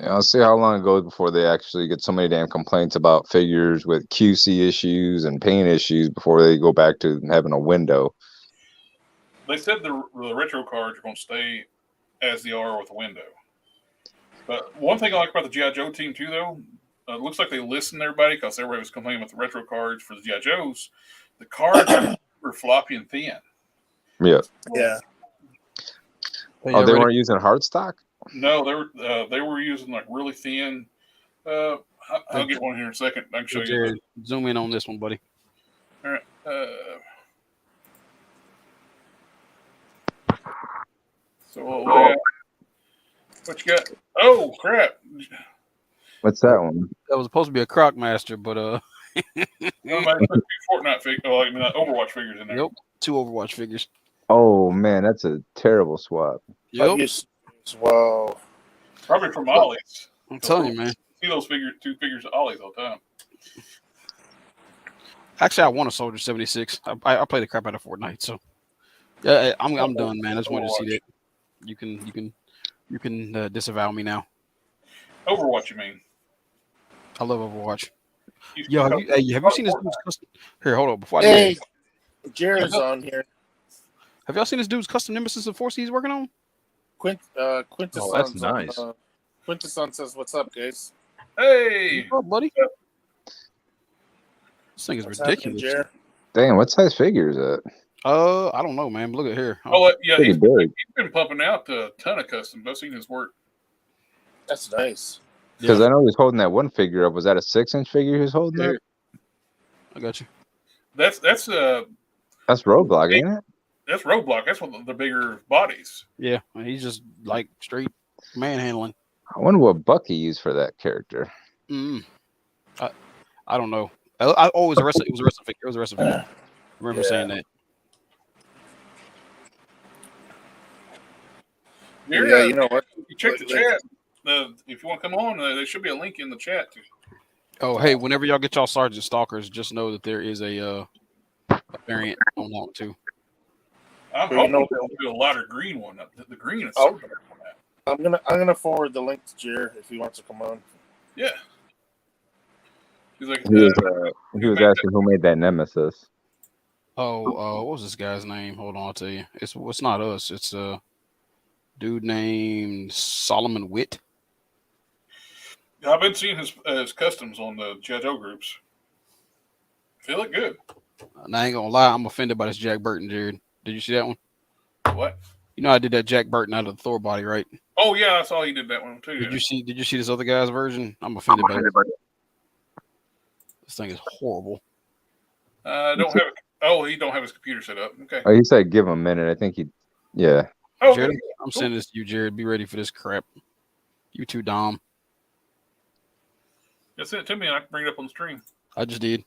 Yeah, I'll see how long it goes before they actually get so many damn complaints about figures with QC issues and paint issues before they go back to having a window. They said the retro cards are going to stay as they are with a window. But one thing I like about the G.I. Joe team, too, though, it looks like they listened to everybody because everybody was complaining about the retro cards for the G.I. Joes. The cards were floppy and thin. Yeah. Yeah. Oh, they weren't using hard stock? No, they were using like really thin. I'll get one here in a second. I can show you. Zoom in on this one, buddy. All right. What you got? Oh crap! What's that one? That was supposed to be a Croc Master, but Somebody put 2 Fortnite figures, Overwatch figures in there. Yep, 2 Overwatch figures. Oh man, that's a terrible swap. Yep. Wow. Probably from Ollie's. I'm telling you, man. See those 2 figures at Ollie's all the time. Actually, I want a Soldier 76. I play the crap out of Fortnite, so yeah, I'm done, man. I just wanted to see that. You can disavow me now. Overwatch, you mean? I love Overwatch. Yo, have you seen this dude's custom? Here, hold on. Before I Hey, Jared's on here. Have y'all seen this dude's custom Nemesis of Force he's working on? Quintesson. Oh, that's nice. Quintesson says, "What's up, guys? Hey, What's up, buddy? This thing is What's happening, ridiculous. Jer? Damn, what size figure is that? I don't know, man. Look at here. yeah, Pretty big. he's been pumping out a ton of customs. I've seen his work. That's nice. Because I know he was holding that one figure up. Was that a 6-inch figure he was holding up? I got you. That's Roadblock, ain't it? That's Roadblock. That's one of the bigger bodies. Yeah, he's just like straight manhandling. I wonder what Bucky used for that character. I don't know. It was a wrestling figure. It was a wrestling figure. I remember saying that. Yeah, you know what? You check the chat. If you want to come on, there should be a link in the chat too. Oh, hey, whenever y'all get y'all Sergeant Stalkers, just know that there is a variant on that one too. I'm hoping they'll do a lighter green one. The green is so better than that. I'm gonna forward the link to Jer if he wants to come on. Yeah. He's like, He was asking who made that Nemesis. What was this guy's name? Hold on, I'll tell you. It's not us. It's a dude named Solomon Witt. I've been seeing his customs on the G.I. Joe groups. They look good. And I ain't gonna lie, I'm offended by this Jack Burton, Jared. Did you see that one? What? You know I did that Jack Burton out of the Thor body, right? Oh yeah, I saw he did that one too. Did you see this other guy's version? I'm offended by it. This thing is horrible. Don't have it. Oh, he don't have his computer set up. Okay. Oh, he said give him a minute. I think yeah. Oh, Jared, I'm sending this to you, Jared. Be ready for this crap. You too, Dom. Just send it to me and I can bring it up on the stream. I just did.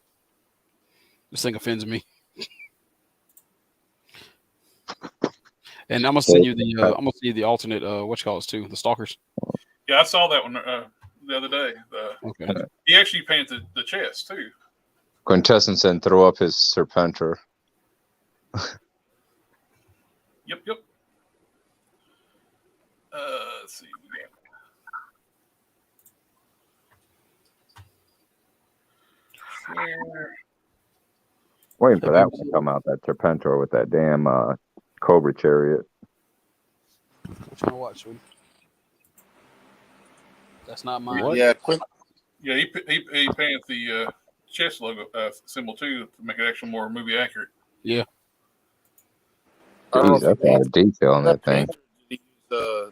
This thing offends me. And I'm gonna send you the alternate too, the Stalkers. Yeah, I saw that one the other day. Okay. He actually painted the chest too. Quintesson said throw up his Serpentor. Yep. Let's see. Waiting for that one to come out, that Serpentor with that damn Cobra chariot. What you gonna watch, sweetie? That's not mine. What? Yeah, he painted the chest logo symbol too to make it actually more movie accurate. Yeah. Jeez, that's a lot of detail on that thing. Did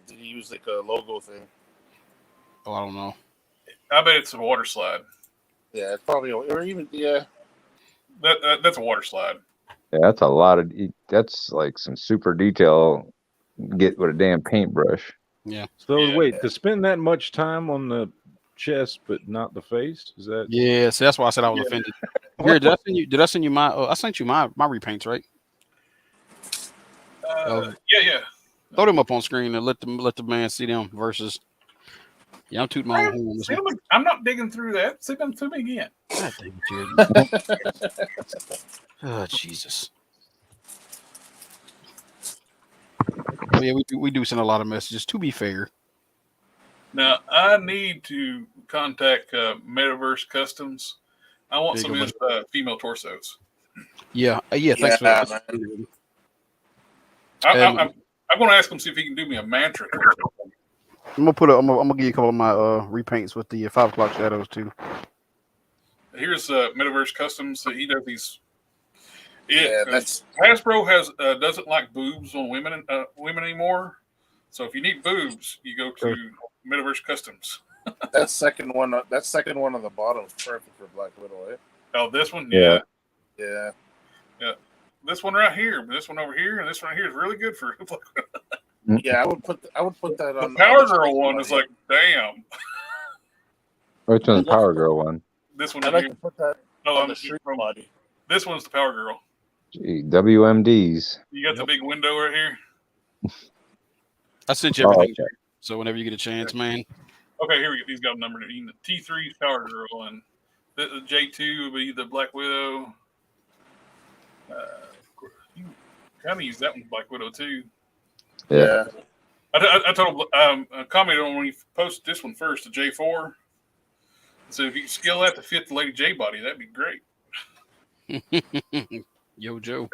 he use like a logo thing? Oh, I don't know. I bet it's a water slide. Yeah, it's probably, or even that's a water slide. Yeah, that's a lot of. That's like some super detail. Get with a damn paintbrush. Yeah. So wait, to spend that much time on the chest but not the face, is that? Yeah, so that's why I said I was offended. Here, did I send you my? I sent you my repaints, right? Yeah. Throw them up on screen and let the man see them versus. Yeah, I'm tooting my own horn. I'm not digging through that. See them to me again. God dang it, oh, Jesus. Oh, yeah, we do send a lot of messages. To be fair. Now I need to contact Metaverse Customs. I want some of his female torsos. Yeah. Thanks for that. I'm going to ask him see if he can do me a mantra. I'm gonna give you a couple of my repaints with the 5 o'clock shadows too. Here's Metaverse Customs. He does these. That's Hasbro doesn't like boobs on women anymore. So if you need boobs, you go to Metaverse Customs. that second one on the bottom is perfect for Black Widow, eh? Oh, this one, yeah. This one right here, this one over here, and this one right here is really good for. Yeah, I would put that on. The Power Girl one is like, damn. Which one's the Power Girl one? This one. I'd like to put that on the street body. This one's the Power Girl. Gee, WMDs. You got the big window right here. I sent you everything, so whenever you get a chance, man. Okay, here we go. He's got a number. T3 is Power Girl, and the J2 will be the Black Widow. You kind of use that one, Black Widow too. Yeah. I told him, I commented on when he posted this one first, the J4. So if you can scale that to fit the Lady J body, that'd be great. Yo, Joe.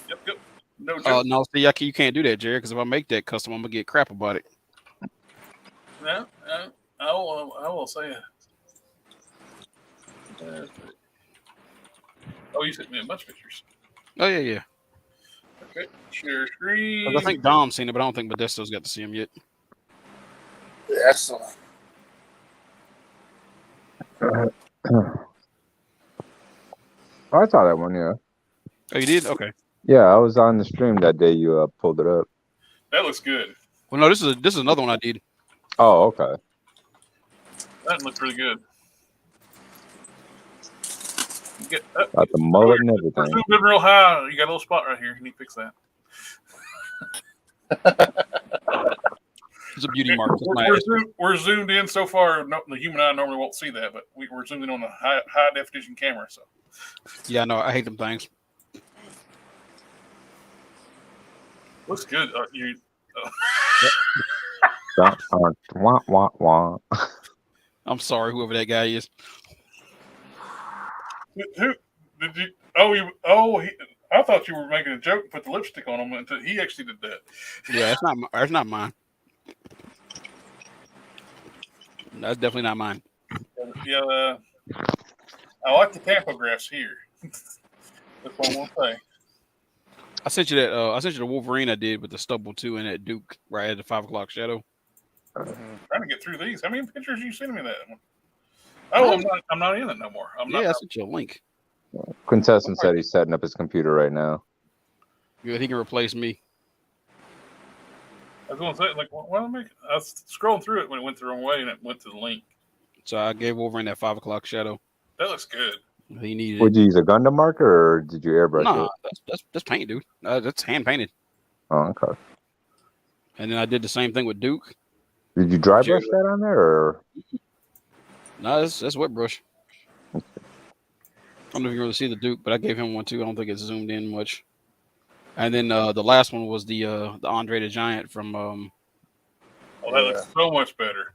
Yep. No joke. No, see, you can't do that, Jared. Because if I make that custom, I'm gonna get crap about it. No, I will say it. Oh, you sent me a bunch of pictures. Oh yeah. Okay, share screen. I think Dom's seen it, but I don't think Modesto's got to see him yet. Excellent. Oh, I saw that one. Yeah. Oh, you did? Okay. Yeah, I was on the stream that day. You pulled it up. That looks good. Well, no, this is another one I did. Oh, okay. That looks really good. Get Got the mullet and everything. Zoomed in real high. You got a little spot right here. You need to fix that. It's a beauty mark. We're zoomed in so far. No, the human eye normally won't see that, but we're zoomed in on a high definition camera. So yeah, no, I hate them things. looks good. Wah, wah, wah. I'm sorry, whoever that guy is. Who did you? I thought you were making a joke and put the lipstick on him. Until he actually did that. Yeah, that's not mine. That's definitely not mine. Yeah, I like the tachographs here. That's what I want to say. I sent you that. I sent you the Wolverine I did with the stubble too, and that Duke right at the 5 o'clock shadow. Trying to get through these. How many pictures you sending me that one? Oh, I'm not in it no more. I sent you a link. Quintessence said he's setting up his computer right now. Good, he can replace me. I was going to say, like, why don't I was scrolling through it when it went the wrong way, and it went to the link. So I gave Wolverine that 5 o'clock shadow. That looks good. He needed. Would you use a Gundam marker or did you airbrush it? That's paint, dude. That's hand painted. Oh, okay. And then I did the same thing with Duke. Did you dry brush that on there, or? No, that's wet brush. I don't know if you can really see the Duke, but I gave him one too. I don't think it's zoomed in much. And then the last one was the Andre the Giant from. Oh, that looks so much better.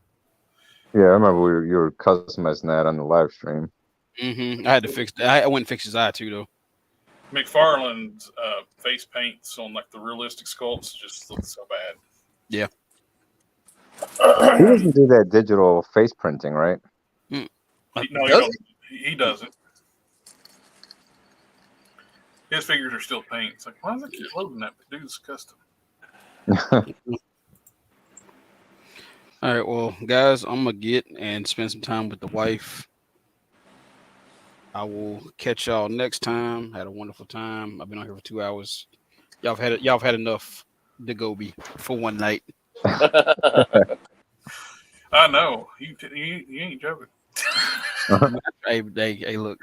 Yeah, I remember you were customizing that on the live stream. Mm-hmm. I had to fix that. I went and fixed his eye too, though. McFarlane's face paints on like the realistic sculpts just look so bad. Yeah. He doesn't do that digital face printing, right? He doesn't. His figures are still paint. It's like, why does it keep loading that? But dude's custom. All right, well, guys, I'm gonna get and spend some time with the wife. I will catch y'all next time. Had a wonderful time. I've been on here for 2 hours. Y'all have had enough DaGobi for one night. I know. You ain't joking. Hey, look,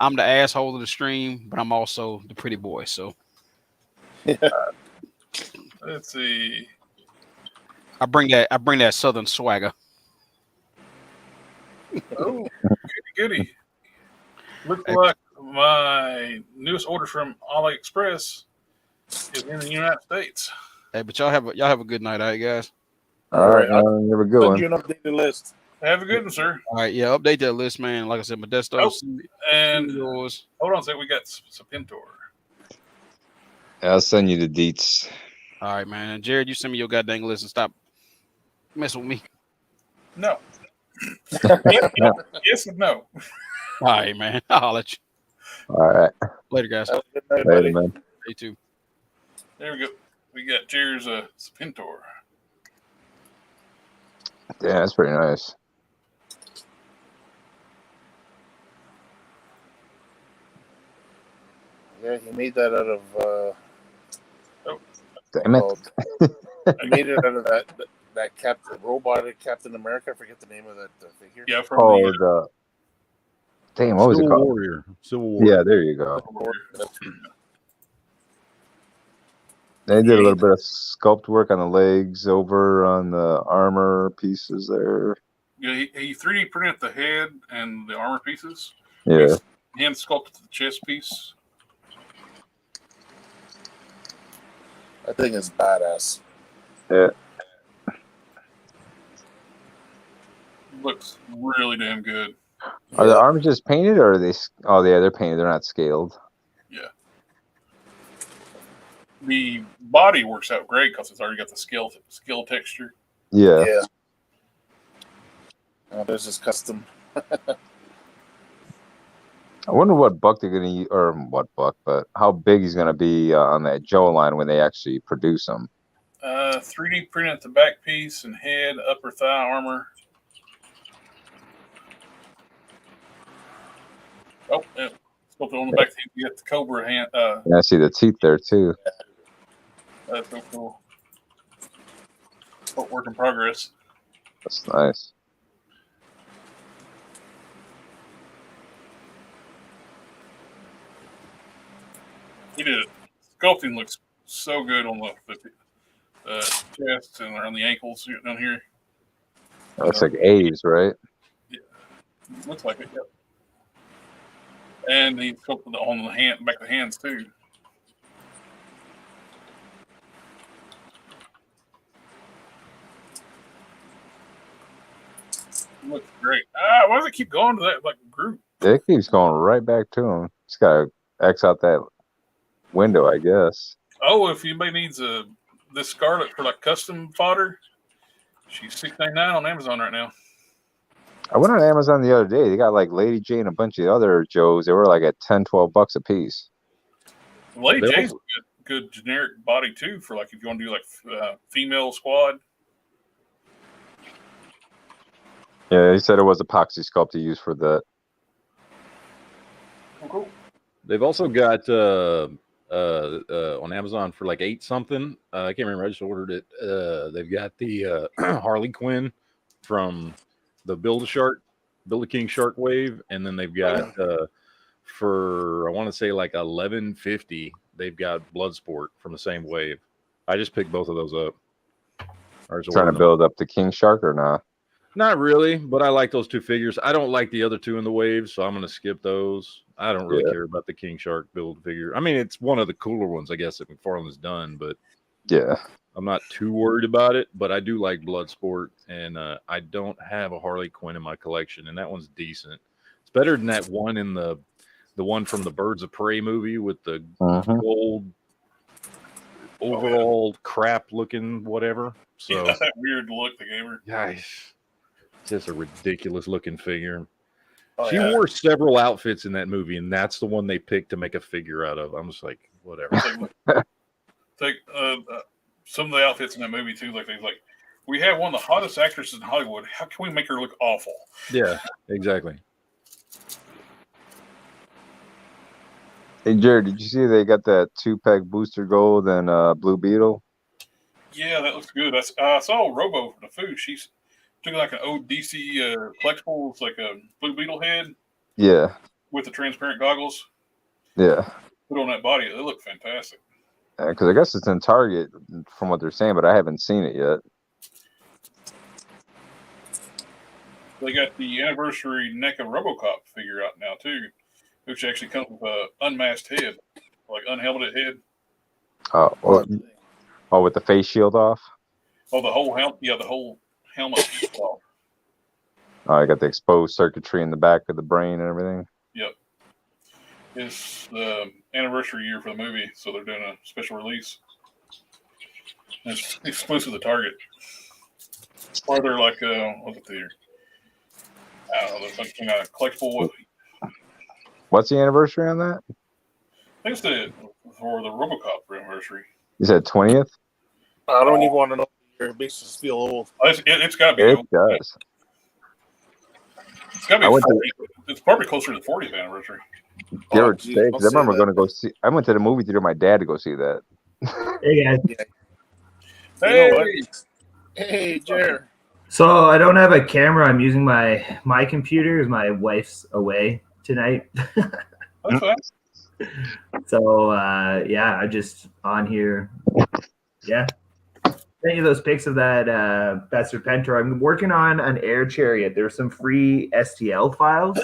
I'm the asshole of the stream, but I'm also the pretty boy. So let's see. I bring that southern swagger. Oh, goody. Looks like my newest order from AliExpress is in the United States. Hey, but y'all have a good night, all right, guys. All right, have a good one. Send you an updated list. Have a good one, sir. All right, yeah, update that list, man. Like I said, Modesto. And yours. Hold on a second, we got Sapintor. I'll send you the deets. All right, man. And Jared, you send me your goddamn list and stop messing with me. No. Yes and no. All right, man. I'll let you. All right. Later, guys. Later, man. You too. There we go. We got Jared's Sapintor. Yeah, that's pretty nice. Yeah, he made that out of. Damn it! He made it out of that robotic Captain America. I forget the name of that figure. Yeah, from the damn, what was it called? Civil Warrior. Yeah, there you go. They did a little bit of sculpt work on the legs, over on the armor pieces there. Yeah, he 3D printed the head and the armor pieces. Yeah. Hand sculpted the chest piece. That thing is badass. Yeah. Looks really damn good. Are the arms just painted, or are they? Oh, yeah, they're painted. They're not scaled. Yeah. the body works out great because it's already got the skill texture. Yeah. Yeah. Oh, there's this custom. I wonder what buck they're gonna use, or what buck, but how big he's gonna be on that Joe line when they actually produce him. 3D printed the back piece and head, upper thigh armor. Oh, yeah. Sculpted on the back. You got the cobra hand. Yeah, I see the teeth there too. That's so cool. Work in progress. That's nice. He did it. Sculpting looks so good on the chest and around the ankles down here. That looks like A's, right? Yeah. Looks like it, yep. And he sculpted on the hand, back of the hands too. Looks great. Why does it keep going to that group? It keeps going right back to him. It's got to X out that window, I guess. Oh, if anybody needs this Scarlet for custom fodder, she's $6.99 on Amazon right now. I went on Amazon the other day. They got Lady J and a bunch of other Joes. They were at $10-12 a piece. Lady J's a good generic body too for if you want to do female squad. Yeah, he said it was epoxy sculpt to use for that. Cool. They've also got on Amazon for $8 something. I can't remember. I just ordered it. They've got the Harley Quinn from the Build-A-King Shark Wave, and then they've got for I want to say $11.50. They've got Bloodsport from the same wave. I just picked both of those up. Trying to build up the King Shark or not? Not really, but I like those two figures. I don't like the other two in the wave, so I'm going to skip those. I don't really care about the King Shark build figure. I mean, it's one of the cooler ones, I guess, that McFarlane's done, but yeah, I'm not too worried about it. But I do like Bloodsport, and I don't have a Harley Quinn in my collection, and that one's decent. It's better than that one in the one from the Birds of Prey movie with the gold overall crap looking whatever. So yeah, that weird look they gave her. Guys. Just a ridiculous looking figure. She wore several outfits in that movie, and that's the one they picked to make a figure out of. I'm just like, whatever. Take some of the outfits in that movie too. We have one of the hottest actresses in Hollywood. How can we make her look awful? Yeah, exactly. Hey Jared, did you see they got that 2-pack Booster Gold and Blue Beetle? Yeah, that looks good. I saw Robo for the food. She's took an old DC collectible. It's like a Blue Beetle head. Yeah. With the transparent goggles. Yeah. Put on that body. It looked fantastic. Because I guess it's in Target from what they're saying, but I haven't seen it yet. They got the anniversary NECA RoboCop figure out now too, which actually comes with an unmasked head, unhelmeted head. With the face shield off? Oh, the whole helmet. Yeah, the whole helmet off. Oh, I got the exposed circuitry in the back of the brain and everything. Yep. It's the anniversary year for the movie, so they're doing a special release. And it's exclusive to Target. Or they're what's it there? I don't know, there's something collectible. What's the anniversary on that? I think it's for the RoboCop anniversary. You said 20th? I don't even want to know. It makes us feel old. It's got to be. It old. does. It's got to be. It's probably closer to the 40th anniversary. Give or take. I remember going to go see. I went to the movie theater with my dad to go see that. Hey guys. Hey, hey, Jared. So I don't have a camera. I'm using my computer. My wife's away tonight. That's fine. So I'm just on here. Yeah. Any of those pics of that Serpentor. I'm working on an Air Chariot. There's some free STL files,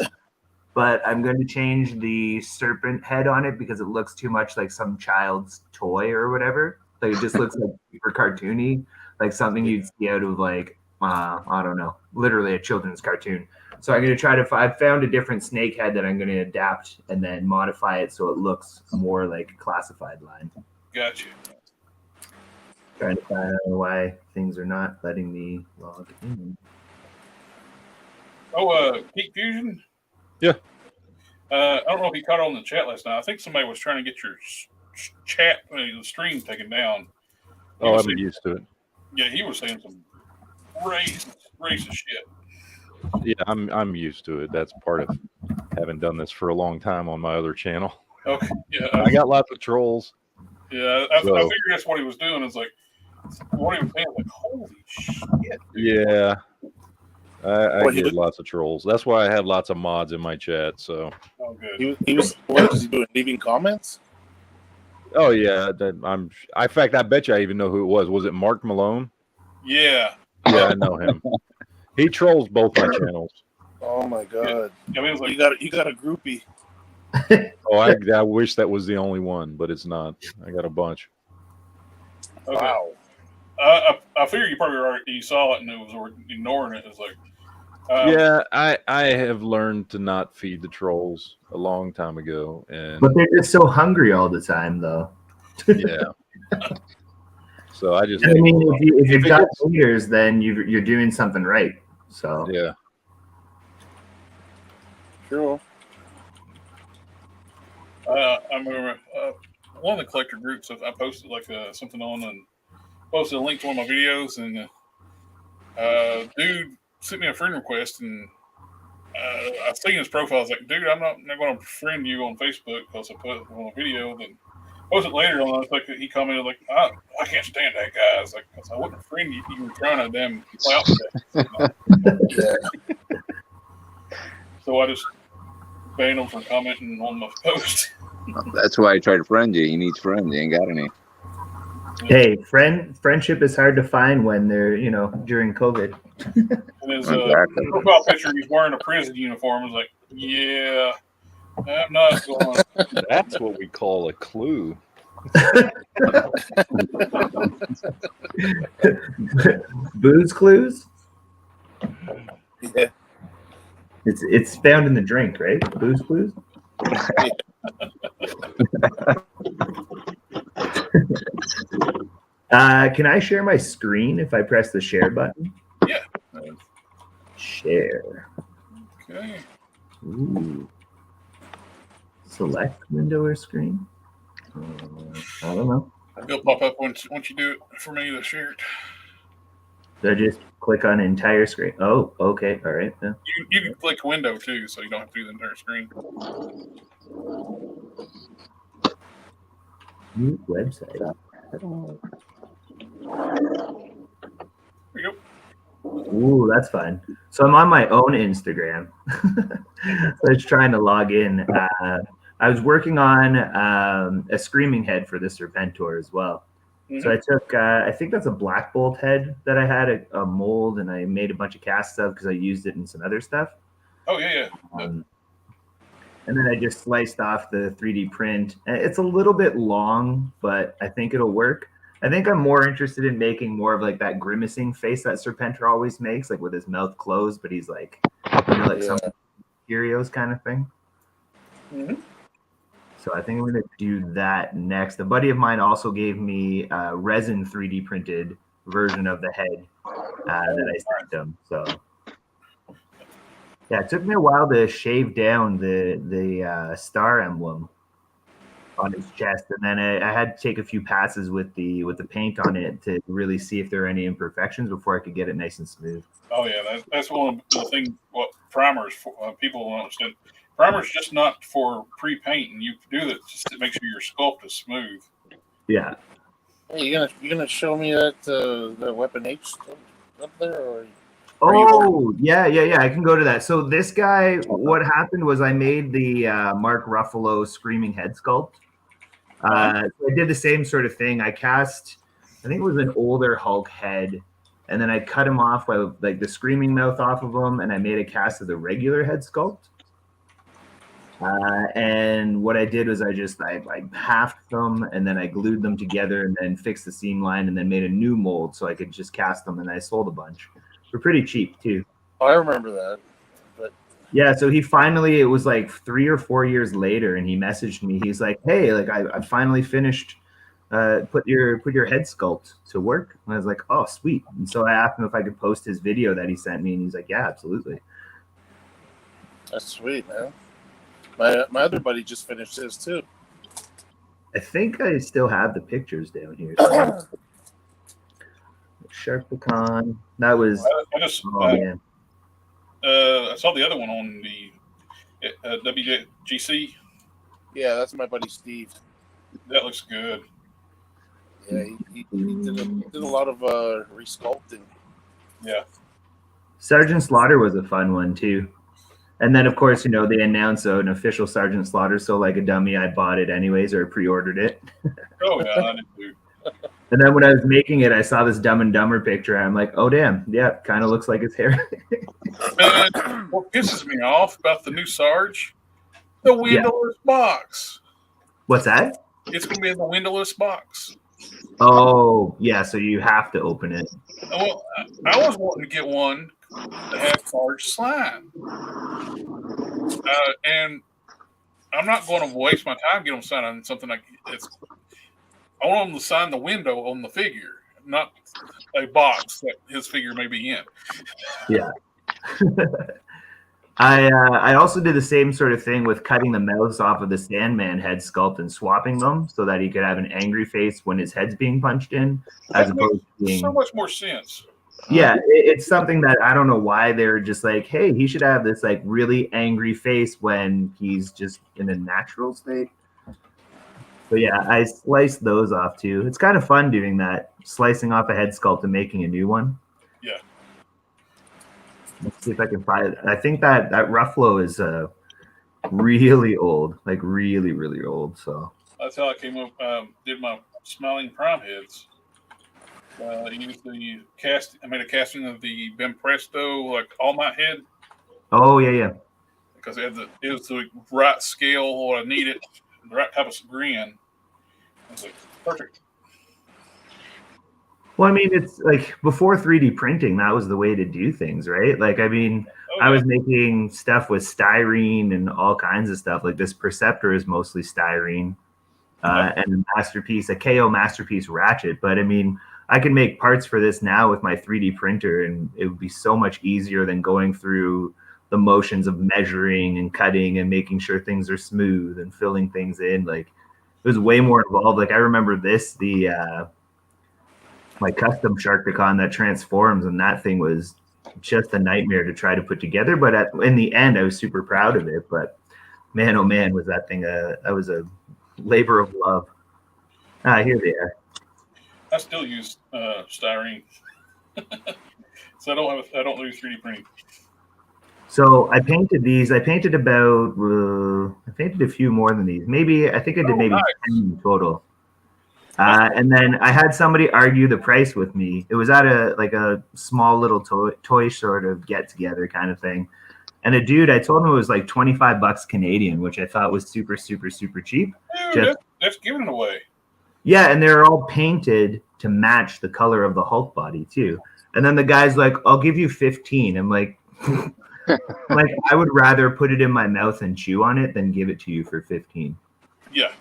but I'm going to change the serpent head on it because it looks too much like some child's toy or whatever. It just looks super cartoony, like something you'd see out of I don't know, literally a children's cartoon. So I'm going to I found a different snake head that I'm going to adapt and then modify it so it looks more like a classified line. Gotcha. Trying to find out why things are not letting me log in. Oh, Peak Fusion? Yeah. I don't know if you caught it on the chat last night. I think somebody was trying to get your chat, the stream taken down. Oh, I'm used to it. Yeah, he was saying some racist shit. Yeah, I'm used to it. That's part of having done this for a long time on my other channel. Okay. Yeah. I got lots of trolls. Yeah, I figured that's what he was doing. It's like what he was saying. Like, holy shit. Dude. Yeah. I get lots of trolls. That's why I have lots of mods in my chat. So. Oh, good. He was. What was he doing? Leaving comments? Oh yeah, in fact, I bet you I even know who it was. Was it Mark Malone? Yeah. Yeah, I know him. He trolls both my channels. Oh my god! Yeah, I mean, it was like, you got a groupie. Oh, I wish that was the only one, but it's not. I got a bunch. Okay. Wow. I figured you probably already saw it and it was ignoring it. It was like, yeah, I have learned to not feed the trolls a long time ago, and but they're just so hungry all the time, though. Yeah. So I just. I mean, if you've got leaders, then you're doing something right. So yeah. Sure. I remember one of the collector groups I posted like something on and posted a link to one of my videos, and dude sent me a friend request, and I seen his profile. I was like, dude, I'm not going to friend you on Facebook because I put it on a video. Then posted later on, it's like he commented like, I can't stand that guy. I was like, because I wouldn't friend you. You were trying to damn clout me. So I just banned him from commenting on my post. That's why I try to friend you. He needs friends. He ain't got any. hey, friendship is hard to find when they're during COVID. And his profile picture, he's wearing a prison uniform. I was like, yeah, I'm not going. That's what we call a clue. Booze clues? Yeah. It's found in the drink, right? Booze clues? Can I share my screen if I press the share button? Yeah. Share. Okay. Ooh. Select window or screen? I don't know. It'll pop up once you do it for me to share it. So I just click on entire screen. Oh, okay. All right. Yeah. You can click window too, so you don't have to do the entire screen. New website. There you go. Ooh, that's fun. So I'm on my own Instagram. I was trying to log in. I was working on a screaming head for the Serpentor as well. Mm-hmm. So I took, I think that's a Black Bolt head that I had a mold, and I made a bunch of casts of because I used it in some other stuff. Oh, yeah. And then I just sliced off the 3D print. It's a little bit long, but I think it'll work. I think I'm more interested in making more of like that grimacing face that Serpentor always makes, like with his mouth closed, but he's like, some Curios kind of thing. Mm-hmm. So I think I'm going to do that next. A buddy of mine also gave me a resin 3D printed version of the head that I sent him. So yeah, it took me a while to shave down the star emblem on his chest, and then I had to take a few passes with the paint on it to really see if there are any imperfections before I could get it nice and smooth. Oh yeah, that's one of the things. What primers people don't understand. Primer's just not for pre-paint, and you do that just to make sure your sculpt is smooth. Yeah. Hey, you gonna show me that the Weapon H up there, or? Oh, yeah. I can go to that. So this guy, what happened was I made the Mark Ruffalo Screaming Head sculpt. So I did the same sort of thing. I cast, I think it was an older Hulk head, and then I cut him off by like the screaming mouth off of him, and I made a cast of the regular head sculpt. And what I did was I halved them, and then I glued them together, and then fixed the seam line, and then made a new mold so I could just cast them, and I sold a bunch. They're pretty cheap too. Oh, I remember that. But yeah, so he finally, it was like 3 or 4 years later, and he messaged me. He's like, "Hey, like I finally finished put your head sculpt to work. And I was like, oh, sweet. And so I asked him if I could post his video that he sent me, and he's like, yeah, absolutely. That's sweet, man. My other buddy just finished his too. I think I still have the pictures down here. So. Shark Pecan. That was. Man. I saw the other one on the WGC. Yeah, that's my buddy Steve. That looks good. Yeah, he did a lot of resculpting. Yeah. Sergeant Slaughter was a fun one too. And then, of course, they announce an official Sergeant Slaughter. So, like a dummy, I bought it anyways or pre-ordered it. Oh, yeah, I did too. And then when I was making it, I saw this Dumb and Dumber picture. I'm like, oh, damn. Yeah, kind of looks like his hair. Man, what pisses me off about the new Sarge? The windowless box. What's that? It's going to be in the windowless box. Oh, yeah, so you have to open it. Well, I was wanting to get one that had Sarge slime. And I'm not going to waste my time getting them signed on something like it's. I want them to sign the window on the figure, not a box that his figure may be in. Yeah. I also did the same sort of thing with cutting the mouths off of the Sandman head sculpt and swapping them so that he could have an angry face when his head's being punched in, as opposed to being so much more sense. Yeah, it's something that I don't know why they're just like, hey, he should have this like really angry face when he's just in a natural state. But yeah, I sliced those off too. It's kind of fun doing that, slicing off a head sculpt and making a new one. Yeah. Let's see if I can find it. I think that Ruffalo is really old, like really, really old. So that's how I came up. Did my smiling prime heads. I used the cast. I made a casting of the Ben Presto, like All Might head. Oh yeah. Because it was the right scale, what I needed, the right type of grin. I was like, perfect. Well, I mean, it's like before 3D printing, that was the way to do things, right? Like, I mean, I was making stuff with styrene and all kinds of stuff. Like this Perceptor is mostly styrene, and a KO Masterpiece ratchet. But I mean, I can make parts for this now with my 3D printer, and it would be so much easier than going through the motions of measuring and cutting and making sure things are smooth and filling things in. Like, it was way more involved. Like, I remember my custom Sharkticon that transforms, and that thing was just a nightmare to try to put together. But in the end, I was super proud of it. But man, oh man, was that thing that was a labor of love. Here they are. I still use styrene, so I don't do 3D printing. So I painted these. I painted I painted a few more than these. I think I did maybe 10 in total. And then I had somebody argue the price with me. It was at a small little toy sort of get together kind of thing. And a dude, I told him it was like $25 Canadian, which I thought was super, super, super cheap. Dude, that's giving it away. Yeah, and they're all painted to match the color of the Hulk body too. And then the guy's like, "I'll give you 15." I'm like, like I would rather put it in my mouth and chew on it than give it to you for 15. Yeah.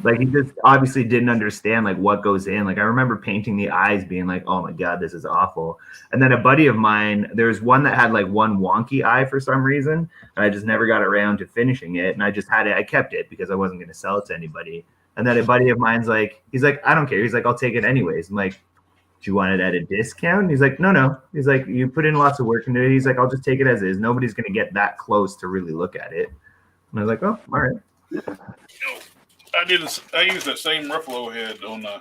Like, he just obviously didn't understand like what goes in. Like, I remember painting the eyes being like, oh my God, this is awful. And then a buddy of mine, there's one that had like one wonky eye for some reason. And I just never got around to finishing it. And I just had it. I kept it because I wasn't going to sell it to anybody. And then a buddy of mine's like, he's like, I don't care. He's like, I'll take it anyways. I'm like, do you want it at a discount? And he's like, no. He's like, you put in lots of work into it. He's like, I'll just take it as is. Nobody's going to get that close to really look at it. And I was like, oh, all right. I used that same Ruffalo head on the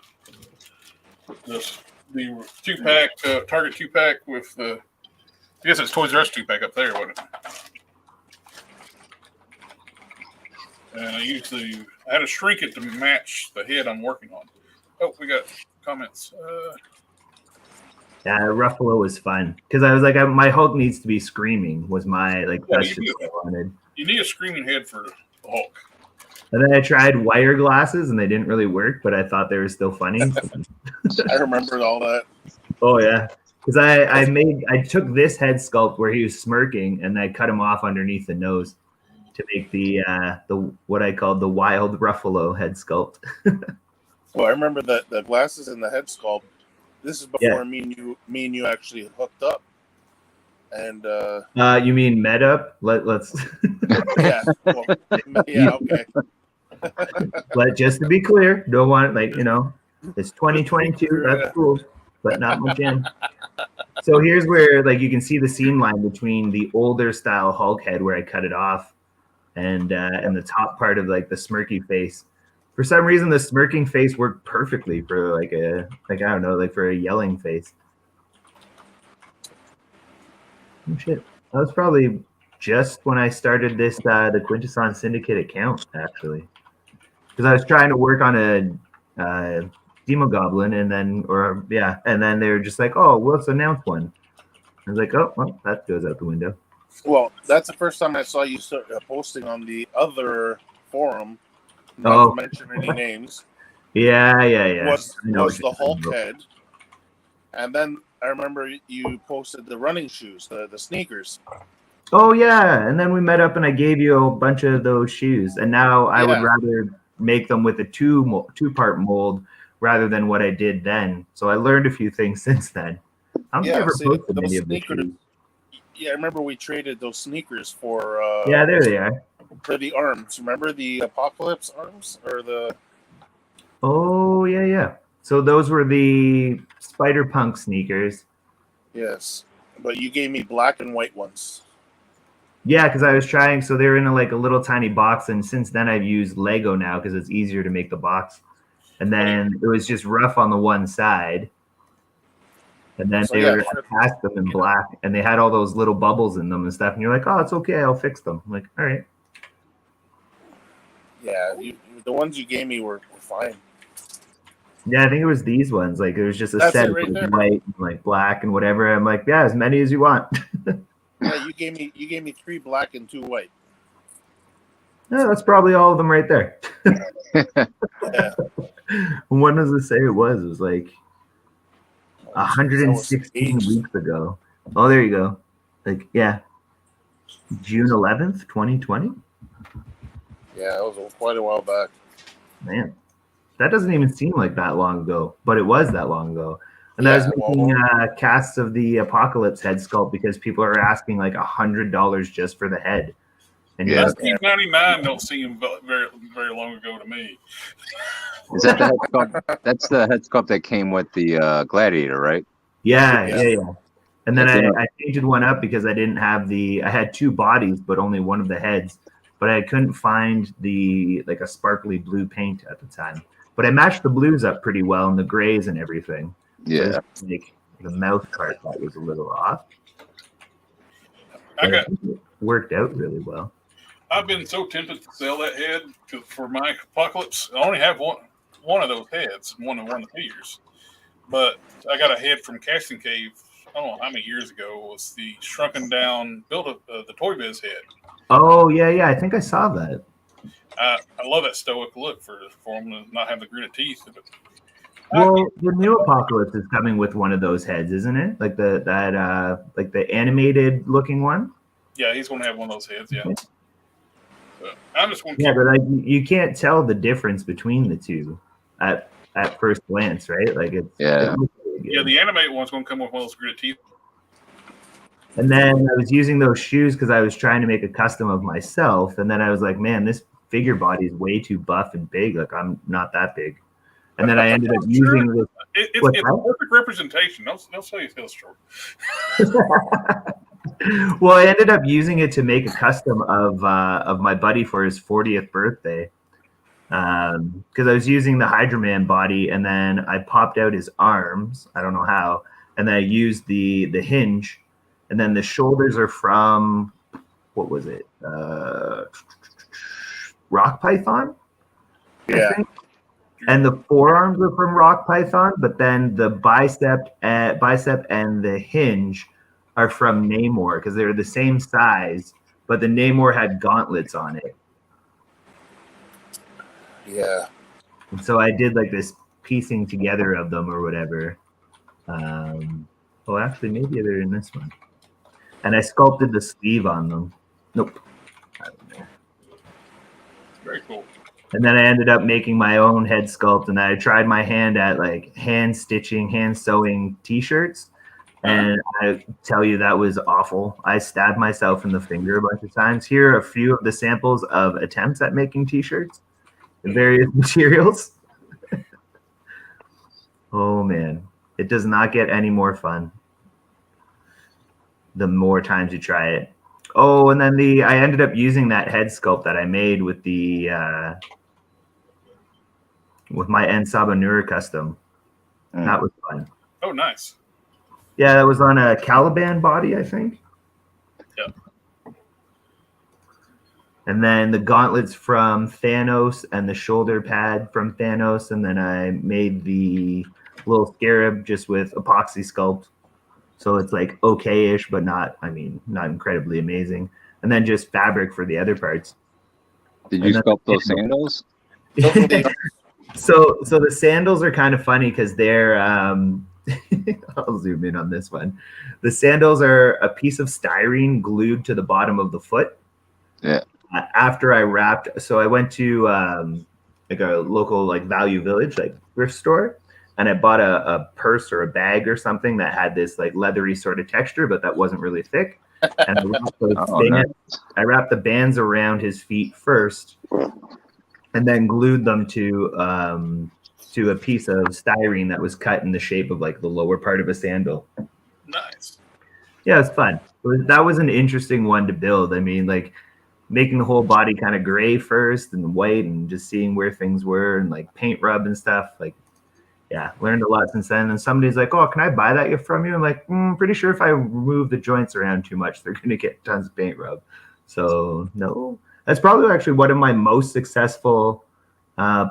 2-pack Target 2-pack with the. I guess it's Toys R Us 2-pack up there, wasn't it? And I had to shrink it to match the head I'm working on. Oh, we got comments. Yeah, Ruffalo was fun because I was like, my Hulk needs to be screaming. Was my that's just what I wanted. You need a screaming head for the Hulk. And then I tried wire glasses and they didn't really work, but I thought they were still funny. I remember all that. Oh yeah, because I took this head sculpt where he was smirking and I cut him off underneath the nose to make the what I called the wild Ruffalo head sculpt. Well, I remember that the glasses and the head sculpt. This is before me and you actually hooked up. And you mean met up? Let's yeah, well, yeah, okay. But just to be clear, don't want it's 2022. That's cool, but not much in. So here's where you can see the seam line between the older style Hulk head where I cut it off, and the top part of the smirky face. For some reason, the smirking face worked perfectly for I don't know, for a yelling face. Oh shit! That was probably just when I started this the Quintesson Syndicate account, actually, because I was trying to work on a Demo Goblin, and then they were just like, "Oh, well, let's announce one." I was like, "Oh, well, that goes out the window." Well, that's the first time I saw you start posting on the other forum. Not to mention any names. Yeah. Was the Hulk head, and then I remember you posted the running shoes, the sneakers. Oh yeah, and then we met up, and I gave you a bunch of those shoes, and now I would rather make them with a two-part mold rather than what I did then. So I learned a few things since then. I've never posted any of the shoes. Yeah, I remember we traded those sneakers for. Yeah, there they are. For the arms, remember the Apocalypse arms or the? Oh yeah. So those were the Spider-Punk sneakers. Yes, but you gave me black and white ones. Yeah, because I was trying. So they're in a little tiny box, and since then I've used Lego now because it's easier to make the box. And then it was just rough on the one side. And then I cast them in black, and they had all those little bubbles in them and stuff. And you're like, "Oh, it's okay, I'll fix them." I'm like, "All right." Yeah, the ones you gave me were fine. Yeah, I think it was these ones. It was just a set of white and black and whatever. I'm like, yeah, as many as you want. Yeah, you gave me 3 black and 2 white. Yeah, that's probably all of them right there. Yeah. When does it say it was? It was 116 weeks ago. Oh, there you go. June 11th, 2020. Yeah, that was quite a while back. Man, that doesn't even seem like that long ago, but it was that long ago. And I was making casts of the Apocalypse head sculpt because people are asking $100 just for the head. And $19.99 don't seem very, very long ago to me. Is that the head sculpt? That's the head sculpt that came with the Gladiator, right? Yeah. And then I painted one up because I didn't have I had 2 bodies, but only one of the heads. But I couldn't find a sparkly blue paint at the time. But I matched the blues up pretty well and the grays and everything. Yeah. So the mouth part that was a little off. It worked out really well. I've been so tempted to sell that head for my Apocalypse. I only have one of those heads, one of the figures. But I got a head from Casting Cave. I don't know how many years ago. It was the shrunken down build of the Toy Biz head. Oh yeah, I think I saw that. I love that stoic look for them to not have the gritted teeth. Well, the new Apocalypse is coming with one of those heads, isn't it? The animated looking one. Yeah, he's going to have one of those heads. Yeah. But I'm just going to. Yeah, but you can't tell the difference between the two at first glance, right? It's the animated one's going to come with one of those gritted teeth. And then I was using those shoes because I was trying to make a custom of myself. And then I was like, man, this figure body is way too buff and big. I'm not that big. And then I ended up using this. It's perfect representation. Don't say it feels short. Well, I ended up using it to make a custom of my buddy for his 40th birthday. Because I was using the Hydra Man body, and then I popped out his arms. I don't know how. And then I used the hinge. And then the shoulders are from, what was it? Rock Python? Yeah. And the forearms are from Rock Python, but then the bicep and the hinge are from Namor because they're the same size, but the Namor had gauntlets on it. Yeah. And so I did this piecing together of them or whatever. Actually, maybe they're in this one. And I sculpted the sleeve on them. Nope. I don't know. Very cool. And then I ended up making my own head sculpt, and I tried my hand at like hand stitching, hand sewing t-shirts. And I tell you, that was awful. I stabbed myself in the finger a bunch of times. Here are a few of the samples of attempts at making t-shirts, the various materials. Oh man, it does not get any more fun the more times you try it. Oh, and then I ended up using that head sculpt that I made with the with my En Sabanura custom. That was fun. Oh, nice. Yeah, that was on a Caliban body, I think. Yeah. And then the gauntlets from Thanos and the shoulder pad from Thanos. And then I made the little scarab just with epoxy sculpt. So it's like okay-ish, but not incredibly amazing. And then just fabric for the other parts. Did you sculpt those sandals? So the sandals are kind of funny because they're I'll zoom in on this one. The sandals are a piece of styrene glued to the bottom of the foot. Yeah. After I wrapped, so I went to like a local like Value Village, like thrift store, and I bought a purse or a bag or something that had this like leathery sort of texture, but that wasn't really thick. And I wrapped the bands around his feet first, and then glued them to a piece of styrene that was cut in the shape of like the lower part of a sandal. Nice. Yeah, it's fun. That was an interesting one to build. I mean, like making the whole body kind of gray first and white and just seeing where things were and like paint rub and stuff. Like, yeah, learned a lot since then. And somebody's like, oh, can I buy that from you? I'm like, pretty sure if I move the joints around too much, they're going to get tons of paint rub. So no, that's probably actually one of my most successful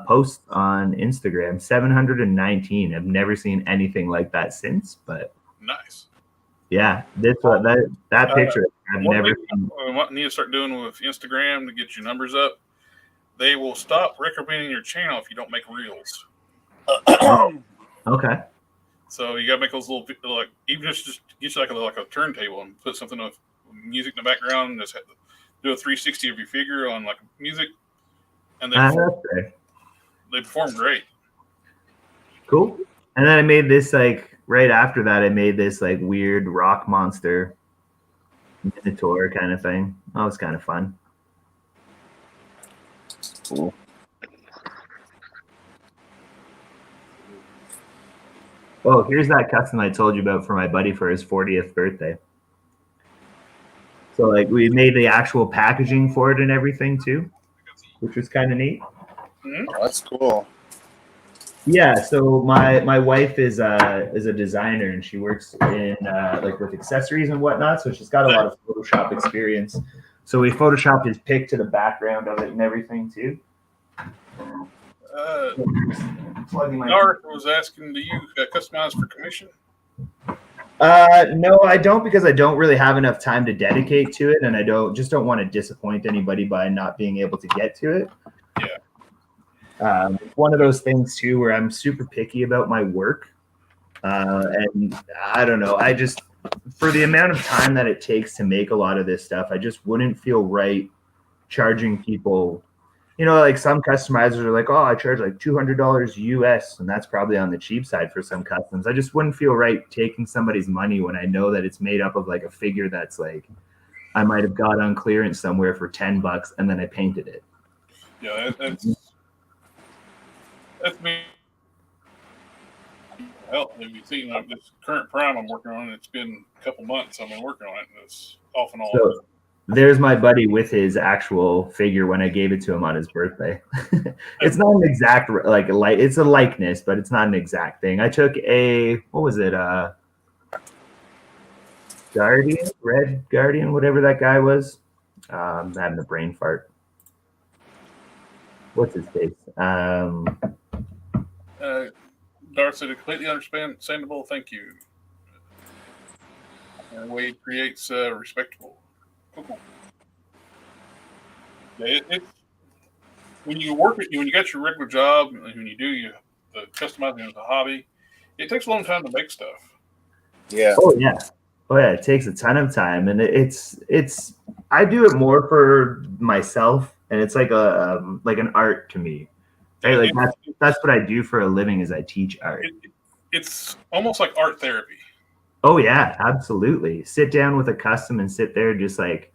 posts on Instagram. 719. I've never seen anything like that since, but nice. Yeah, that picture I've never seen. What you need to start doing with Instagram to get your numbers up, they will stop recommending your channel if you don't make reels. Okay. So you gotta make those little like even just get you like a turntable and put something with music in the background and just do a 360 of your figure on like music, and they perform great. Cool. And then I made this like right after that. I made this like weird rock monster minotaur kind of thing. That was kind of fun. Cool. Oh, here's that custom I told you about for my buddy for his 40th birthday. So like we made the actual packaging for it and everything too, which was kind of neat. Oh, that's cool. Yeah, so my wife is a designer and she works in like with accessories and whatnot. So she's got a lot of Photoshop experience. So we photoshopped his pic to the background of it and everything too. Darth was asking, do you customize for commission? No, I don't, because I don't really have enough time to dedicate to it, and I don't want to disappoint anybody by not being able to get to it. Yeah. It's one of those things too where I'm super picky about my work, and I don't know. I just, for the amount of time that it takes to make a lot of this stuff, I just wouldn't feel right charging people. You know, like some customizers are like, oh, I charge like $200 US, and that's probably on the cheap side for some customs. I just wouldn't feel right taking somebody's money when I know that it's made up of like a figure that's like I might have got on clearance somewhere for $10 and then I painted it. Yeah, that's me. Hell, have you seen like this current prime I'm working on? It's been a couple months I've been working on it, and it's off and on. So, there's my buddy with his actual figure when I gave it to him on his birthday. It's not an exact it's a likeness, but it's not an exact thing. I took what was it? Red Guardian, whatever that guy was. I'm having a brain fart. What's his face? Darth said, completely understandable. Thank you. Wade creates respectable. Cool. Yeah, when you work when you got your regular job, and when you do the customizing as a hobby, it takes a long time to make stuff. Yeah. Oh yeah. It takes a ton of time, and it's I do it more for myself and it's like like an art to me. Right? Like that's what I do for a living is I teach art. It's almost like art therapy. Oh yeah, absolutely. Sit down with a custom and sit there just like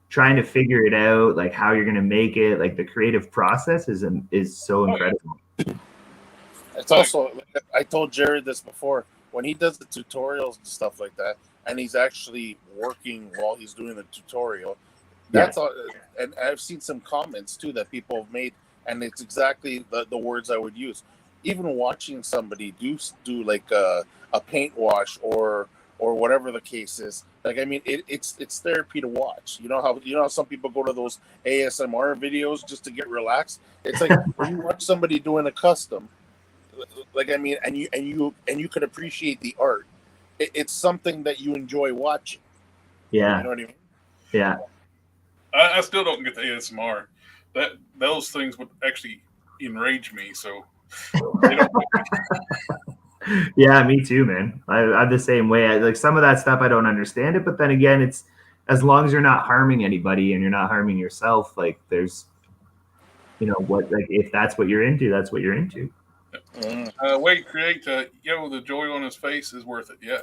trying to figure it out, like how you're gonna make it. Like the creative process is so incredible. It's also, I told Jared this before, when he does the tutorials and stuff like that, and he's actually working while he's doing the tutorial, that's all. And I've seen some comments too that people have made, and it's exactly the words I would use. Even watching somebody do like a paint wash or whatever the case is, like I mean, it's therapy to watch. You know how some people go to those ASMR videos just to get relaxed. It's like when you watch somebody doing a custom, like I mean, and you can appreciate the art. It's something that you enjoy watching. Yeah, you know what I mean. Yeah. I still don't get the ASMR. Those things would actually enrage me. So. Yeah, me too, man. I'm the same way. Like some of that stuff, I don't understand it, but then again, it's as long as you're not harming anybody and you're not harming yourself. Like there's, what? Like if that's what you're into, that's what you're into. Wait, create the joy on his face is worth it. Yeah.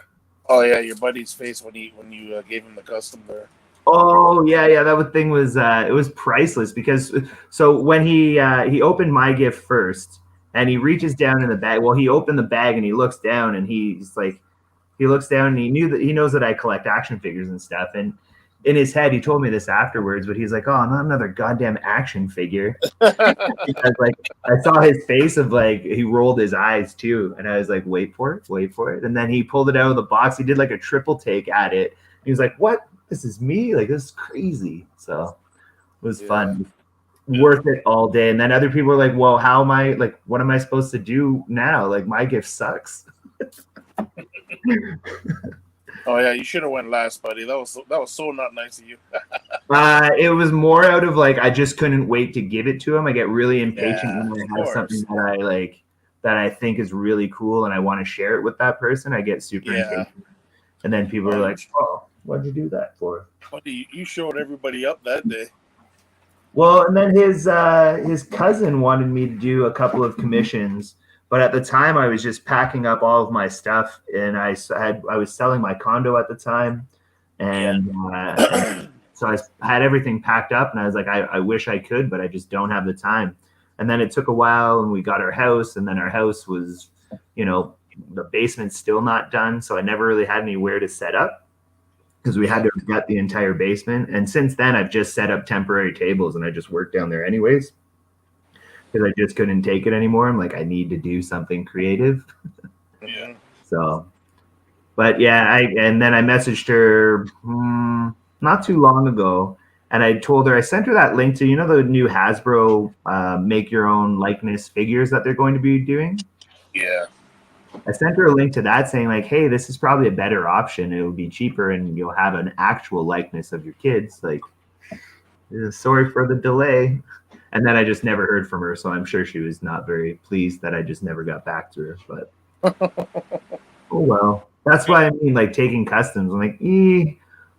Oh yeah, your buddy's face when you gave him the custom there. Oh yeah, that thing was it was priceless because so when he opened my gift first and he reaches down in the bag. Well, he opened the bag and he looks down and he looks down and he knows that I collect action figures and stuff. And in his head, he told me this afterwards, but he's like, "Oh, not another goddamn action figure." Because like I saw his face of like he rolled his eyes too, and I was like, "Wait for it." And then he pulled it out of the box. He did like a triple take at it. He was like, "What? This is me? Like this is crazy." So it was fun. Worth it all day. And then other people were like, "Well, how am I like what am I supposed to do now? Like my gift sucks." Oh yeah, you should have went last, buddy. That was so not nice of you. It was more out of like I just couldn't wait to give it to him. I get really impatient when I have something that I like that I think is really cool and I want to share it with that person. I get super impatient. And then people are like, "Oh, what'd you do that for?" Buddy, you showed everybody up that day. Well, and then his cousin wanted me to do a couple of commissions, but at the time I was just packing up all of my stuff, and I was selling my condo at the time, and so I had everything packed up, and I was like, I wish I could, but I just don't have the time. And then it took a while, and we got our house, and then our house was, the basement's still not done, so I never really had anywhere to set up, because we had to gut the entire basement. And since then, I've just set up temporary tables, and I just work down there anyways, because I just couldn't take it anymore. I'm like, I need to do something creative. Yeah. So, but yeah, and then I messaged her not too long ago, and I told her, I sent her that link to, the new Hasbro make your own likeness figures that they're going to be doing. Yeah. I sent her a link to that saying like, hey, this is probably a better option. It will be cheaper and you'll have an actual likeness of your kids. Like, sorry for the delay. And then I just never heard from her. So I'm sure she was not very pleased that I just never got back to her. But oh well. That's why I mean, like taking customs. I'm like,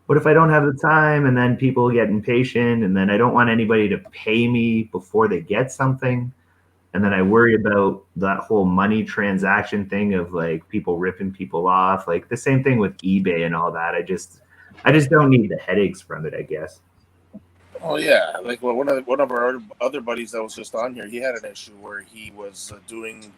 what if I don't have the time? And then people get impatient. And then I don't want anybody to pay me before they get something. And then I worry about that whole money transaction thing of like people ripping people off, like the same thing with eBay and all that. I just don't need the headaches from it, I guess. Oh yeah, like one of our other buddies that was just on here, he had an issue where he was doing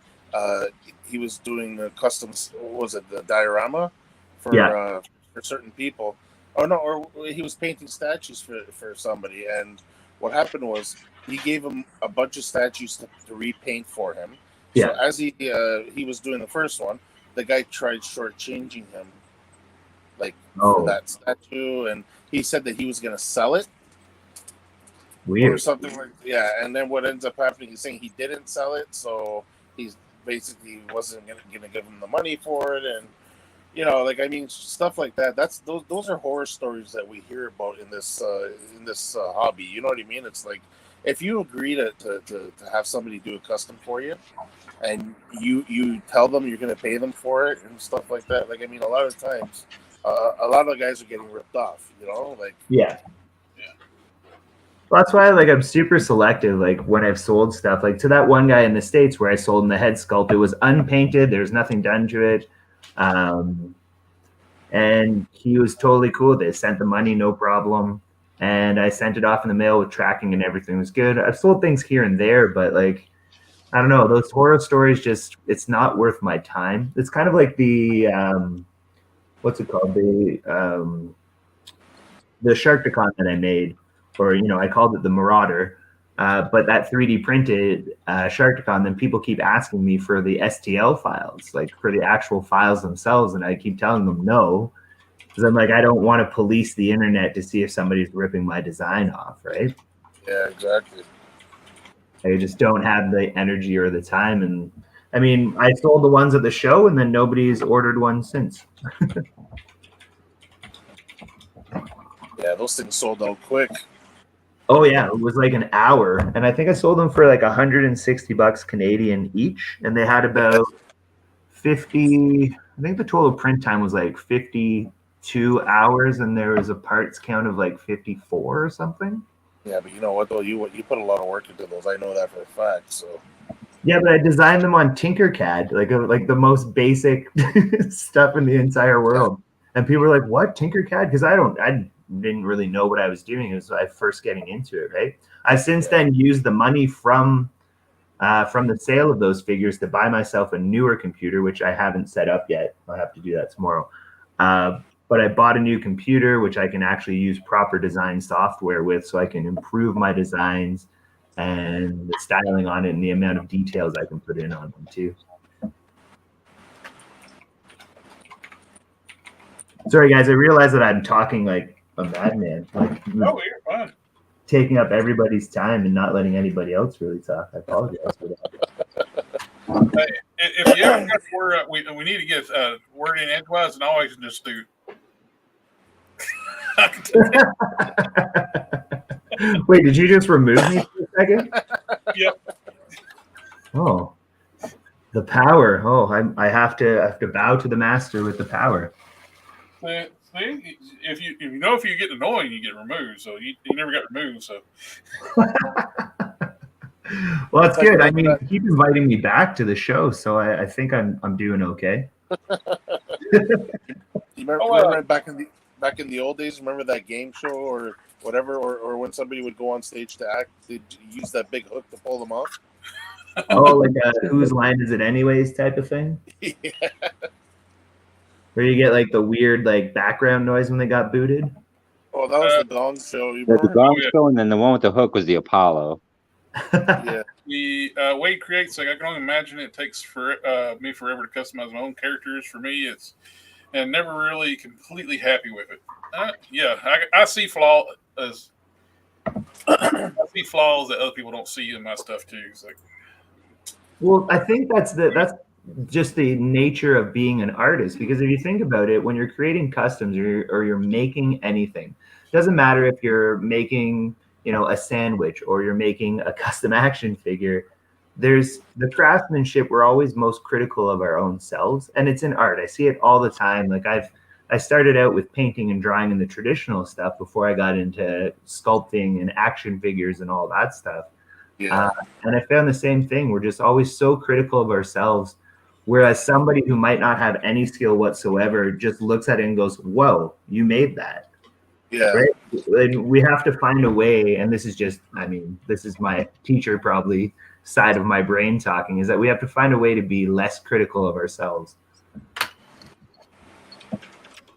customs. What was it, the diorama for certain people? Oh no, or he was painting statues for somebody, and what happened was he gave him a bunch of statues to repaint for him. So as he was doing the first one, the guy tried shortchanging him, like for that statue, and he said that he was going to sell it. Weird. Or something like and then what ends up happening is saying he didn't sell it, so he's basically wasn't going to give him the money for it, and like I mean stuff like that. Those are horror stories that we hear about in this hobby. You know what I mean? It's like if you agree to have somebody do a custom for you, and you tell them you're going to pay them for it and stuff like that. Like I mean, a lot of times, a lot of the guys are getting ripped off. That's why like I'm super selective. Like when I've sold stuff, like to that one guy in the States where I sold him the head sculpt, it was unpainted. There's nothing done to it. And he was totally cool. They sent the money, no problem. And I sent it off in the mail with tracking and everything was good. I've sold things here and there, but like, I don't know, those horror stories just, it's not worth my time. It's kind of like the, what's it called? The Sharkticon that I made, or, I called it the Marauder. But that 3D printed Sharkticon, then people keep asking me for the STL files, like for the actual files themselves. And I keep telling them no, because I'm like, I don't want to police the internet to see if somebody's ripping my design off, right? Yeah, exactly. I just don't have the energy or the time. And I mean, I sold the ones at the show and then nobody's ordered one since. Yeah, those things sold out quick. Oh yeah, it was like an hour, and I think I sold them for like $160 Canadian each, and they had about 50. I think the total print time was like 52 hours, and there was a parts count of like 54 or something. Yeah, but you know what though, you put a lot of work into those. I know that for a fact. So. Yeah, but I designed them on Tinkercad, like the most basic stuff in the entire world, and people were like, "What, Tinkercad?" Because I didn't really know what I was doing. It was I first getting into it, right? I've since then used the money from the sale of those figures to buy myself a newer computer, which I haven't set up yet. I'll have to do that tomorrow. But I bought a new computer, which I can actually use proper design software with, so I can improve my designs and the styling on it and the amount of details I can put in on them too. Sorry, guys, I realize that I'm talking like a madman, like Oh, you're fine. taking up everybody's time and not letting anybody else really talk. I apologize for that. If you ever got where we need to get word in edgewise, and always just do. Wait, did you just remove me for a second? Yep. Oh, the power. Oh, I have to bow to the master with the power. See, if you get annoying, you get removed. So you never got removed. So. Well, that's good. I mean, you keep inviting me back to the show, so I think I'm doing okay. You remember back in the old days? Remember that game show or whatever, or when somebody would go on stage to act, they'd use that big hook to pull them off. Oh, like whose line is it anyways type of thing? Yeah. Where you get like the weird like background noise when they got booted. Oh, that was the Gong Show. The Gong Show, and then the one with the hook was the Apollo. Yeah. The way he creates, like I can only imagine, it takes me forever to customize my own characters. For me, and never really completely happy with it. I see flaws that other people don't see in my stuff too. It's like, well, I think that's just the nature of being an artist, because if you think about it, when you're creating customs or you're making anything, it doesn't matter if you're making a sandwich or you're making a custom action figure, there's the craftsmanship. We're always most critical of our own selves, and it's in art. I see it all the time. Like I started out with painting and drawing and the traditional stuff before I got into sculpting and action figures and all that stuff. Yeah. And I found the same thing. We're just always so critical of ourselves, whereas somebody who might not have any skill whatsoever just looks at it and goes, "Whoa, you made that." Yeah. Right? And we have to find a way, and this is my teacher probably side of my brain talking, is that we have to find a way to be less critical of ourselves.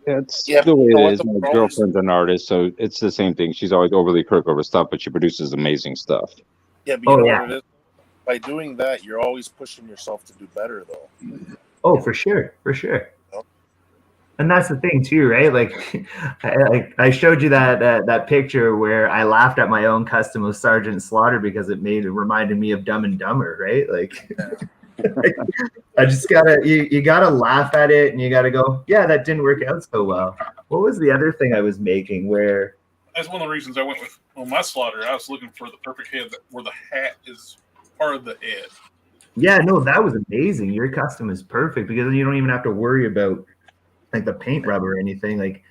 It's the way it is. My girlfriend's an artist, so it's the same thing. She's always overly critical of her stuff, but she produces amazing stuff. Yeah, but you know what it is? By doing that, you're always pushing yourself to do better, though. Oh, for sure. And that's the thing too, right? Like I showed you that picture where I laughed at my own custom of Sergeant Slaughter because it reminded me of Dumb and Dumber, right? Like, I just you gotta laugh at it, and you gotta go, yeah, that didn't work out so well. What was the other thing I was making where? That's one of the reasons I went with on my Slaughter. I was looking for the perfect head where the hat is part of the head. Yeah, no, that was amazing. Your custom is perfect because you don't even have to worry about like the paint rub or anything. Like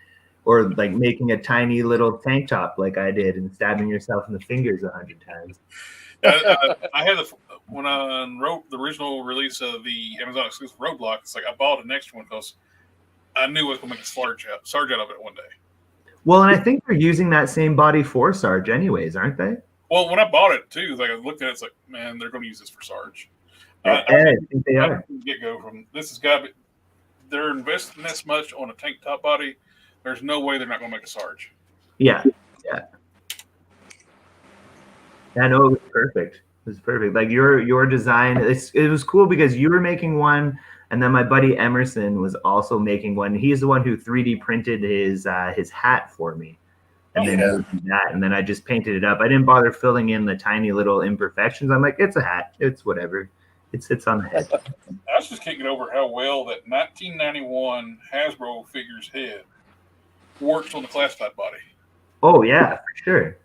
or like making a tiny little tank top like I did and stabbing yourself in the fingers 100 times. I had when I wrote the original release of the Amazon exclusive Roadblock. It's like I bought an extra one because I knew I was going to make a Sarge out of it one day. Well, and I think they're using that same body for Sarge anyways, aren't they? Well, when I bought it too, like I looked at it, it's like, man, they're going to use this for Sarge. I think they are. Get go from this has got to be. They're investing this much on a tank top body. There's no way they're not going to make a Sarge. Yeah. I know it was perfect. It was perfect. Like your design, it was cool because you were making one, and then my buddy Emerson was also making one. He's the one who 3D printed his hat for me. And then I just painted it up. I didn't bother filling in the tiny little imperfections. I'm like, it's a hat. It's whatever. It sits on the head. I just can't get over how well that 1991 Hasbro figure's head works on the classified body. Oh yeah, for sure.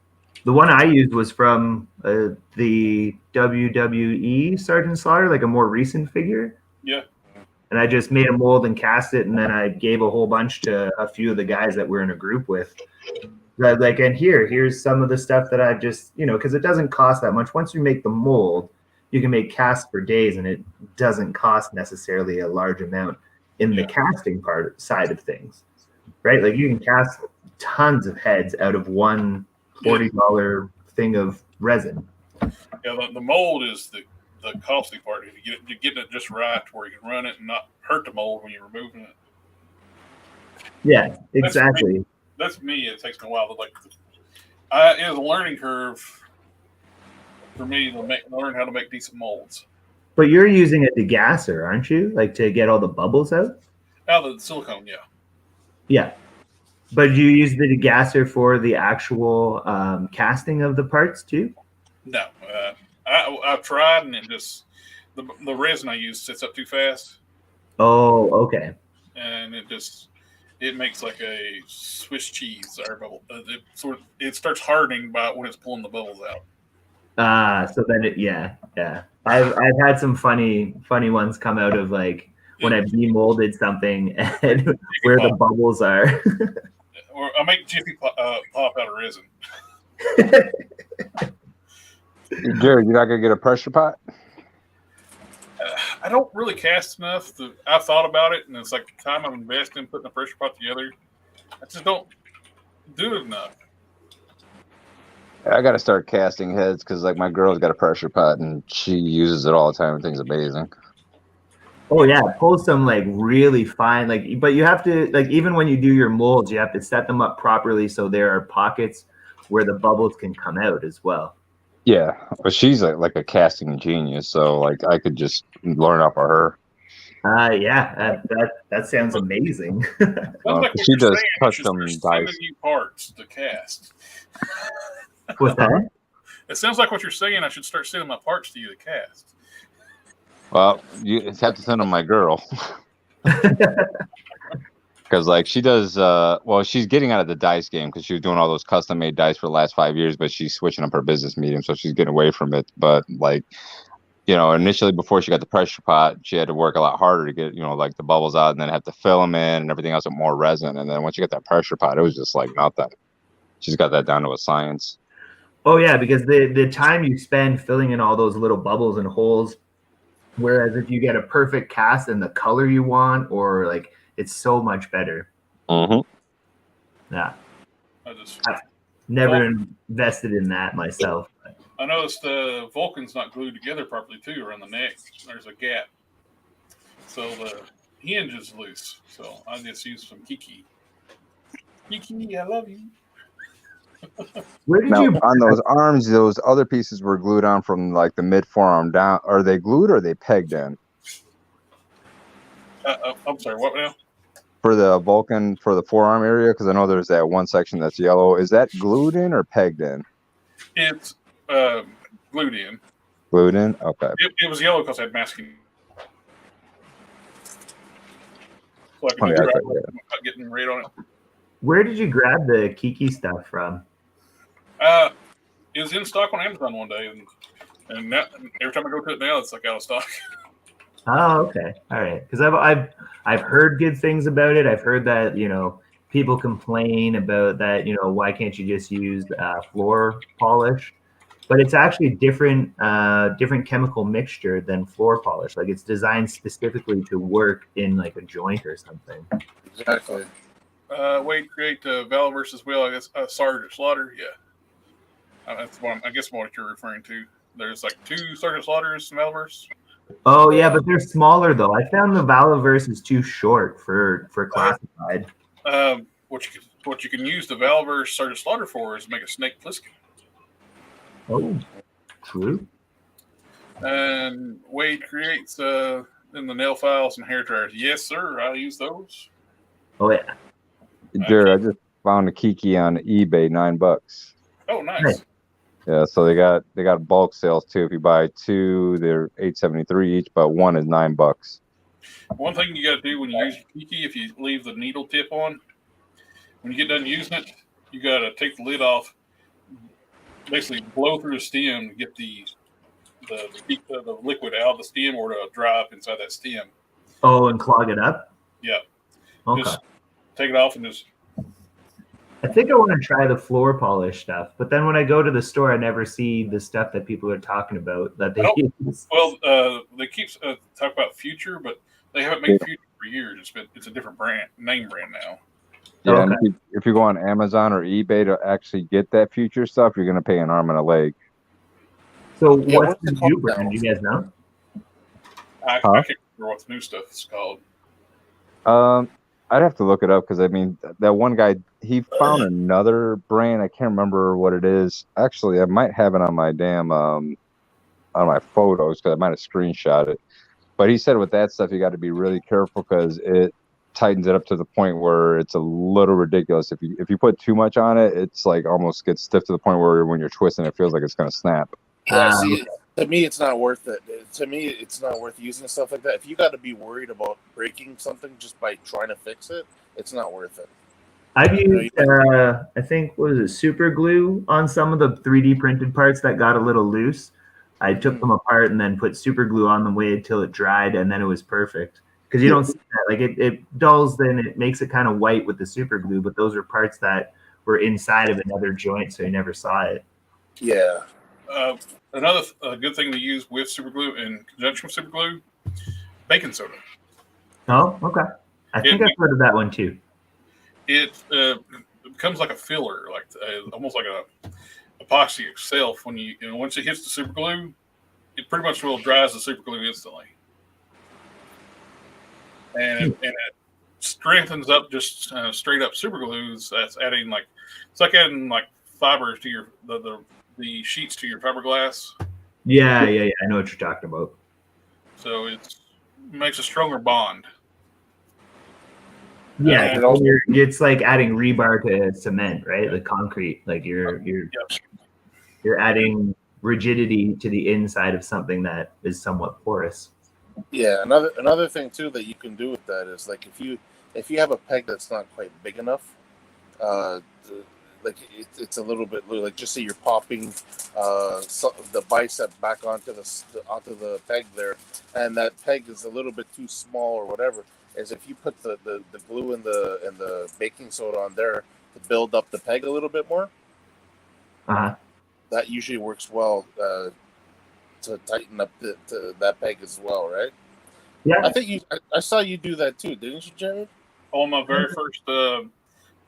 The one I used was from the WWE Sergeant Slaughter, like a more recent figure. Yeah. And I just made a mold and cast it, and then I gave a whole bunch to a few of the guys that we're in a group with. Like, and here's some of the stuff that I've just, because it doesn't cost that much. Once you make the mold, you can make casts for days, and it doesn't cost necessarily a large amount in the casting side of things, right? Like you can cast tons of heads out of one $40 thing of resin. Yeah, the mold is the costly part. If you get it just right to where you can run it and not hurt the mold when you're removing it. Yeah, exactly. That's me. It takes me a while to it is a learning curve for me to learn how to make decent molds. But you're using a degasser, aren't you? Like to get all the bubbles out? Out of the silicone, yeah. Yeah. But you use the degasser for the actual casting of the parts too? No. I've tried, and it just the resin I use sits up too fast. Oh, okay. And it makes like a Swiss cheese air bubble. It starts hardening when it's pulling the bubbles out. So then yeah. I've had some funny ones come out of like when I demolded something and where the bubbles are. Or I make Jiffy pop out of resin. Jared, you're not gonna get a pressure pot? I don't really cast enough. I've thought about it, and it's like the time I'm investing in putting a pressure pot together. I just don't do it enough. I got to start casting heads because like my girl's got a pressure pot and she uses it all the time and thinks amazing. Oh yeah, pull some like really fine, but you have to even when you do your molds, you have to set them up properly so there are pockets where the bubbles can come out as well. Yeah, but she's like a casting genius, so like I could just learn off of her. Yeah, that sounds amazing. She does custom dice. You parts to cast. What's that? It sounds like what you're saying. I should start sending my parts to you to cast. Well, you have to send them my girl. Because like she does, she's getting out of the dice game because she was doing all those custom made dice for the last 5 years, but she's switching up her business medium, so she's getting away from it. But like, initially before she got the pressure pot, she had to work a lot harder to get, like the bubbles out, and then have to fill them in and everything else with more resin. And then once you get that pressure pot, it was just like nothing. She's got that down to a science. Oh yeah, because the time you spend filling in all those little bubbles and holes, whereas if you get a perfect cast in the color you want, or like it's so much better. Mm-hmm. Yeah. I've never invested in that myself. I noticed the Vulcan's not glued together properly too around the neck. There's a gap. So the hinge is loose. So I just used some Kiki. Kiki, I love you. Where did you on those arms? Those other pieces were glued on from like the mid forearm down. Are they glued or are they pegged in? I'm sorry. What now? For the Vulcan for the forearm area, because I know there's that one section that's yellow. Is that glued in or pegged in? It's glued in. Glued in. Okay. It was yellow because I had masking. So I could without getting red on it. Where did you grab the Kiki stuff from? It was in stock on Amazon one day, and now, every time I go to it now, it's like out of stock. Oh, okay, all right. Because I've heard good things about it. I've heard that people complain about that. You know, why can't you just use floor polish? But it's actually different chemical mixture than floor polish. Like it's designed specifically to work in like a joint or something. Exactly. Wade create Valve versus Will. I guess Sergeant Slaughter. Yeah, that's one. I guess what you're referring to. There's like 2 Sergeant Slaughters in Valverse. Oh yeah, but they're smaller though. I found the Valaverse is too short for classified. What you can use the Valverse Sergeant Slaughter for is make a snake Pliskin. Oh, true. And Wade creates in the nail files and hair dryers. Yes, sir. I use those. Oh yeah. Jared, I just found a Kiki on eBay, $9. Oh, nice. Yeah, so they got bulk sales too. If you buy 2, they're $8.73 each, but 1 is $9. One thing you got to do when you use your Kiki, if you leave the needle tip on, when you get done using it, you got to take the lid off, basically blow through the stem to get the liquid out of the stem or to dry up inside that stem. Oh, and clog it up? Yeah. Okay. Just take it off and just... I think I want to try the floor polish stuff, but then when I go to the store, I never see the stuff that people are talking about that they use. Well, they keep talk about Future, but they haven't made Future for years. It's a different name brand now. Yeah, Okay. and if you go on Amazon or eBay to actually get that Future stuff, you're going to pay an arm and a leg. So what's the new brand? Do you guys know? I can't remember what the new stuff is called. I'd have to look it up because I mean that one guy, he found another brand. I can't remember what it is. Actually, I might have it on my on my photos because I might have screenshot it. But he said with that stuff, you got to be really careful because it tightens it up to the point where it's a little ridiculous. If you put too much on it, it's like almost gets stiff to the point where when you're twisting, it feels like it's gonna snap. Yeah, see, to me, it's not worth it. To me, it's not worth using stuff like that. If you got to be worried about breaking something just by trying to fix it, it's not worth it. I've used, I think, what was it, super glue on some of the 3D printed parts that got a little loose. I took them apart and then put super glue on them, waited till it dried, and then it was perfect. Because you don't see that. Like it dulls, then it makes it kind of white with the super glue, but those are parts that were inside of another joint, so you never saw it. Yeah. Another good thing to use with super glue in conjunction with super glue, baking soda. Oh, okay. I think I've heard of that one too. It becomes like a filler, like almost like a epoxy itself. When once it hits the super glue, it pretty much will dries the super glue instantly, and it strengthens up just straight up super glues. That's adding it's like adding fibers to your the sheets to your fiberglass. Yeah. I know what you're talking about. So it makes a stronger bond. Yeah, it's like adding rebar to cement, right? Like concrete. Like you're adding rigidity to the inside of something that is somewhat porous. Yeah, another thing too that you can do with that is like if you have a peg that's not quite big enough, like it's a little bit like just say you're popping the bicep back onto the peg there, and that peg is a little bit too small or whatever. Is if you put the glue and the baking soda on there to build up the peg a little bit more, that usually works well to tighten up that peg as well, right? Yeah, I think I saw you do that too, didn't you, Jared? On my very first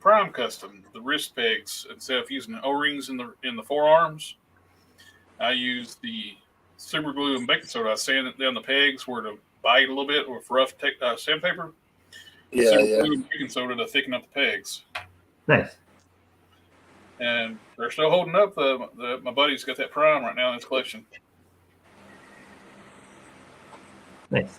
Prime custom, the wrist pegs, instead of using O-rings in the forearms, I used the super glue and baking soda. I sanded down the pegs where to bite a little bit with rough sandpaper. Yeah, super glue and baking soda to thicken up the pegs. Nice. And they're still holding up. My buddy's got that Prime right now in his collection. Nice.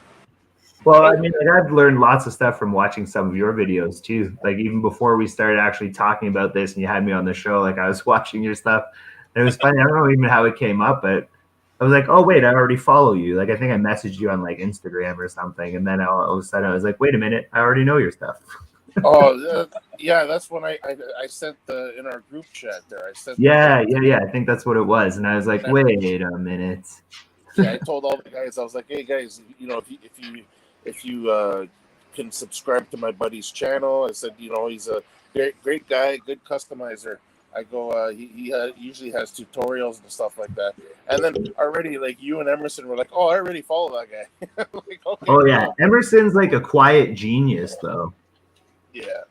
Well, I mean, I've learned lots of stuff from watching some of your videos too. Like even before we started actually talking about this and you had me on the show, like I was watching your stuff. And it was funny. I don't know even how it came up, but I was like, oh, wait, I already follow you. Like, I think I messaged you on like Instagram or something. And then all of a sudden I was like, wait a minute, I already know your stuff. Oh, yeah, that's when I sent in our group chat there. I sent. Yeah. I think that's what it was. And I was like, wait a minute. Yeah, I told all the guys, I was like, hey guys, if you can subscribe to my buddy's channel. I said, he's a great guy, good customizer. I go, he usually has tutorials and stuff like that. And then already, like, you and Emerson were like, oh, I already follow that guy. Like, okay, Oh yeah, Emerson's like a quiet genius though. yeah.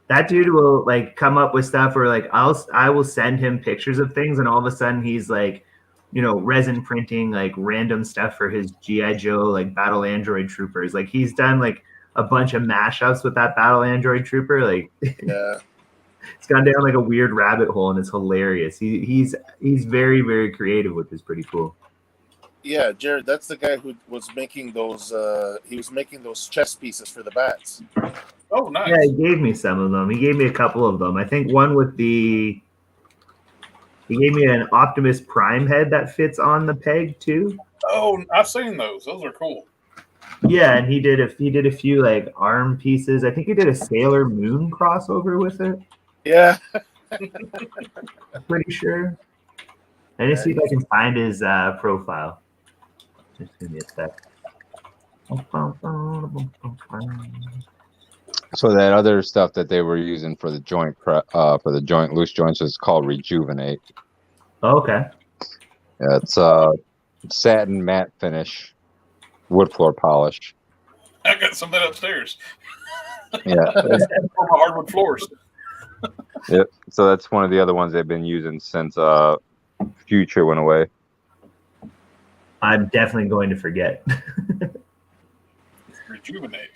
That dude will like come up with stuff where like I will send him pictures of things, and all of a sudden he's like, resin printing like random stuff for his GI Joe like Battle Android Troopers. Like he's done like a bunch of mashups with that Battle Android Trooper. Like Yeah. it's gone down like a weird rabbit hole, and it's hilarious. He's very, very creative, which is pretty cool. Yeah, Jared, that's the guy who was making those. He was making those chess pieces for the bats. Oh, nice. Yeah, he gave me some of them. He gave me a couple of them. I think one with he gave me an Optimus Prime head that fits on the peg too. Oh, I've seen those. Those are cool. Yeah, and he did a few like arm pieces. I think he did a Sailor Moon crossover with it. Yeah. I'm pretty sure. I just see if I can find his profile. Just give me a sec. So that other stuff that they were using for the joint loose joints is called Rejuvenate. Okay. Yeah, it's satin matte finish, wood floor polish. I got some of that upstairs. Yeah. Hardwood floors. Yep. So that's one of the other ones they've been using since Future went away. I'm definitely going to forget. Rejuvenate.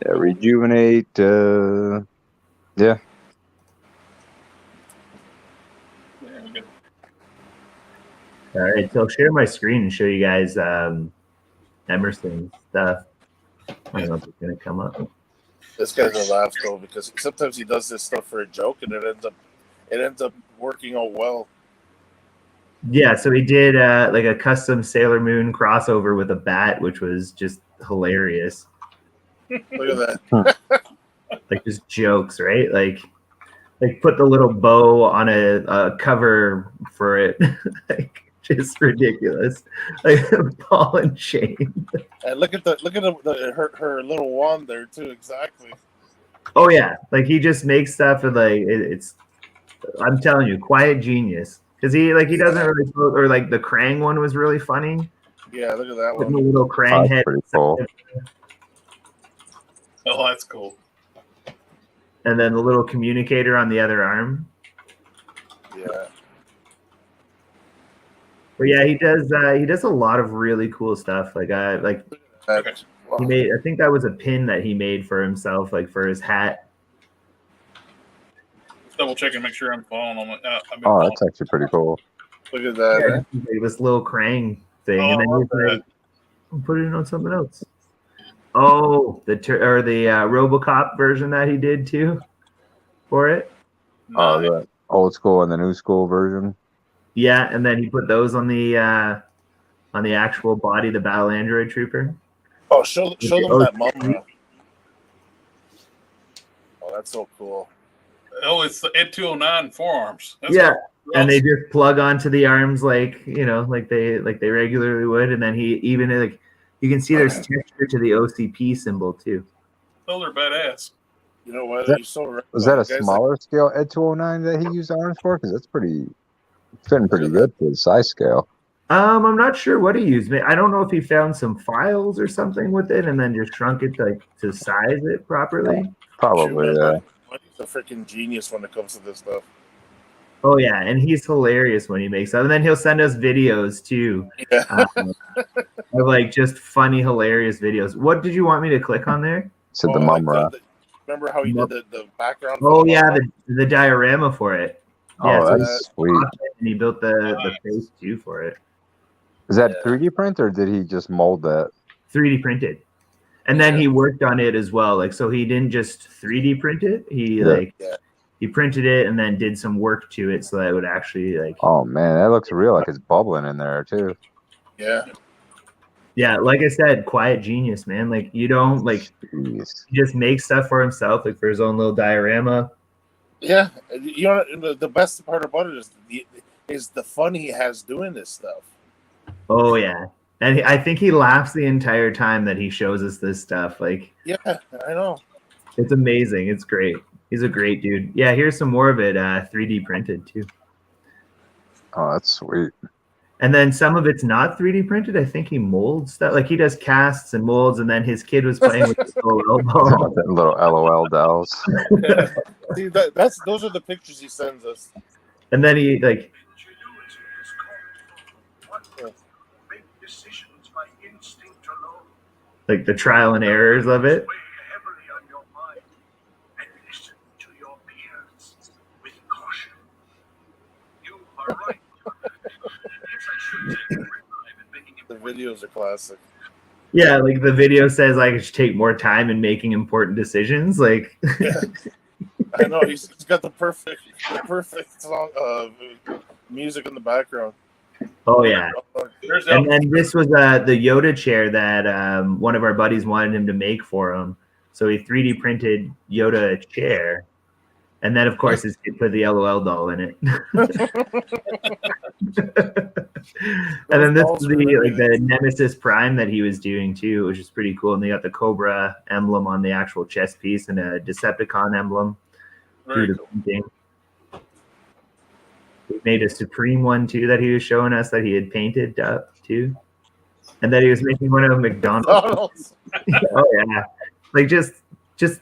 Yeah, Rejuvenate. Yeah. All right, so I'll share my screen and show you guys Emerson's stuff. I don't know if it's gonna come up. This guy's a laugh though, because sometimes he does this stuff for a joke, and it ends up working out well. Yeah, so he did like a custom Sailor Moon crossover with a bat, which was just hilarious. Look at that. Like just jokes, right? Like put the little bow on a cover for it. Like just ridiculous. Like ball and chain. And look at her little wand there too. Exactly. Oh yeah, like he just makes stuff and like it's. I'm telling you, quiet genius. Because he doesn't really, or like the Krang one was really funny. Yeah, look at that Putting one. a little Krang head. Pretty cool. Oh, that's cool. And then the little communicator on the other arm. Yeah. But yeah, he does a lot of really cool stuff. Like he made, I think that was a pin that he made for himself, like for his hat. Double check and make sure I'm following on. Oh, that's actually pretty cool. Look at that. Yeah, this little Krang thing, and then he's like, put it on something else. Oh, the RoboCop version that he did too for it. Oh, the old school and the new school version. Yeah, and then he put those on the actual body, the Battle Android Trooper. Oh, show them that mumra. Oh, that's so cool. Oh, it's the Ed 209 forearms. That's yeah, cool. and they just plug onto the arms like like they regularly would, and then he even like you can see there's texture to the OCP symbol too. Those are badass. You know what? Was that a smaller scale Ed 209 that he used arms for? Because that's fitting pretty good for the size scale. I'm not sure what he used. I don't know if he found some files or something with it and then just shrunk it to size it properly. Probably, yeah. He's a freaking genius when it comes to this stuff. Oh yeah, and he's hilarious when he makes them. And then he'll send us videos too. Yeah. Of like just funny, hilarious videos. What did you want me to click on there? So the mumra. Remember how he did the background? Oh yeah, the diorama for it. Yeah, Oh, that's sweet. And he built the face too for it. Is that 3D print or did he just mold that? 3D printed. And then he worked on it as well. Like, so he didn't just 3D print it. He he printed it and then did some work to it so that it would actually like. Oh man, that looks real. Like it's bubbling in there too. Yeah. Yeah, like I said, quiet genius, man. Like you don't like he just makes stuff for himself, like for his own little diorama. Yeah, you know the best part about it is the fun he has doing this stuff. Oh yeah, And I think he laughs the entire time that he shows us this stuff. Like, Yeah, I know. it's amazing. It's great. He's a great dude. Yeah, here's some more of it 3D printed too. Oh, that's sweet. And then some of it's not 3D printed. I think he molds stuff. Like he does casts and molds. And then his kid was playing with the LOL ball. Little LOL dolls. Yeah. See, those are the pictures he sends us. And then he like. Like the trial and errors of it. The videos are classic. Yeah, like the video says I should take more time in making important decisions. Like, yeah. I know he's got the perfect song, music in the background. Oh yeah, and then this was the Yoda chair that one of our buddies wanted him to make for him. So he 3D printed Yoda a chair, and then of course his kid put the LOL doll in it. And then this is the Nemesis Prime that he was doing too, which is pretty cool. And they got the Cobra emblem on the actual chest piece and a Decepticon emblem through the painting. He made a Supreme one too that he was showing us that he had painted up too, and that he was making one of McDonald's. Oh yeah, like just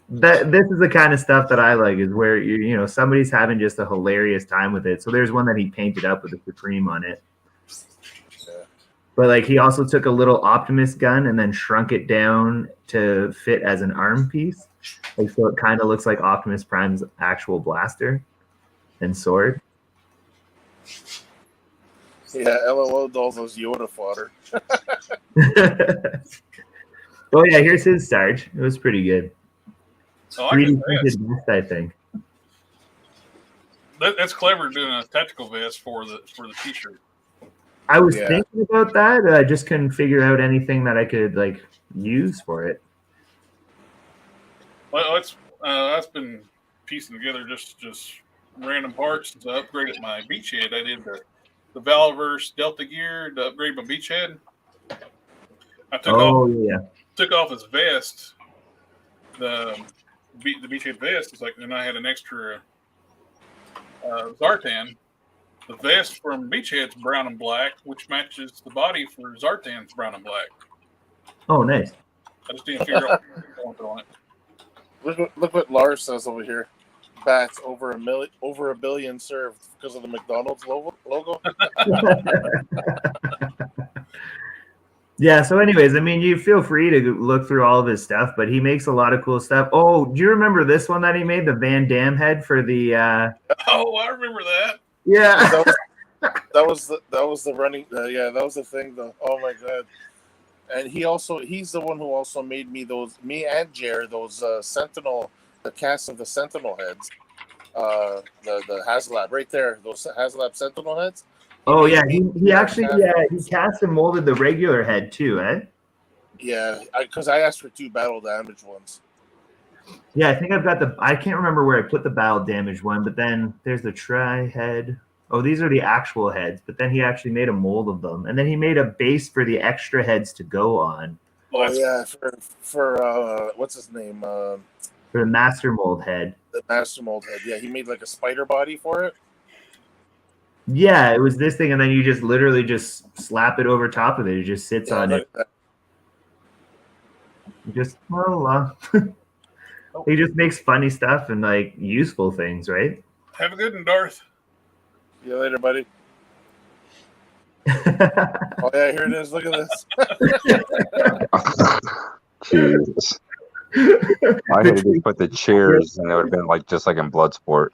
that. This is the kind of stuff that I like, is where you know somebody's having just a hilarious time with it. So there's one that he painted up with a Supreme on it. But like he also took a little Optimus gun and then shrunk it down to fit as an arm piece, like so it kind of looks like Optimus Prime's actual blaster and sword. Yeah, LOL dolls was Yoda fodder. Oh yeah, here's his Sarge. It was pretty good. Oh, 3D printed vest, I think. That's clever doing a tactical vest for the t-shirt. I was thinking about that. I just couldn't figure out anything that I could like use for it. Well, that's been piecing together just random parts. Since I upgraded my beachhead, I did the Valverse Delta gear to upgrade my beachhead. I took off his vest, the beachhead vest. It's like, then I had an extra Zartan. The vest from Beachhead's brown and black, which matches the body for Zartan's brown and black. Oh, nice. I just didn't figure out what's on it. Look what Lars says over here. Bats over a billion served because of the McDonald's logo. Yeah, so anyways, I mean, you feel free to look through all of his stuff, but he makes a lot of cool stuff. Oh, do you remember this one that he made, the Van Damme head for the Oh, I remember that. Yeah. that was the running that was the thing though. Oh my god. And he's the one who also made me and Jer those Sentinel, the cast of the Sentinel heads. The HasLab right there, those HasLab Sentinel heads. Oh yeah, he actually he cast and molded the regular head too, eh? Yeah, because I asked for 2 battle damage ones. Yeah, I think I've got I can't remember where I put the battle damage one, but then there's the tri head. Oh, these are the actual heads, but then he actually made a mold of them, and then he made a base for the extra heads to go on. Oh yeah, for what's his name? For the master mold head. The master mold head. Yeah, he made like a spider body for it. Yeah, it was this thing, and then you just literally just slap it over top of it. It just sits on it. Just he just makes funny stuff and like useful things, right? Have a good one, Darth. See you later, buddy. Oh yeah, here it is. Look at this. Jesus. I had to put the chairs, and it would have been like just like in Bloodsport.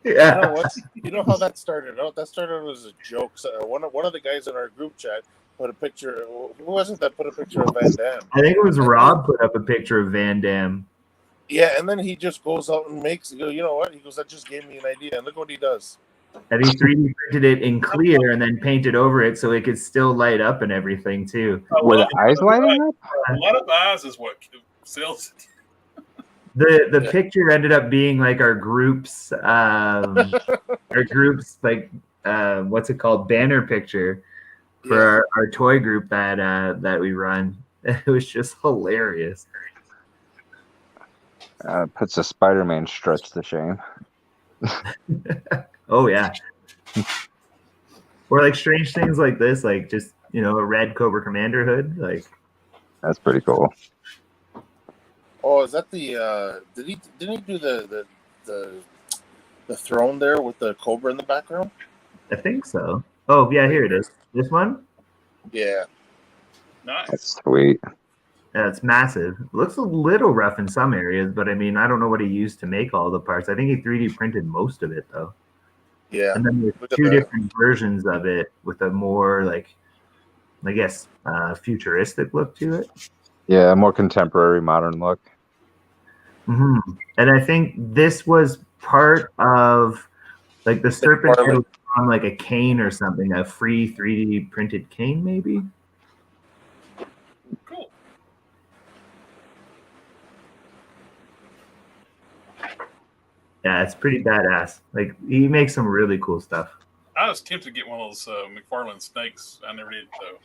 Yeah. You know how that started out? That started out as a joke. So one of the guys in our group chat put a picture. Who wasn't that put a picture of Van Damme? I think it was Rob put up a picture of Van Damme. Yeah, and then he just goes out and makes. You know what? He goes, that just gave me an idea, and look what he does. And he 3D printed it in clear and then painted over it so it could still light up and everything too. Were the eyes lighting up? A lot of eyes is what sells it. The picture ended up being like our group's like what's it called, banner picture, for our toy group that we run. It was just hilarious. Puts a Spider-Man stretch to shame. Oh yeah. Or like strange things like this, like just a red Cobra Commander hood. Like that's pretty cool. Oh, is that the? Didn't he do the throne there with the Cobra in the background? I think so. Oh yeah, here it is. This one. Yeah. Nice. That's sweet. Yeah, it's massive. It looks a little rough in some areas, but I mean, I don't know what he used to make all the parts. I think he 3D printed most of it though. Yeah. And then there's two different versions of it with a more I guess, futuristic look to it. Yeah, more contemporary, modern look. Mm-hmm. And I think this was part of like the serpent head was on like a cane or something, a free 3D printed cane, maybe. Cool. Yeah, it's pretty badass. Like he makes some really cool stuff. I was tempted to get one of those McFarlane snakes. I never did though.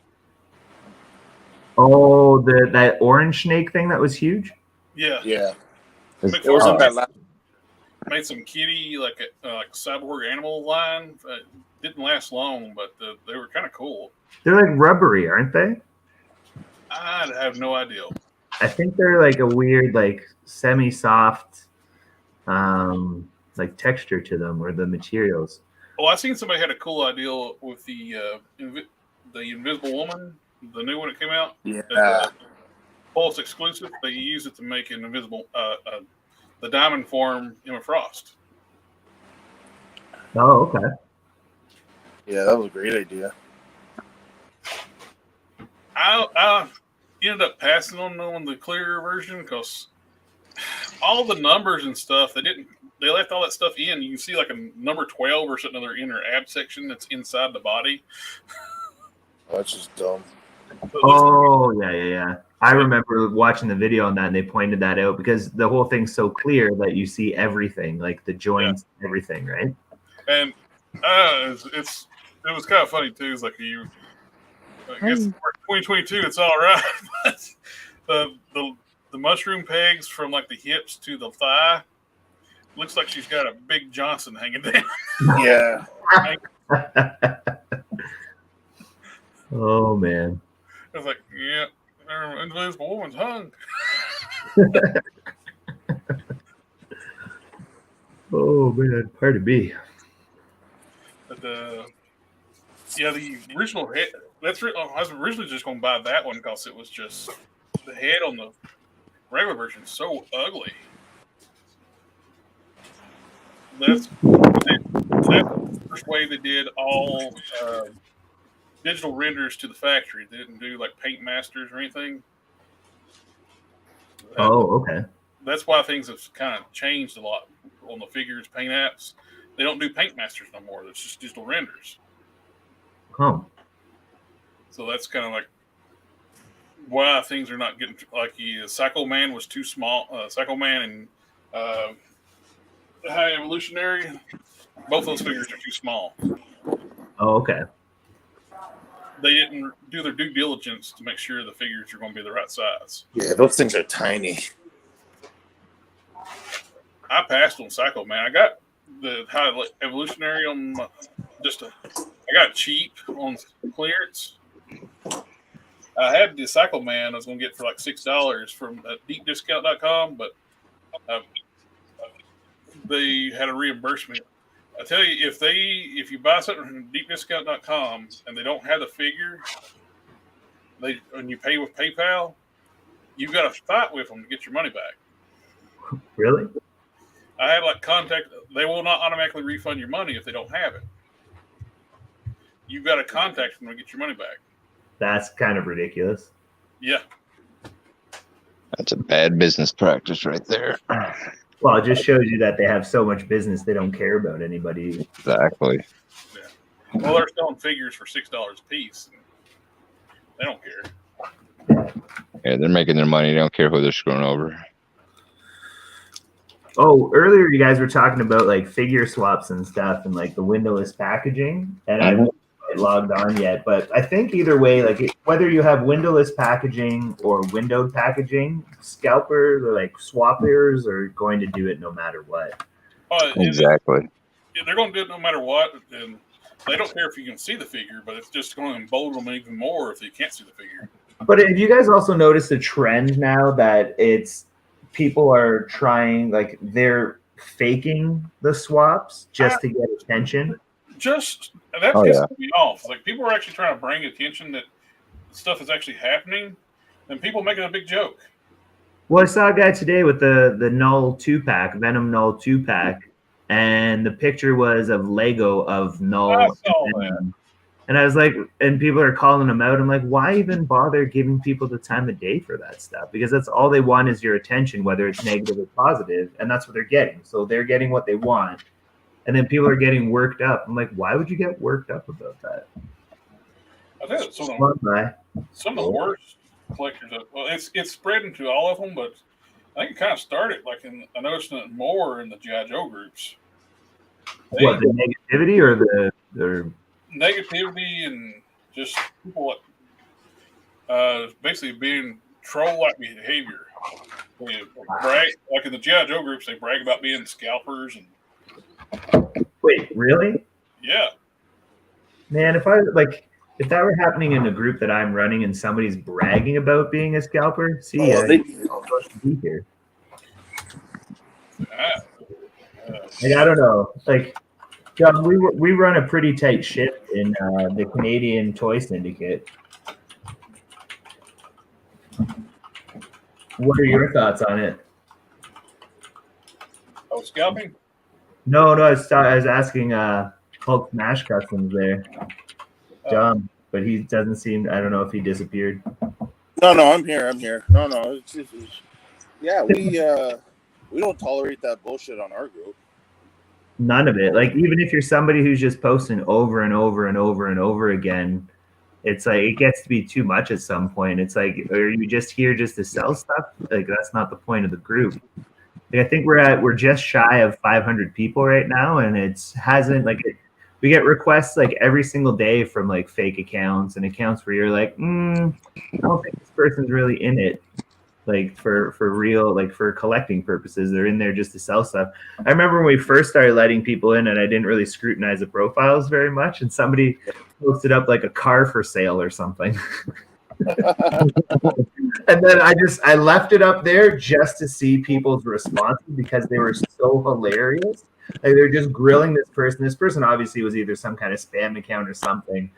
Oh, that orange snake thing that was huge. Yeah. Yeah. McFarlane It was on that last. Made some kitty like cyborg animal line. Didn't last long, but they were kind of cool. They're like rubbery, aren't they? I have no idea. I think they're like a weird, like semi-soft, like texture to them, or the materials. Oh, I seen somebody had a cool idea with the Invisible Woman, the new one that came out. Yeah. Pulse exclusive. They use it to make an invisible, the diamond form Emma Frost. Oh, okay. Yeah, that was a great idea. I ended up passing on the clear version because all the numbers and stuff they left all that stuff in. You can see like a number 12 or something in their inner ab section that's inside the body. Oh, that's just dumb. Oh yeah. I remember watching the video on that, and they pointed that out because the whole thing's so clear that you see everything, like the joints, everything, right? And it was kind of funny too. It's like I guess for 2022, it's all right. But the mushroom pegs from like the hips to the thigh looks like she's got a big Johnson hanging down. Yeah. Oh man. I was like, yeah, Invisible Woman's hung. Oh man, pardon me. But the original head. I was originally just going to buy that one because it was just the head on the regular version is so ugly. That's the first way they did all digital renders to the factory. They didn't do like paint masters or anything. Oh, okay. That's why things have kind of changed a lot on the figures paint apps. They don't do paint masters no more. It's just digital renders. Oh. So that's kind of like why things are not getting like Psycho Man was too small. Psycho Man and High Evolutionary, both those figures are too small. Oh, okay. They didn't do their due diligence to make sure the figures are going to be the right size. Yeah, those things are tiny. I passed on Psycho Man. I got the High Evolutionary on I got cheap on clearance. I had the Psycho Man I was going to get for like $6 from deepdiscount.com, but they had a reimbursement. I tell you, if you buy something from deepdiscount.com and they don't have the figure, and you pay with PayPal, you've got to fight with them to get your money back. Really? I had contact. They will not automatically refund your money if they don't have it. You've got to contact them to get your money back. That's kind of ridiculous. Yeah. That's a bad business practice right there. Well, it just shows you that they have so much business they don't care about anybody. Exactly. Yeah. Well, they're selling figures for $6 a piece. They don't care. Yeah, they're making their money. They don't care who they're screwing over. Oh, earlier you guys were talking about figure swaps and stuff and the windowless packaging, and I quite logged on yet, but I think either way, like whether you have windowless packaging or windowed packaging, scalpers or like swappers are going to do it no matter what. Exactly. They're going to do it no matter what, and they don't care if you can see the figure, but it's just going to embolden them even more if you can't see the figure. But have you guys also noticed a trend now that it's people are trying, like they're faking the swaps just to get attention? That pisses me off. Like, people are actually trying to bring attention that stuff is actually happening, and people making a big joke. Well, I saw a guy today with the Null 2-pack, Venom Null 2-pack, and the picture was of Lego of Null. I saw that. And I was like, and people are calling him out. I'm like, why even bother giving people the time of day for that stuff? Because that's all they want is your attention, whether it's negative or positive, and that's what they're getting. So they're getting what they want. And then people are getting worked up. I'm like, why would you get worked up about that? I think it's some of the worst collectors. Well, it's spreading to all of them, but I think it kind of started I noticed it more in the G.I. Joe groups. What, the negativity or the negativity and just people basically being troll-like behavior. They brag, like in the G.I. Joe groups, they brag about being scalpers and. Wait, really? Yeah. Man, if that were happening in a group that I'm running and somebody's bragging about being a scalper, be here. I don't know. Like, John, we run a pretty tight ship in the Canadian Toy Syndicate. What are your thoughts on it? Oh, scalping? No, I was asking Hulk Smash Customs there, John, but he doesn't seem. I don't know if he disappeared. No, I'm here. No. Yeah, we don't tolerate that bullshit on our group. None of it. Like, even if you're somebody who's just posting over and over and over and over again, it's like it gets to be too much at some point. It's like, are you just here just to sell stuff? Like, that's not the point of the group. Like, I think we're just shy of 500 people right now, and we get requests like every single day from like fake accounts and accounts where you're like, I don't think this person's really in it, like for real, like for collecting purposes. They're in there just to sell stuff. I remember when we first started letting people in, and I didn't really scrutinize the profiles very much, and somebody posted up like a car for sale or something. And then I left it up there just to see people's responses because they were so hilarious. Like, they're just grilling this person. This person obviously was either some kind of spam account or something,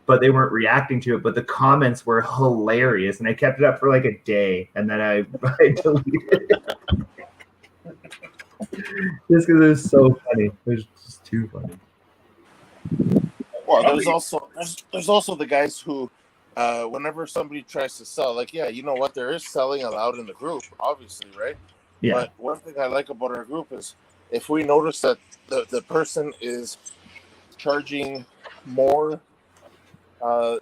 but they weren't reacting to it. But the comments were hilarious, and I kept it up for like a day, and then I deleted it just because it was so funny. It was just too funny. Well, there's also the guys who. Whenever somebody tries to sell, like, yeah, you know what, there is selling allowed in the group, obviously, right? Yeah. But one thing I like about our group is if we notice that the person is charging more,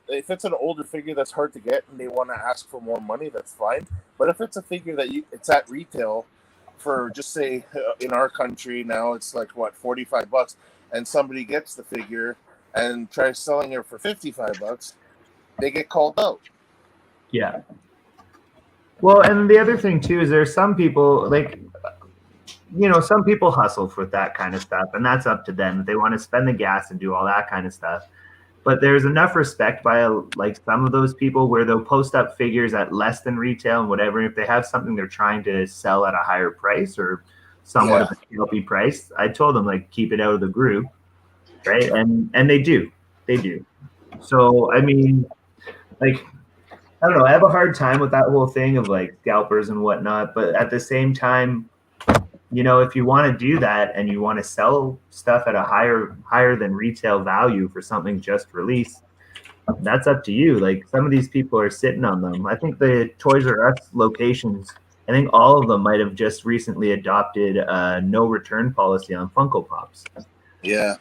if it's an older figure that's hard to get and they want to ask for more money, that's fine. But if it's a figure that it's at retail for, just say, in our country now, it's like, what, $45, and somebody gets the figure and tries selling it for $55, they get called out. Yeah. Well, and the other thing too is there's some people, like, some people hustle for that kind of stuff, and that's up to them. They want to spend the gas and do all that kind of stuff. But there's enough respect by like some of those people where they'll post up figures at less than retail and whatever. And if they have something they're trying to sell at a higher price or somewhat of a scalpy price, I told them, like, keep it out of the group, right? And they do. So I mean, like, I don't know. I have a hard time with that whole thing of like scalpers and whatnot. But at the same time, if you want to do that and you want to sell stuff at a higher than retail value for something just released, that's up to you. Like, some of these people are sitting on them. I think the Toys R Us locations, I think all of them might have just recently adopted a no return policy on Funko Pops. Yeah.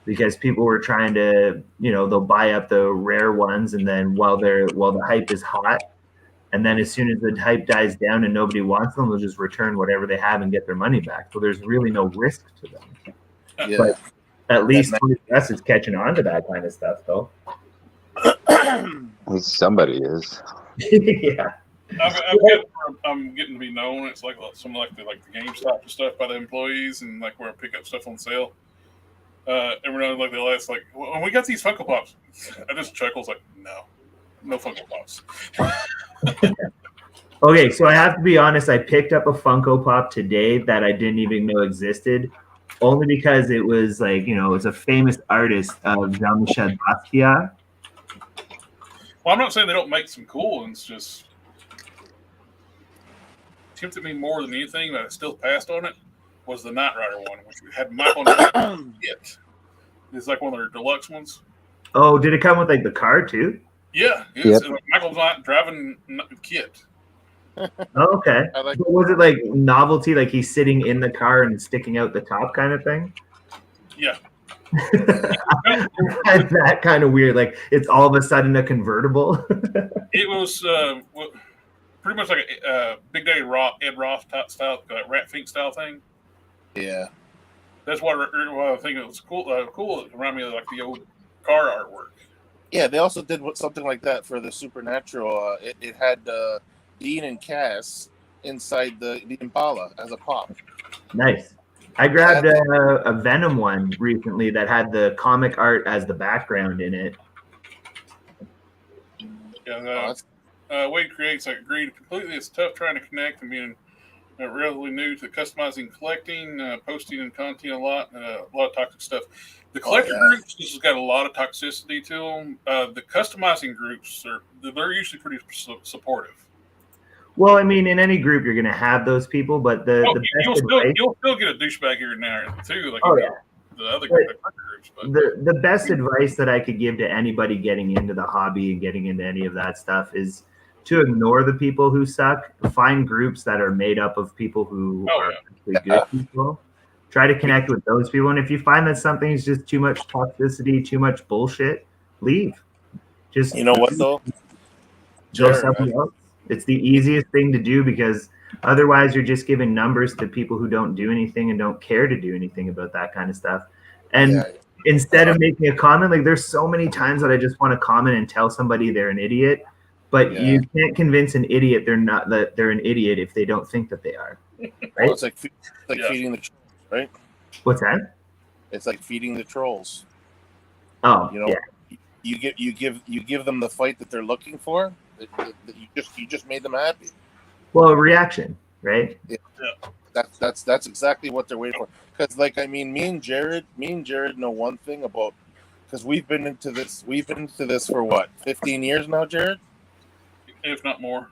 Because people were trying to, they'll buy up the rare ones, and then while the hype is hot, and then as soon as the hype dies down and nobody wants them, they'll just return whatever they have and get their money back. So there's really no risk to them. Yeah. At least Toys R Us is catching on to that kind of stuff, though. At least somebody is. Yeah. I'm getting to be known. It's like some like the GameStop and stuff by the employees, and like where I pick up stuff on sale. Every now and like they'll ask, like, when we got these Funko Pops, I just chuckles like, no Funko Pops. Okay, so I have to be honest. I picked up a Funko Pop today that I didn't even know existed, only because it was like, it's a famous artist of Jean-Michel Basquiat. Well, I'm not saying they don't make some cool ones, just tempted me more than anything that I still passed on it was the Knight Rider one, which had Michael Knight. It's like one of their deluxe ones. Oh, did it come with like the car too? Yeah, it's Michael's Knight driving kit. Okay. But was it like novelty, like he's sitting in the car and sticking out the top kind of thing? Yeah. That kind of weird. Like it's all of a sudden a convertible. It was pretty much like a Big Daddy Ed Roth type style, Rat Fink style thing. Yeah. That's what I think it was cool. Cool. It reminded me of like the old car artwork. Yeah, they also did something like that for the Supernatural. It had Dean and Cass inside the Impala as a pop. Nice. I grabbed a Venom one recently that had the comic art as the background in it. Yeah, Wade creates. I agreed completely. It's tough trying to connect and being relatively new to customizing, collecting, posting, and content a lot of toxic stuff. The collector groups this has got a lot of toxicity to them. The customizing groups they're usually pretty supportive. Well, I mean, in any group, you're going to have those people, but you'll still get a douchebag here and there too. Like the other groups. But the best advice that I could give to anybody getting into the hobby and getting into any of that stuff is to ignore the people who suck. Find groups that are made up of people who are actually good people. Try to connect with those people, and if you find that something is just too much toxicity, too much bullshit, leave. Just what though? Go somewhere else. It's the easiest thing to do because otherwise you're just giving numbers to people who don't do anything and don't care to do anything about that kind of stuff. And instead of making a comment, like there's so many times that I just want to comment and tell somebody they're an idiot, but you can't convince an idiot that they're an idiot if they don't think that they are. Right? Well, it's like feeding the trolls, right? What's that? It's like feeding the trolls. Oh, you give them the fight that they're looking for. You just made them happy. Well, a reaction, right? Yeah. That's exactly what they're waiting for. Because, me and Jared know one thing about, because we've been into this for what, 15 years now, Jared? If not more.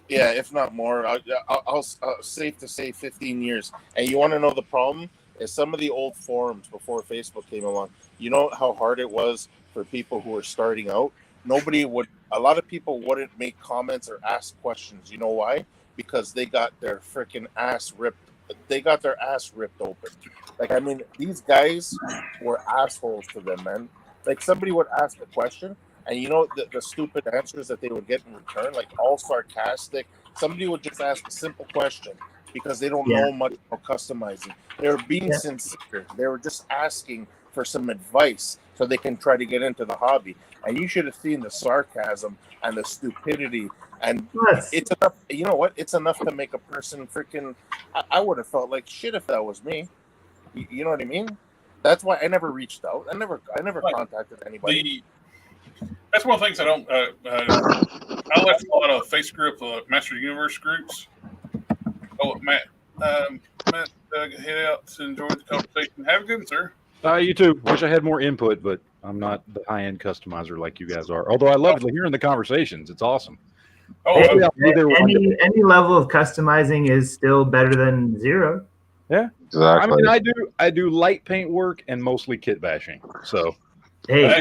Yeah, if not more. I'll safe to say 15 years. And you want to know the problem? Is some of the old forums before Facebook came along. You know how hard it was for people who were starting out? A lot of people wouldn't make comments or ask questions. You know why? Because they got their freaking ass ripped. They got their ass ripped open. These guys were assholes to them, man. Like somebody would ask a question, and the stupid answers that they would get in return, like all sarcastic. Somebody would just ask a simple question because they don't know much about customizing. They were being sincere. They were just asking for some advice so they can try to get into the hobby. And you should have seen the sarcasm and the stupidity. And it's enough. You know what? It's enough to make a person freaking. I would have felt like shit if that was me. You know what I mean? That's why I never reached out. I never contacted anybody. That's one of the things I don't. I left a lot of Facebook Master Universe groups. Oh, Matt, head out to enjoy the conversation. Have a good one, sir. You too. Wish I had more input, but I'm not the high-end customizer like you guys are. Although I love hearing the conversations. It's awesome. Any level of customizing is still better than zero. Yeah, exactly. I mean, I do light paint work and mostly kit bashing. So hey, I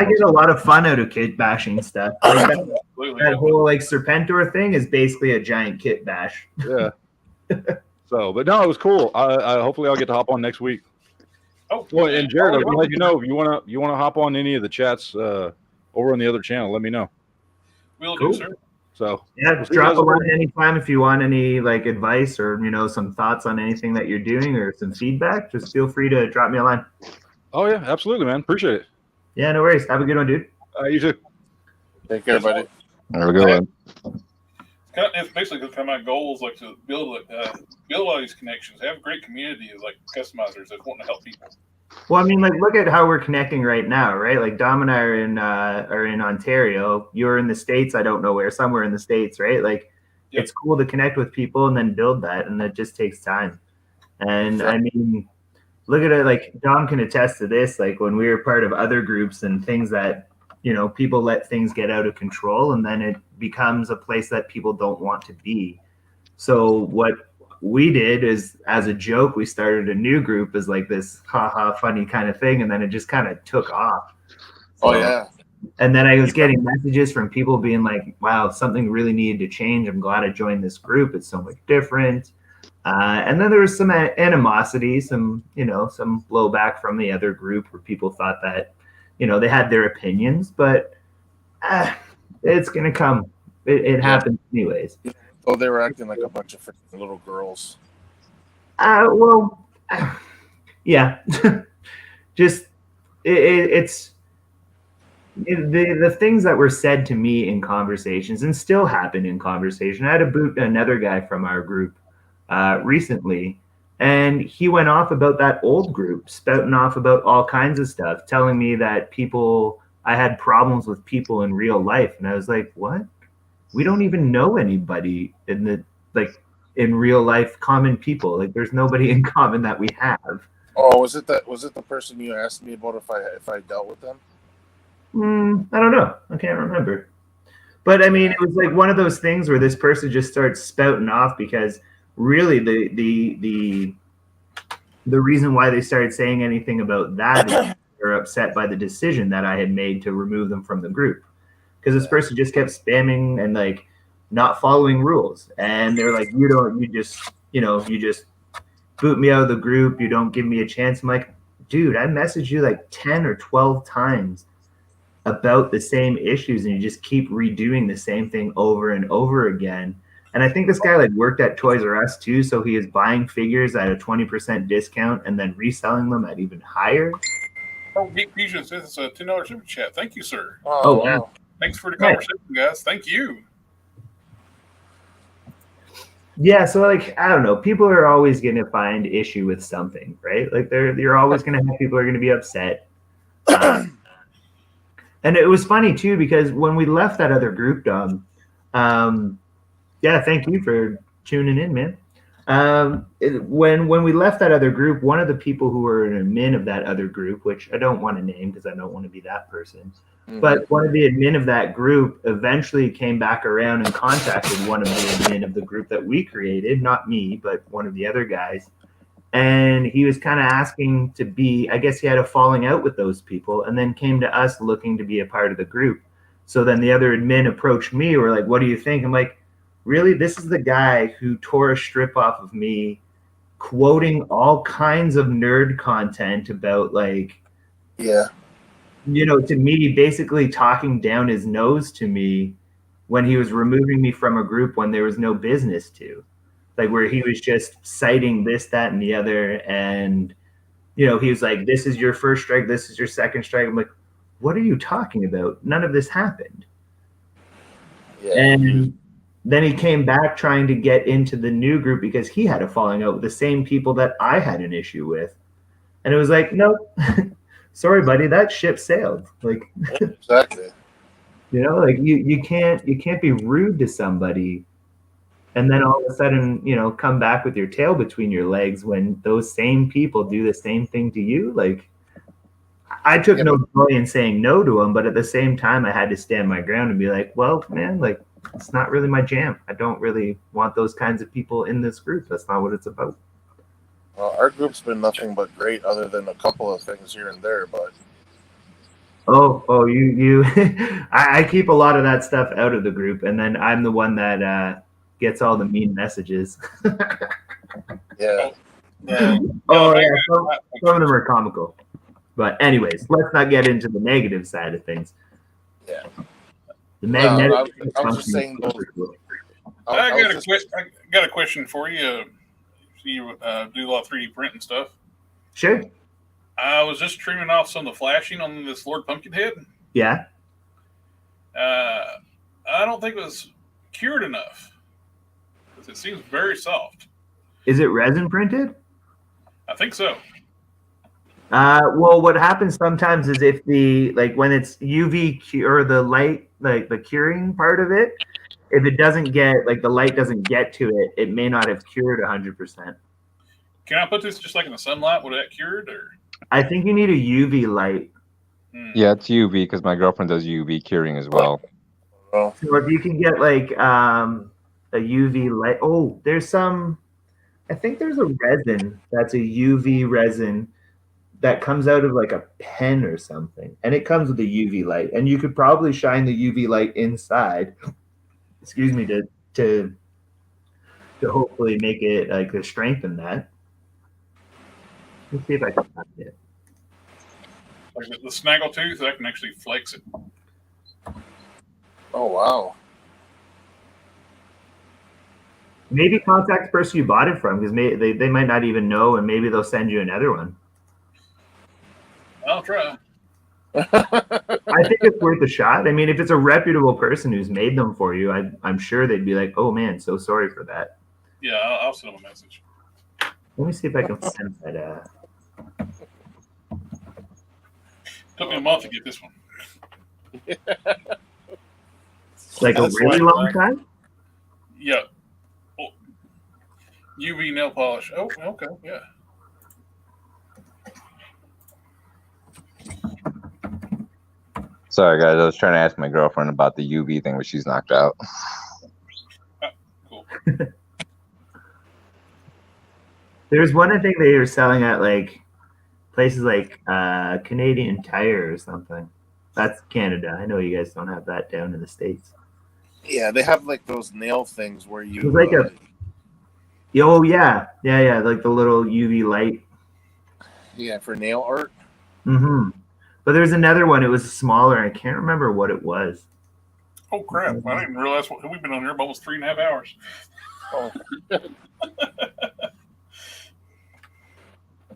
get a lot of fun out of kit bashing stuff. That whole Serpentor thing is basically a giant kit bash. Yeah. So, but no, it was cool. Hopefully I'll get to hop on next week. Oh, well, and Jared, I can let you know if you wanna hop on any of the chats over on the other channel. Let me know. We'll do, sir. So drop a line anytime if you want any advice or some thoughts on anything that you're doing or some feedback. Just feel free to drop me a line. Oh yeah, absolutely, man. Appreciate it. Yeah, no worries. Have a good one, dude. You too. Take care, buddy. Have a good one. It's basically kind of my goals, like to build all these connections, have a great community of like customizers that want to help people. Well, I mean, like, look at how we're connecting right now, right? Like, Dom and I are in Ontario. You're in the States. I don't know where, somewhere in the States, right? Like, Yep. It's cool to connect with people and then build that, and that just takes time. And Sure. I mean, look at it. Like, Dom can attest to this. Like, when we were part of other groups and things that, you know, people let things get out of control, and then it becomes a place that people don't want to be. So what we did is, as a joke, we started a new group as like this haha funny kind of thing, and then it just kind of took off. Oh yeah. And then I was getting messages from people being like, wow, something really needed to change. I'm glad I joined this group. It's so much different. And then there was some animosity, some blowback from the other group where people thought that, you know, they had their opinions, but it's going to come. It happens anyways. Oh, they were acting like a bunch of freaking little girls. Well, yeah. Just it's the things that were said to me in conversations and still happen in conversation. I had to boot another guy from our group recently, and he went off about that old group, spouting off about all kinds of stuff, telling me that I had problems with people in real life. And I was like, what? We don't even know anybody in real life, common people. Like, there's nobody in common that we have. Oh, was it the person you asked me about if I dealt with them? I don't know. I can't remember. But I mean, it was like one of those things where this person just starts spouting off because really the reason why they started saying anything about that is they're upset by the decision that I had made to remove them from the group. Because this person just kept spamming and like not following rules. And they're like, you just boot me out of the group. You don't give me a chance. I'm like, dude, I messaged you like 10 or 12 times about the same issues, and you just keep redoing the same thing over and over again. And I think this guy like worked at Toys R Us too, so he is buying figures at a 20% discount and then reselling them at even higher. Oh, Geek Fusion says it's a $10 super chat. Thank you, sir. Oh wow. Thanks for the conversation, guys. Thank you. Yeah, so like, I don't know, people are always going to find issue with something, right? Like you're always going to have people who are going to be upset. And it was funny too, because when we left that other group, Dom, yeah, thank you for tuning in, man. When we left that other group, one of the people who were an admin of that other group, which I don't want to name because I don't want to be that person, but one of the admin of that group eventually came back around and contacted one of the admin of the group that we created, not me, but one of the other guys. And he was kind of asking to be, I guess he had a falling out with those people, and then came to us looking to be a part of the group. So then the other admin approached me, were like, what do you think? I'm like, really? This is the guy who tore a strip off of me, quoting all kinds of nerd content about like, yeah, you know, to me, basically talking down his nose to me when he was removing me from a group when there was no business to. Like, where he was just citing this, that, and the other. And, you know, he was like, this is your first strike. This is your second strike. I'm like, what are you talking about? None of this happened. Yeah. And then he came back trying to get into the new group because he had a falling out with the same people that I had an issue with. And it was like, no, sorry, buddy, that ship sailed. Like, exactly. You know, like you can't be rude to somebody and then all of a sudden, you know, come back with your tail between your legs when those same people do the same thing to you. Like, I took no joy in saying no to them, but at the same time, I had to stand my ground and be like, well, man, like, it's not really my jam. I don't really want those kinds of people in this group. That's not what it's about. Well, our group's been nothing but great, other than a couple of things here and there, but. Oh, you, I keep a lot of that stuff out of the group, and then I'm the one that gets all the mean messages. Yeah. Oh, yeah. Some of them are comical. But anyways, let's not get into the negative side of things. Yeah. The magnetic. I was just saying. I got a question for you. You do a lot of 3D print and stuff. Sure. I was just trimming off some of the flashing on this Lord Pumpkinhead. Yeah. I don't think it was cured enough. It seems very soft. Is it resin printed? I think so. Well, what happens sometimes is if when it's UV or the light, like the curing part of it, if it doesn't get the light doesn't get to it, it may not have cured 100%. Can I put this just like in the sunlight? Would that cured or? I think you need a UV light. Yeah, it's UV because my girlfriend does UV curing as well. So if you can get a UV light, there's some. I think there's a resin that's a UV resin that comes out of a pen or something, and it comes with a UV light, and you could probably shine the UV light inside. Excuse me, to hopefully make it to strengthen that. Let's see if I can find it. Like the snaggletooth, I can actually flex it. Oh wow! Maybe contact the person you bought it from because they might not even know, and maybe they'll send you another one. I'll try. I think it's worth a shot. I mean, if it's a reputable person who's made them for you, I'm sure they'd be like, "Oh man, so sorry for that." Yeah, I'll send them a message. Let me see if I can send that. Took me a month to get this one. Like a really long time? Yeah. Oh, UV nail polish. Oh, okay, yeah. Sorry, guys. I was trying to ask my girlfriend about the UV thing, but she's knocked out. Cool. There's one I think they were selling at places like Canadian Tire or something. That's Canada. I know you guys don't have that down in the States. Yeah, they have those nail things where you. It's like yeah, like the little UV light. Yeah, for nail art. Mm-hmm. But there's another one. It was smaller. I can't remember what it was. Oh crap! I didn't realize we've been on here almost 3.5 hours. Oh.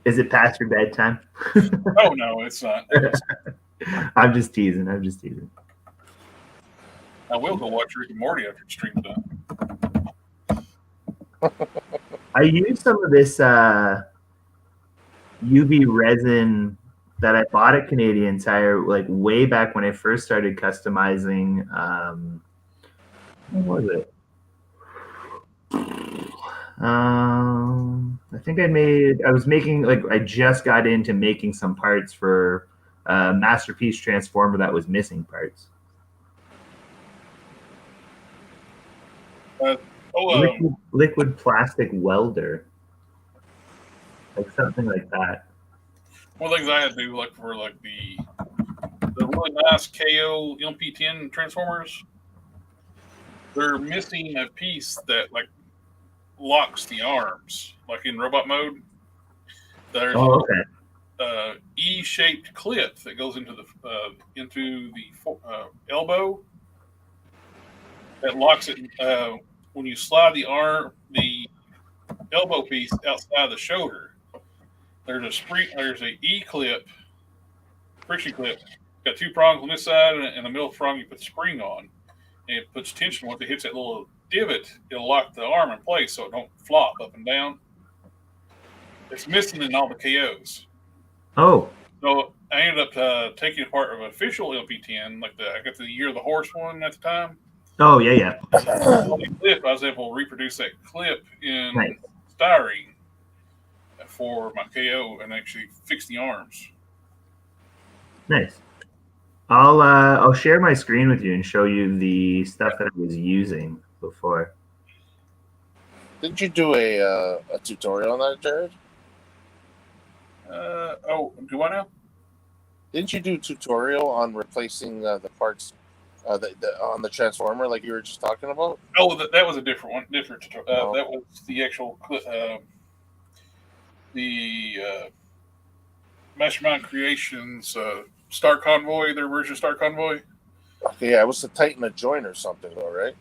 Is it past your bedtime? Oh no, it's not. I'm just teasing. I will go watch Rick and Morty after the stream's done. I used some of this UV resin that I bought at Canadian Tire way back when I first started customizing. What was it? I think I was making I just got into making some parts for a Masterpiece Transformer that was missing parts. Liquid plastic welder, something like that. One of the things I had to do for the really nice KO MP10 transformers, they're missing a piece that locks the arms, in robot mode. There's a E-shaped clip that goes into the elbow that locks it when you slide the elbow piece outside the shoulder. There's a E-clip, friction clip, got 2 prongs on this side and the middle prong you put the spring on, and it puts tension. Once it hits that little divot, it'll lock the arm in place so it don't flop up and down. It's missing in all the KOs. Oh. So I ended up taking apart an official LP10, I got the Year of the Horse one at the time. Oh yeah. Clip, I was able to reproduce that clip in styrene for my KO and actually fix the arms. Nice. I'll share my screen with you and show you the stuff that I was using before. Didn't you do a tutorial on that, Jared? Do I now? Didn't you do a tutorial on replacing the parts on the transformer like you were just talking about? Oh, that was a different one. Different tutorial. That was the actual Mastermind Creations Star Convoy, their version of Star Convoy. Okay, yeah, it was to tighten a joint or something, though, right?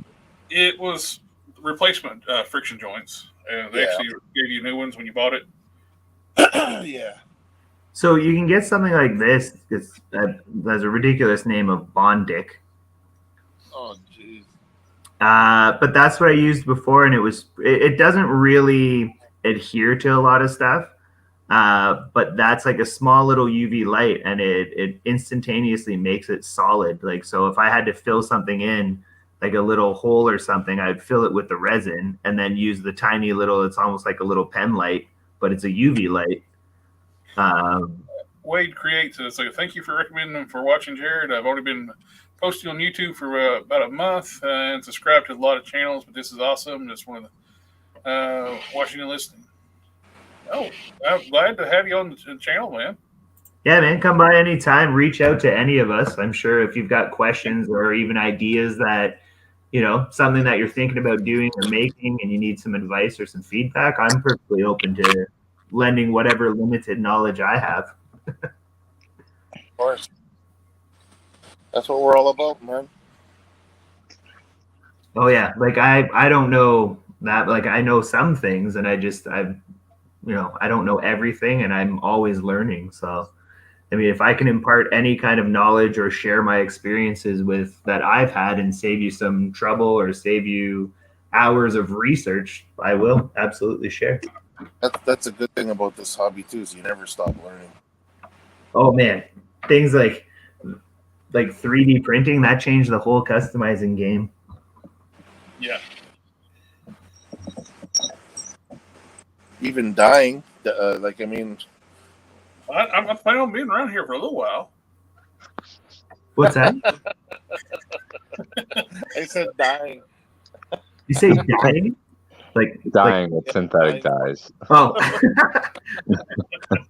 It was replacement friction joints, and they actually gave you new ones when you bought it. Yeah. So you can get something like this. It's has a ridiculous name of Bondic. Oh, jeez. But that's what I used before, and it doesn't really adhere to a lot of stuff. But that's like a small little UV light, and it instantaneously makes it solid. Like, so if I had to fill something in, like a little hole or something, I'd fill it with the resin and then use the tiny little, it's almost like a little pen light, but it's a UV light. Wade Creates it. So thank you for recommending them for watching, Jared. I've only been posting on YouTube for about a month and subscribed to a lot of channels, but this is awesome. Just one of the watching and listening. Oh, I'm glad to have you on the channel, man. Yeah, man, come by anytime. Reach out to any of us. I'm sure if you've got questions or even ideas that, something that you're thinking about doing or making and you need some advice or some feedback, I'm perfectly open to lending whatever limited knowledge I have. Of course. That's what we're all about, man. Oh yeah, like I don't know that, like I know some things and I don't know everything and I'm always learning. So I mean, if I can impart any kind of knowledge or share my experiences with that I've had and save you some trouble or save you hours of research, I will absolutely share. That's a good thing about this hobby too, is you never stop learning. Oh man, things like 3D printing, that changed the whole customizing game. Yeah. Even dying, I'm planning on being around here for a little while. What's that? I said dying. You say dying? Dying with synthetic dyes. Oh,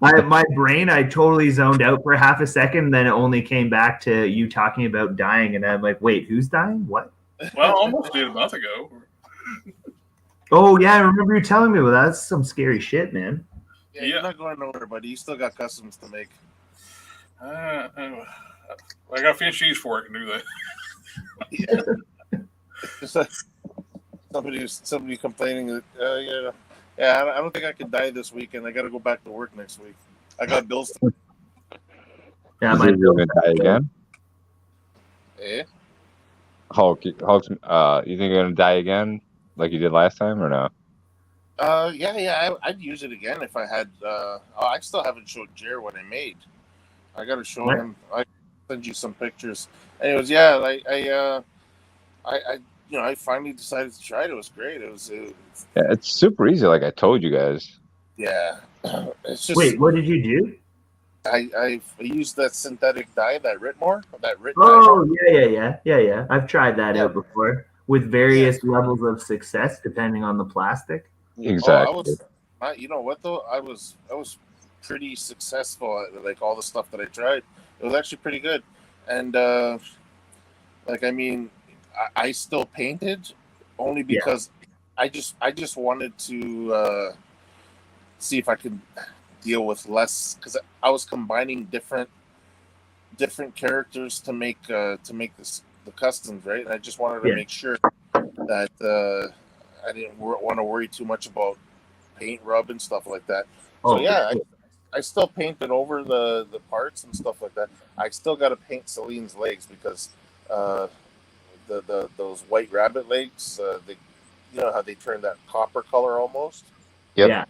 my brain, I totally zoned out for half a second. Then it only came back to you talking about dying, and I'm like, wait, who's dying? What? Well, I almost did a month ago. Oh yeah, I remember you telling me. Well, that's some scary shit, man. Yeah, you're not going nowhere, buddy. You still got customs to make. I got to finish these before I can do that. Yeah. Just like somebody complaining that I don't think I could die this weekend. I got to go back to work next week. I got bills to pay. Yeah, you're gonna die again. Eh? Hulk, you think you're gonna die again like you did last time, or no? I'd use it again if I had. I still haven't showed Jer what I made. I got to show him. I send you some pictures. Anyways, yeah, I finally decided to try it. It was great. Yeah, it's super easy, like I told you guys. Yeah, it's just. Wait, what did you do? I used that synthetic dye, that Ritmore, dye. Oh yeah. I've tried that out before with various levels of success depending on the plastic. Exactly. You know what though? I was pretty successful at like all the stuff that I tried. It was actually pretty good, and I still painted only because I just wanted to see if I could deal with less, because I was combining different characters to make the customs, right? And I just wanted to make sure that I didn't want to worry too much about paint rub and stuff like that. So I still painted over the parts and stuff like that. I still got to paint Celine's legs because those white rabbit legs, you know how they turn that copper color almost. Yep. Yeah.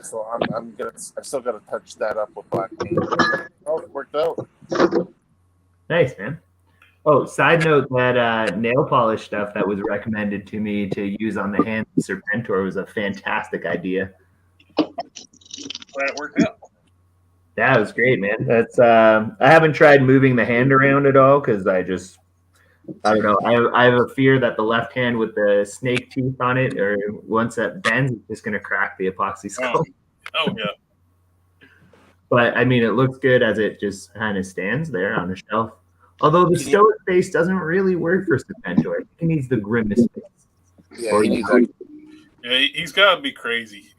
So I still got to touch that up with black paint. Oh, it worked out. Nice, man. Oh, side note, that nail polish stuff that was recommended to me to use on the hand of Serpentor was a fantastic idea. That worked out. Yeah, it was great, man. That's I haven't tried moving the hand around at all because I don't know. I have a fear that the left hand with the snake teeth on it, or once that bends, it's just going to crack the epoxy skull. Oh yeah. But I mean, it looks good as it just kind of stands there on the shelf. Although the stoic face doesn't really work for Serpentor. He needs the grimace face. Yeah, he needs that. Yeah, he's got to be crazy,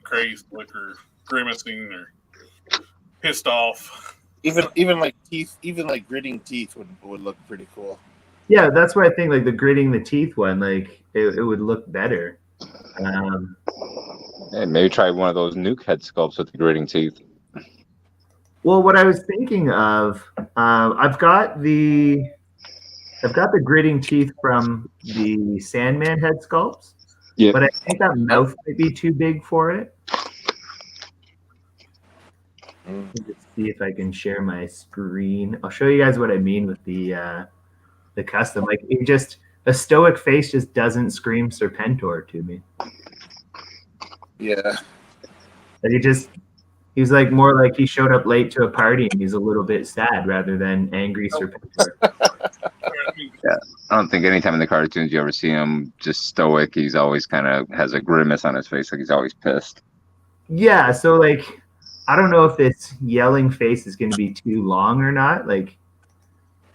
like, or grimacing or pissed off. Even like teeth, even like gritting teeth would look pretty cool. Yeah, that's why I think like the gritting the teeth one, like it would look better. Hey, maybe try one of those nuke head sculpts with the gritting teeth. Well, what I was thinking of, I've got the gritting teeth from the Sandman head sculpts, Yeah. but I think that mouth might be too big for it. Let me just see if I can share my screen. I'll show you guys what I mean with the custom. Like, it just, a stoic face just doesn't scream Serpentor to me. Yeah. Like, he's like more like he showed up late to a party and he's a little bit sad rather than angry Serpentor. Yeah, I don't think anytime in the cartoons you ever see him just stoic. He's always kind of has a grimace on his face, like he's always pissed. Yeah, so like, I don't know if this yelling face is going to be too long or not. Like,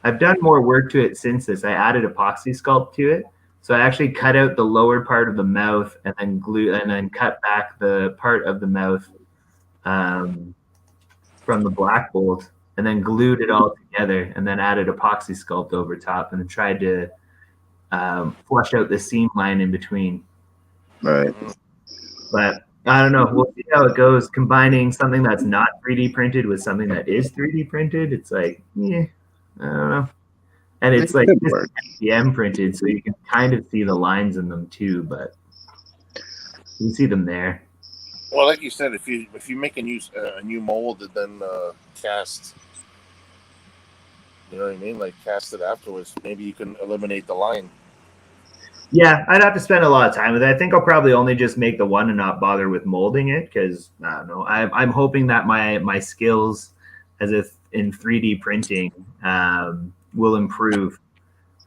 I've done more work to it since this. I added epoxy sculpt to it. So I actually cut out the lower part of the mouth and then cut back the part of the mouth from the black bolt and then glued it all together and then added epoxy sculpt over top and then tried to flush out the seam line in between. Right. But I don't know. We'll see how it goes. Combining something that's not 3D printed with something that is 3D printed, it's like, yeah, I don't know. And it's like FDM printed, so you can kind of see the lines in them too, but you can see them there. Well, like you said, if you make a new mold and then cast, you know what I mean, like cast it afterwards, maybe you can eliminate the line. Yeah, I'd have to spend a lot of time with it. I think I'll probably only just make the one and not bother with molding it because I don't know. I'm hoping that my skills as in 3D printing will improve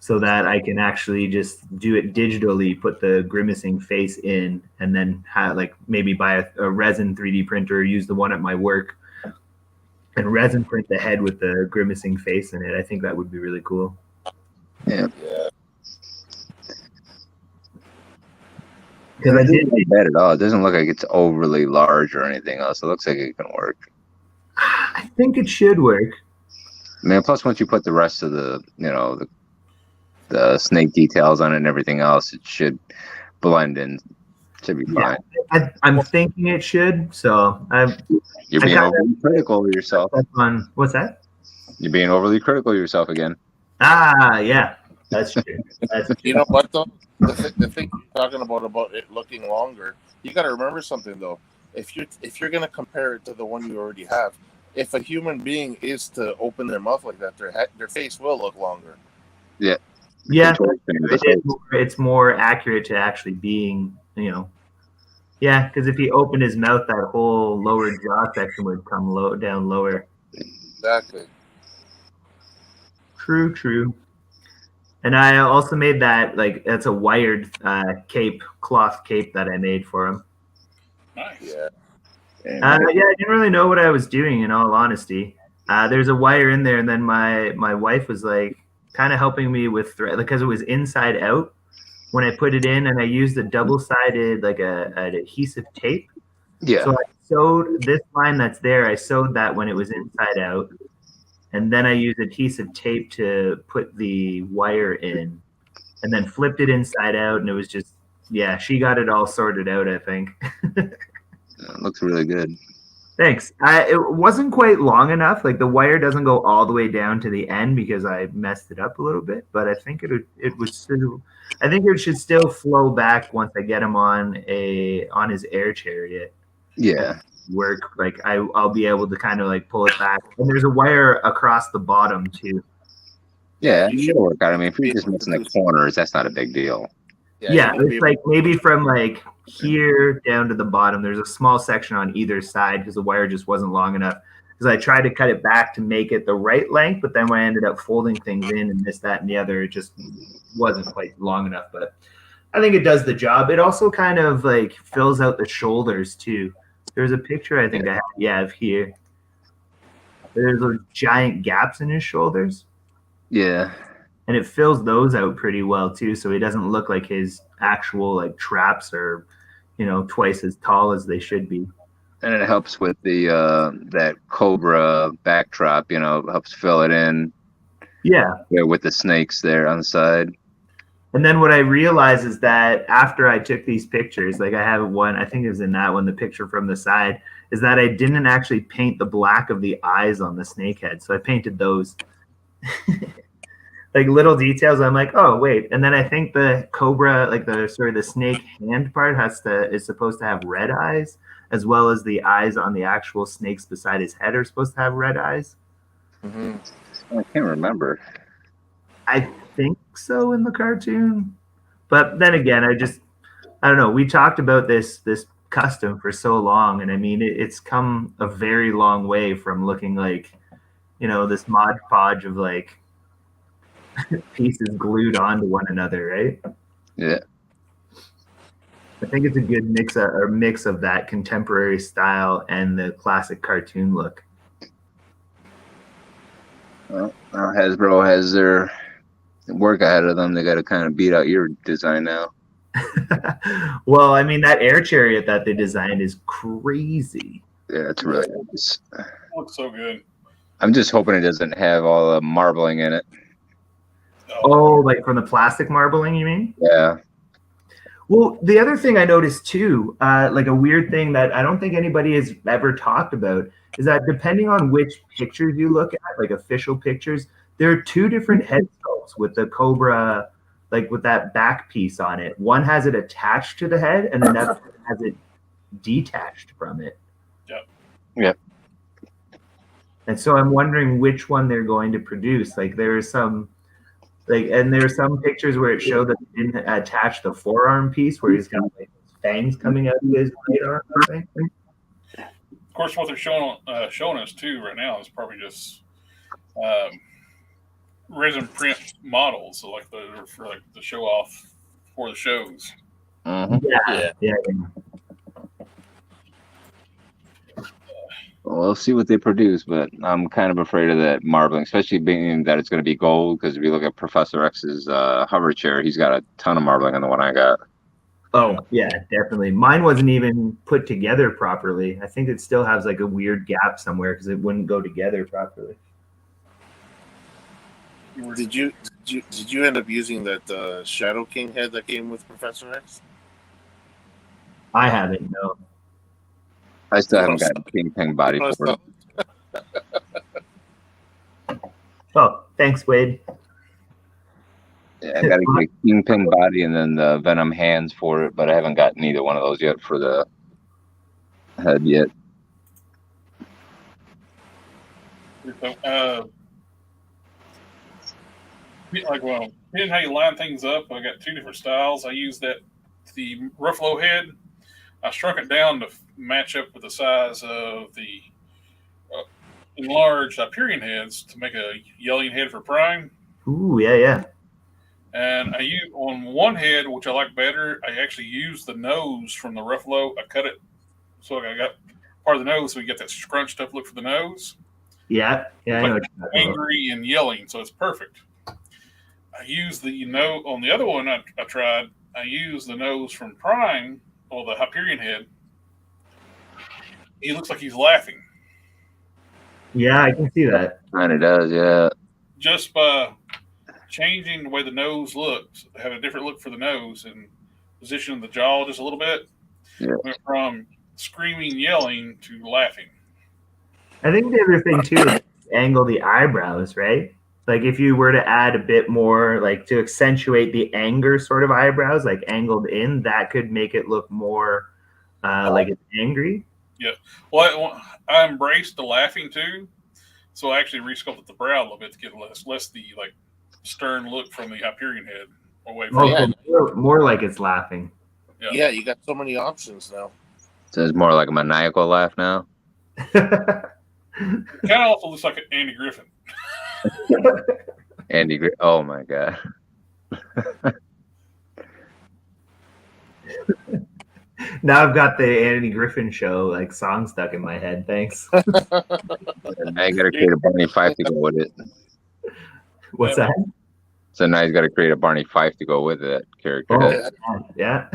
so that I can actually just do it digitally, put the grimacing face in, and then maybe buy a resin 3D printer, use the one at my work, and resin print the head with the grimacing face in it. I think that would be really cool. Yeah. Because it doesn't look bad at all. It doesn't look like it's overly large or anything else. It looks like it can work. I think it should work. I mean, plus once you put the rest of the, the snake details on it and everything else, it should blend in. Should be fine. Yeah, I'm thinking it should. So you're being overly critical of yourself. What's that? You're being overly critical of yourself again. Yeah, that's true. You know what though? The thing you're talking about it looking longer, you got to remember something though. If you're gonna compare it to the one you already have, if a human being is to open their mouth like that, their face will look longer. Yeah. Yeah, it's more accurate to actually being, yeah, because if he opened his mouth, that whole lower jaw section would come down lower. Exactly. True. And I also made that, that's a wired cloth cape that I made for him. Nice. Yeah. I didn't really know what I was doing, in all honesty. There's a wire in there, and then my wife was kind of helping me with thread because it was inside out when I put it in, and I used a double-sided an adhesive tape. Yeah. So I sewed this line that's there. I sewed that when it was inside out, and then I used adhesive tape to put the wire in, and then flipped it inside out, and it was just she got it all sorted out, I think. It looks really good. Thanks. It wasn't quite long enough. Like the wire doesn't go all the way down to the end because I messed it up a little bit. But I think I think it should still flow back once I get him on his air chariot. Yeah. Work I'll be able to kind of pull it back. And there's a wire across the bottom too. Yeah, you should work out. I mean, if you're just missing the corners, that's not a big deal. Yeah, it's maybe from here down to the bottom. There's a small section on either side because the wire just wasn't long enough. Because I tried to cut it back to make it the right length, but then when I ended up folding things in and this, that, and the other, it just wasn't quite long enough. But I think it does the job. It also kind of fills out the shoulders too. There's a picture I think I have here. There's those giant gaps in his shoulders. Yeah. And it fills those out pretty well too, so he doesn't look like his actual traps are, twice as tall as they should be. And it helps with the that cobra backdrop, helps fill it in. Yeah. With the snakes there on the side. And then what I realized is that after I took these pictures, I have one, I think it was in that one, the picture from the side, is that I didn't actually paint the black of the eyes on the snake head. So I painted those. Like little details. I'm like, oh wait. And then I think the cobra, like the snake hand part is supposed to have red eyes, as well as the eyes on the actual snakes beside his head are supposed to have red eyes. Mm-hmm. I can't remember. I think so in the cartoon. But then again, I don't know. We talked about this custom for so long, and I mean it's come a very long way from looking like, this Mod Podge of like pieces glued onto one another, right? Yeah. I think it's a good mix of that contemporary style and the classic cartoon look. Well, now Hasbro has their work ahead of them. They got to kind of beat out your design now. Well, I mean, that air chariot that they designed is crazy. Yeah, it's really nice. It looks so good. I'm just hoping it doesn't have all the marbling in it. Oh, like from the plastic marbling, you mean? Yeah. Well, the other thing I noticed too, like a weird thing that I don't think anybody has ever talked about, is that depending on which pictures you look at, like official pictures, there are two different head sculpts with the cobra, like with that back piece on it. One has it attached to the head, and another has it detached from it. Yep. Yep. And so I'm wondering which one they're going to produce. Like there are some. And there are some pictures where it showed that they didn't attach the forearm piece where he's got like fangs coming out of his right arm. Of course, what they're showing us too right now is probably just resin print models, so like for like the show off for the shows. Mm-hmm. Yeah. Well, we'll see what they produce, but I'm kind of afraid of that marbling, especially being that it's going to be gold. Because if you look at Professor X's hover chair, he's got a ton of marbling on the one I got. Oh, yeah, definitely. Mine wasn't even put together properly. I think it still has like a weird gap somewhere because it wouldn't go together properly. Did you end up using that Shadow King head that came with Professor X? I haven't, no. I still haven't got a Kingpin body for it. Oh, thanks, Wade. Yeah, I got to get a Kingpin body and then the Venom hands for it, but I haven't gotten either one of those yet for the head yet. Depending how you line things up, I got two different styles. I use the Ruffalo head. I shrunk it down to match up with the size of the enlarged Hyperion heads to make a yelling head for Prime. Ooh, yeah. And I use on one head, which I like better, I actually use the nose from the Ruffalo. I cut it so I got part of the nose so we get that scrunched up look for the nose. Yeah, I know what you're talking angry and yelling, so it's perfect. I use the nose on the other one I tried. I used the nose from Prime, or the Hyperion head. He looks like he's laughing. Yeah, I can see that. Kind of does, yeah. Just by changing the way the nose looks, have a different look for the nose and positioning the jaw just a little bit. Yeah. Went from screaming, yelling to laughing. I think the other thing too is angle the eyebrows, right? Like if you were to add a bit more, like to accentuate the anger sort of eyebrows, like angled in, that could make it look more like it's angry. Yeah. Well, I embraced the laughing too, so I actually resculpted the brow a little bit to get less the like stern look from the Hyperion head away from it. More like it's laughing. Yeah, you got so many options now. So it's more like a maniacal laugh now. Kind of also looks like Andy Griffin. Oh my god. Now I've got the Andy Griffin show like song stuck in my head. Thanks. Now you gotta create a Barney Fife to go with it. What's that? So now he's got to create a Barney Fife to go with that character. Oh, yeah.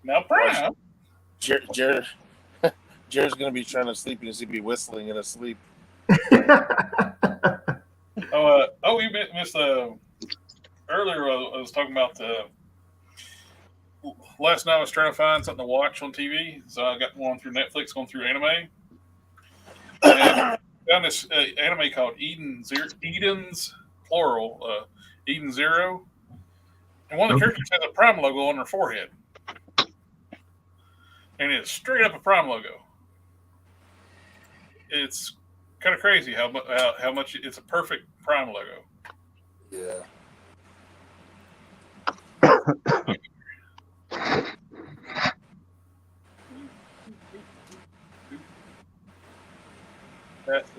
Now, Prime. Jared's gonna be trying to sleep and he's gonna be whistling in his sleep. We missed earlier. I was talking about last night I was trying to find something to watch on TV, so I got one through Netflix, going through anime. And found this anime called Eden's plural, Eden Zero, and one of the characters has a Prime logo on their forehead, and it's straight up a Prime logo. It's kind of crazy how much it's a perfect Prime logo. Yeah. That's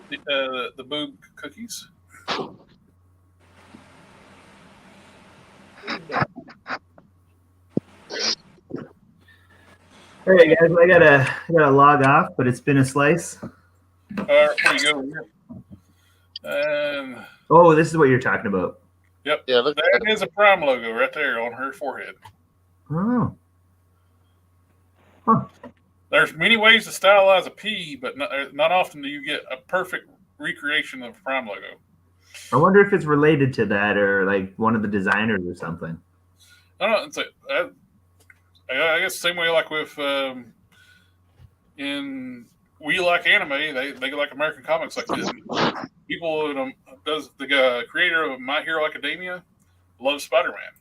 the boob cookies. All right, guys, I gotta log off, but it's been a slice. Where you go here? And Oh, this is what you're talking about. yep, Yeah, look, that is a Prime logo right there on her forehead. Oh. Huh. There's many ways to stylize a P, but not often do you get a perfect recreation of a Prime logo. I wonder if it's related to that or like one of the designers or something. I don't know. It's I guess the same way like with in We Like Anime, they like American comics like this. People does the creator of My Hero Academia loves Spider-Man,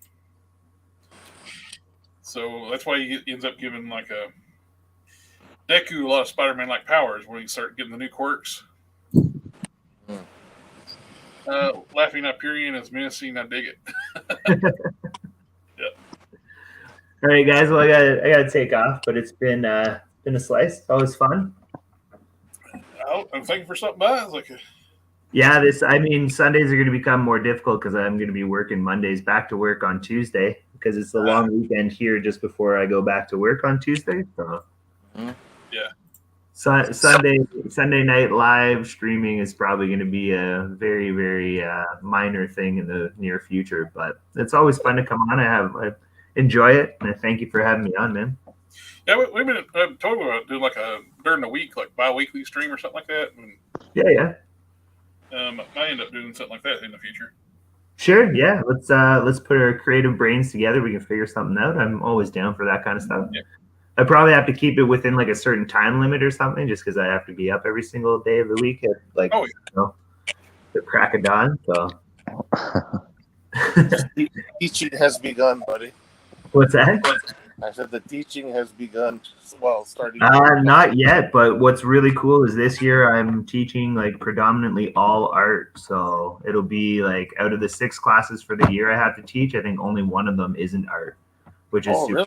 so that's why he ends up giving like a Deku a lot of Spider-Man like powers when he start getting the new quirks. Laughing Hyperion is menacing. I dig it. Yeah. All right, guys. Well, I gotta take off, but it's been a slice. Always fun. I'm thinking for something by. It's like Yeah, Sundays are going to become more difficult because I'm going to be working Mondays, back to work on Tuesday because it's a long weekend here just before I go back to work on Tuesday. So, yeah. Sunday night live streaming is probably going to be a very, very minor thing in the near future, but it's always fun to come on. I enjoy it, and I thank you for having me on, man. Yeah, we've been talking about doing like during the week, like bi-weekly stream or something like that. And, Yeah. I end up doing something like that in the future. Sure. Yeah. Let's put our creative brains together. We can figure something out. I'm always down for that kind of stuff. Yeah. I probably have to keep it within like a certain time limit or something, just because I have to be up every single day of the week at like the crack of dawn. So teaching has begun, buddy. What's that? I said the teaching has begun. Well, starting. Not yet, but what's really cool is this year I'm teaching like predominantly all art. So it'll be like out of the 6 classes for the year I have to teach, I think only one of them isn't art, which is super. Really?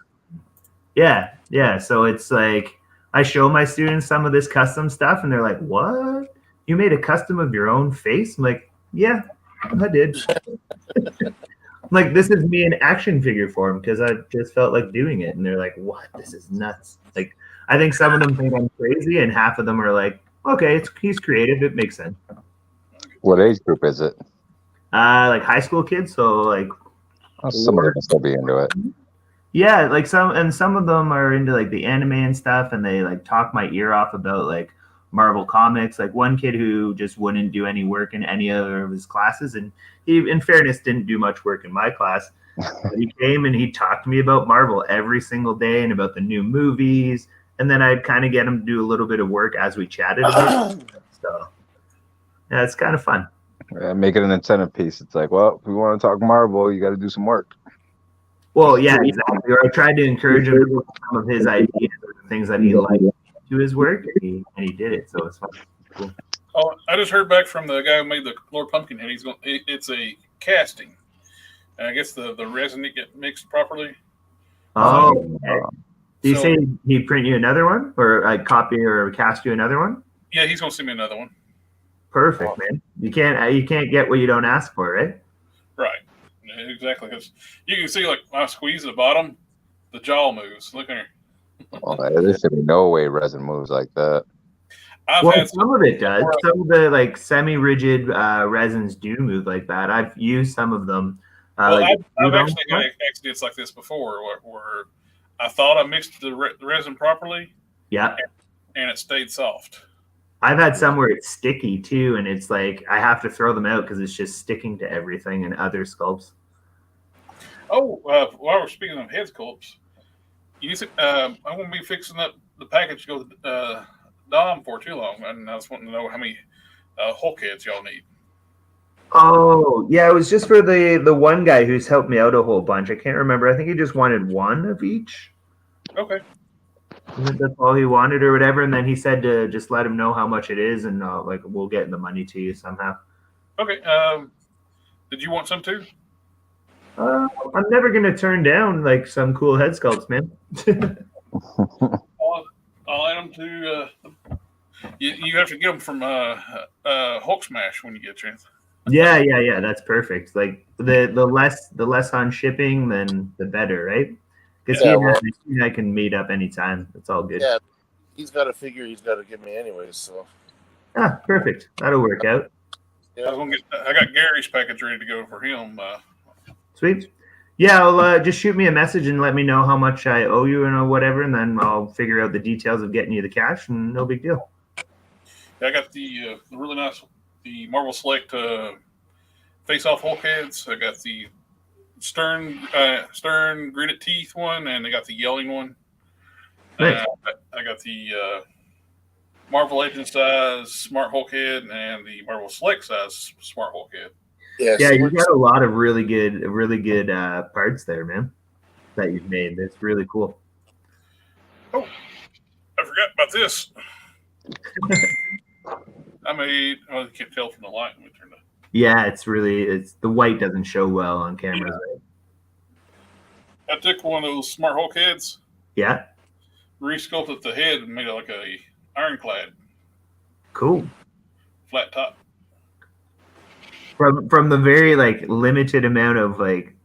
Yeah. So it's like I show my students some of this custom stuff, and they're like, "What? You made a custom of your own face?" I'm like, "Yeah, I did." Like, this is me in action figure form because I just felt like doing it. And they're like, what? This is nuts. Like, I think some of them think I'm crazy, and half of them are like, okay, he's creative. It makes sense. What age group is it? Like high school kids. So like, some of them will still be into it. Yeah, like some of them are into like the anime and stuff, and they like talk my ear off about like Marvel comics. Like one kid who just wouldn't do any work in any other of his classes, and he, in fairness, didn't do much work in my class. But he came and he talked to me about Marvel every single day and about the new movies, and then I'd kind of get him to do a little bit of work as we chatted about it. So yeah, it's kind of fun. Make it an incentive piece. It's like, well, if we want to talk Marvel, you got to do some work. Well, yeah, exactly. Or I tried to encourage him to put some of his ideas or the things that he liked to his work, and he did it. So it's fun. Cool. Oh, I just heard back from the guy who made the Lord Pumpkinhead. It's a casting. And I guess the resin didn't get mixed properly. Oh, okay. Do you say he'd print you another one, or like copy or cast you another one? Yeah, he's gonna send me another one. Perfect, man. You can't get what you don't ask for, right? Right. Exactly. Because you can see, like, when I squeeze the bottom, the jaw moves. Look at her. Oh, there should be no way resin moves like that. Some of it does. Some of the like semi-rigid resins do move like that. I've used some of them. I've actually had accidents like this before, where I thought I mixed the resin properly. Yeah. And it stayed soft. I've had some where it's sticky too, and it's like I have to throw them out because it's just sticking to everything and other sculpts. Oh, while we're speaking of head sculpts, You think I won't be fixing up the package to go to Dom for too long, and I was wanting to know how many Hulk heads y'all need. Oh, yeah, it was just for the one guy who's helped me out a whole bunch. I can't remember. I think he just wanted one of each. Okay. I think that's all he wanted or whatever. And then he said to just let him know how much it is, and like we'll get the money to you somehow. Okay. Did you want some too? I'm never gonna turn down like some cool head sculpts, man. I'll add them to. You have to get them from Hulk Smash when you get a chance. Yeah. That's perfect. Like the less on shipping, then the better, right? Because I can meet up anytime. It's all good. Yeah, he's got a figure he's got to give me anyways. So. Perfect. That'll work out. Yeah. I got Gary's package ready to go for him. Sweet. Yeah, I'll just shoot me a message and let me know how much I owe you and whatever, and then I'll figure out the details of getting you the cash, and no big deal. Yeah, I got the really nice Marvel Select face-off Hulk heads. I got the Stern gritted teeth one, and I got the yelling one. Nice. I got the Marvel Legend size Smart Hulk head and the Marvel Select size Smart Hulk head. Yeah, you got a lot of really good parts there, man, that you've made. It's really cool. Oh, I forgot about this. I made. Oh, you can't tell from the light. Let me turn it. Yeah, it's the white doesn't show well on cameras. Yeah. I took one of those Smart Hulk heads. Yeah. Resculpted the head and made it like a ironclad. Cool. Flat top. From the very like limited amount of like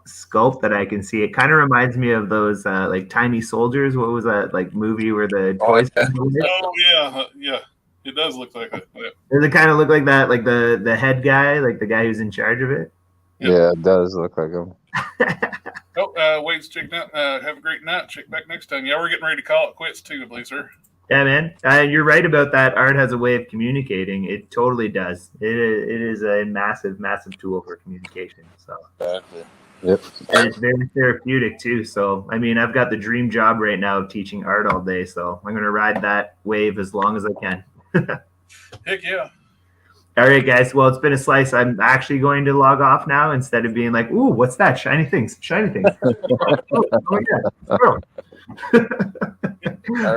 sculpt that I can see, it kind of reminds me of those like Tiny Soldiers. What was that like movie where the toys? Yeah. It does look like that. Yeah. Does it kind of look like that, like the head guy, like the guy who's in charge of it? Yep. Yeah, it does look like him. Wade's checking out. Have a great night. Check back next time. Yeah, we're getting ready to call it quits too, I believe, sir. Yeah, man. You're right about that. Art has a way of communicating. It totally does. It is a massive tool for communication. So. Exactly. Yep. And it's very therapeutic too. So, I mean, I've got the dream job right now of teaching art all day. So I'm going to ride that wave as long as I can. Heck yeah. All right, guys. Well, it's been a slice. I'm actually going to log off now instead of being like, ooh, what's that? Shiny things. Oh yeah.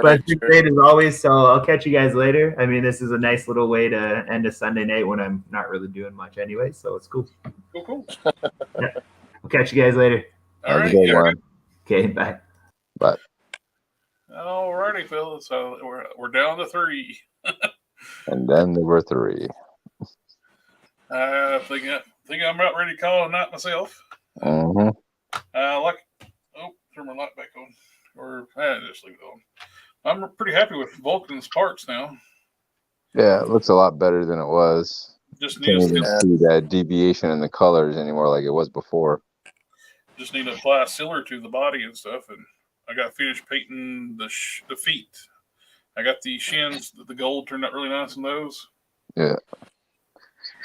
But it's great as always. So I'll catch you guys later. I mean, this is a nice little way to end a Sunday night when I'm not really doing much anyway. So it's cool. Cool. Yeah. I'll catch you guys later. All right. Okay, bye. Bye. All righty, fellas. So we're down to 3. And then there were 3. I think I'm about ready to call a night myself. Mm-hmm. Turn my light back on. Or just leave it on. I'm pretty happy with Vulcan's parts now. Yeah, it looks a lot better than it was. Just can't even see that deviation in the colors anymore like it was before. Just need to apply sealer to the body and stuff, and I got finished painting the feet. I got the shins. The gold turned out really nice in those. Yeah.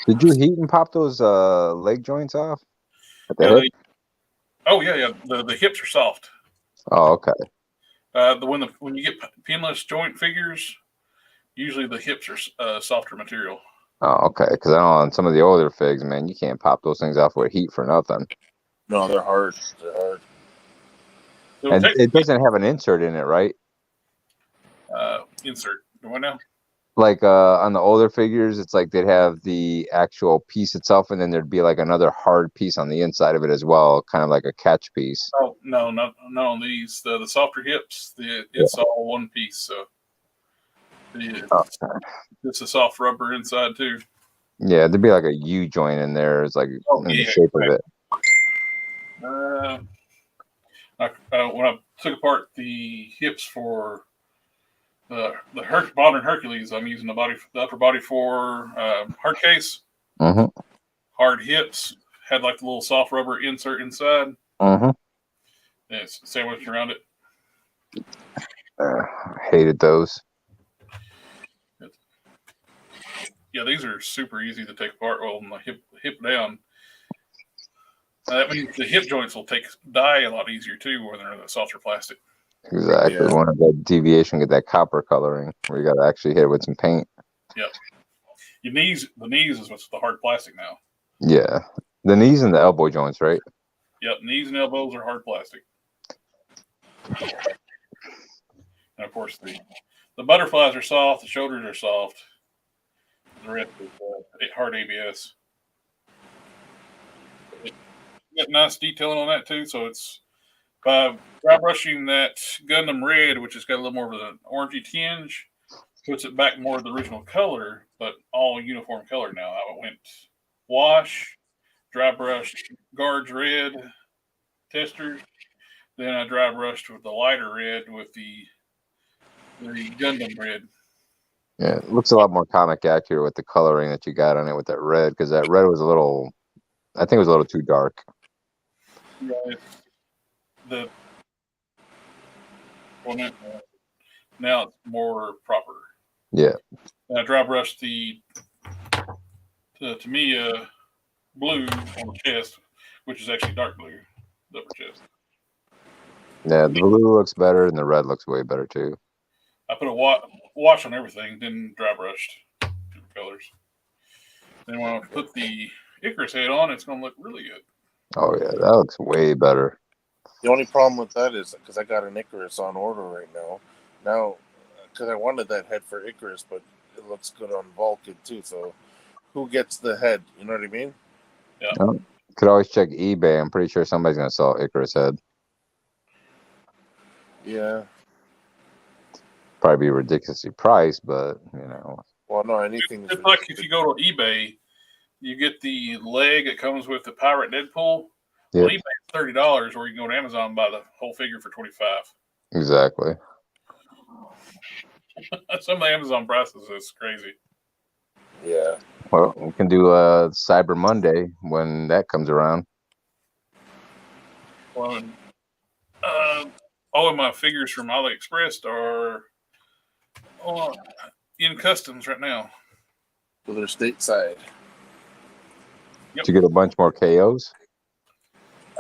Did you heat and pop those leg joints off? At the hip? Yeah. The hips are soft. Oh, okay. When you get pinless joint figures, usually the hips are softer material. Oh, okay. Because I know on some of the older figs, man, you can't pop those things off with heat for nothing. No, they're hard. And it doesn't have an insert in it, right? Insert. Do I know? Like on the older figures, it's like they'd have the actual piece itself, and then there'd be like another hard piece on the inside of it as well, kind of like a catch piece. Oh no, not on these. The softer hips, it's all one piece. So it's a soft rubber inside too. Yeah, there'd be like a U joint in there. It's like the shape of it. When I took apart the hips for the modern Hercules, I'm using the upper body for hard case. Mm-hmm. Hard hips had like the little soft rubber insert inside. Mm-hmm. And it's sandwiched around it. Hated those. Yeah, these are super easy to take apart. Well, on the hip down. That means the hip joints will die a lot easier too when they're in the softer plastic. Exactly. Yeah. We want that deviation, get that copper coloring. Where you got to actually hit it with some paint. Yep. The knees is what's the hard plastic now. Yeah, the knees and the elbow joints, right? Yep, knees and elbows are hard plastic. And of course, the butterflies are soft, the shoulders are soft. The rest is hard ABS. Got nice detailing on that too, so it's by dry brushing that Gundam red, which has got a little more of an orangey tinge, puts it back more of the original color, but all uniform color now. I went wash, dry brush, guards red, testers. Then I dry brushed with the lighter red with the Gundam red. Yeah, it looks a lot more comic accurate with the coloring that you got on it with that red, because that red was a little, I think it was a little too dark. Yeah, now it's more proper. Yeah. And I dry brushed the Tamiya blue on the chest, which is actually dark blue, the upper chest. Yeah, the blue looks better and the red looks way better too. I put a wash on everything, then dry brushed different colors. Then when I put the Icarus head on, it's going to look really good. Oh yeah, that looks way better. The only problem with that is because I got an Icarus on order right now. Now, because I wanted that head for Icarus, but it looks good on Vulcan too. So, who gets the head? You know what I mean? Yeah. You could always check eBay. I'm pretty sure somebody's gonna sell Icarus head. Yeah. Probably be ridiculously priced, but you know. Well, no, anything. It's like if you go to eBay, you get the leg that comes with the Pirate Deadpool. Yep. On eBay, it's $30, or you can go to Amazon and buy the whole figure for $25. Exactly. Some of the Amazon prices is crazy. Yeah. Well, we can do Cyber Monday when that comes around. Well, all of my figures from AliExpress are in customs right now. So they're stateside. Yep. To get a bunch more KOs.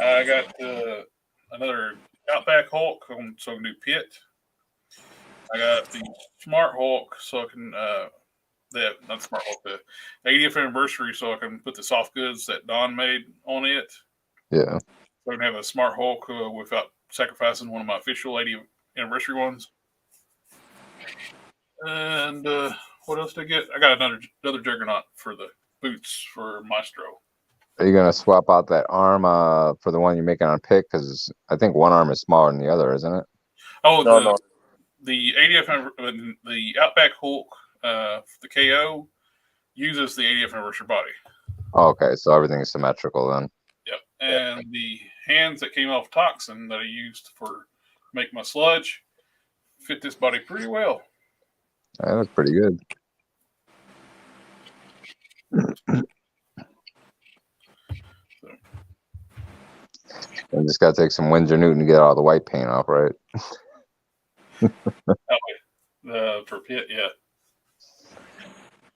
I got another Outback Hulk, so I can do Pit. I got the Smart Hulk, so I can not Smart Hulk, the 80th anniversary, so I can put the soft goods that Don made on it. Yeah. So I can have a Smart Hulk without sacrificing one of my official 80th anniversary ones. And what else did I get? I got another Juggernaut for the boots for Maestro. Are you gonna swap out that arm for the one you're making on pick? Because I think one arm is smaller than the other, isn't it? Oh, no. The 80th, the Outback Hulk, the KO uses the 80th anniversary body. Oh, okay, so everything is symmetrical then. Yep, and the hands that came off Toxin that I used for make my sludge fit this body pretty well. That looks pretty good. And just gotta take some Windsor Newton to get all the white paint off, right? For Pit, yeah.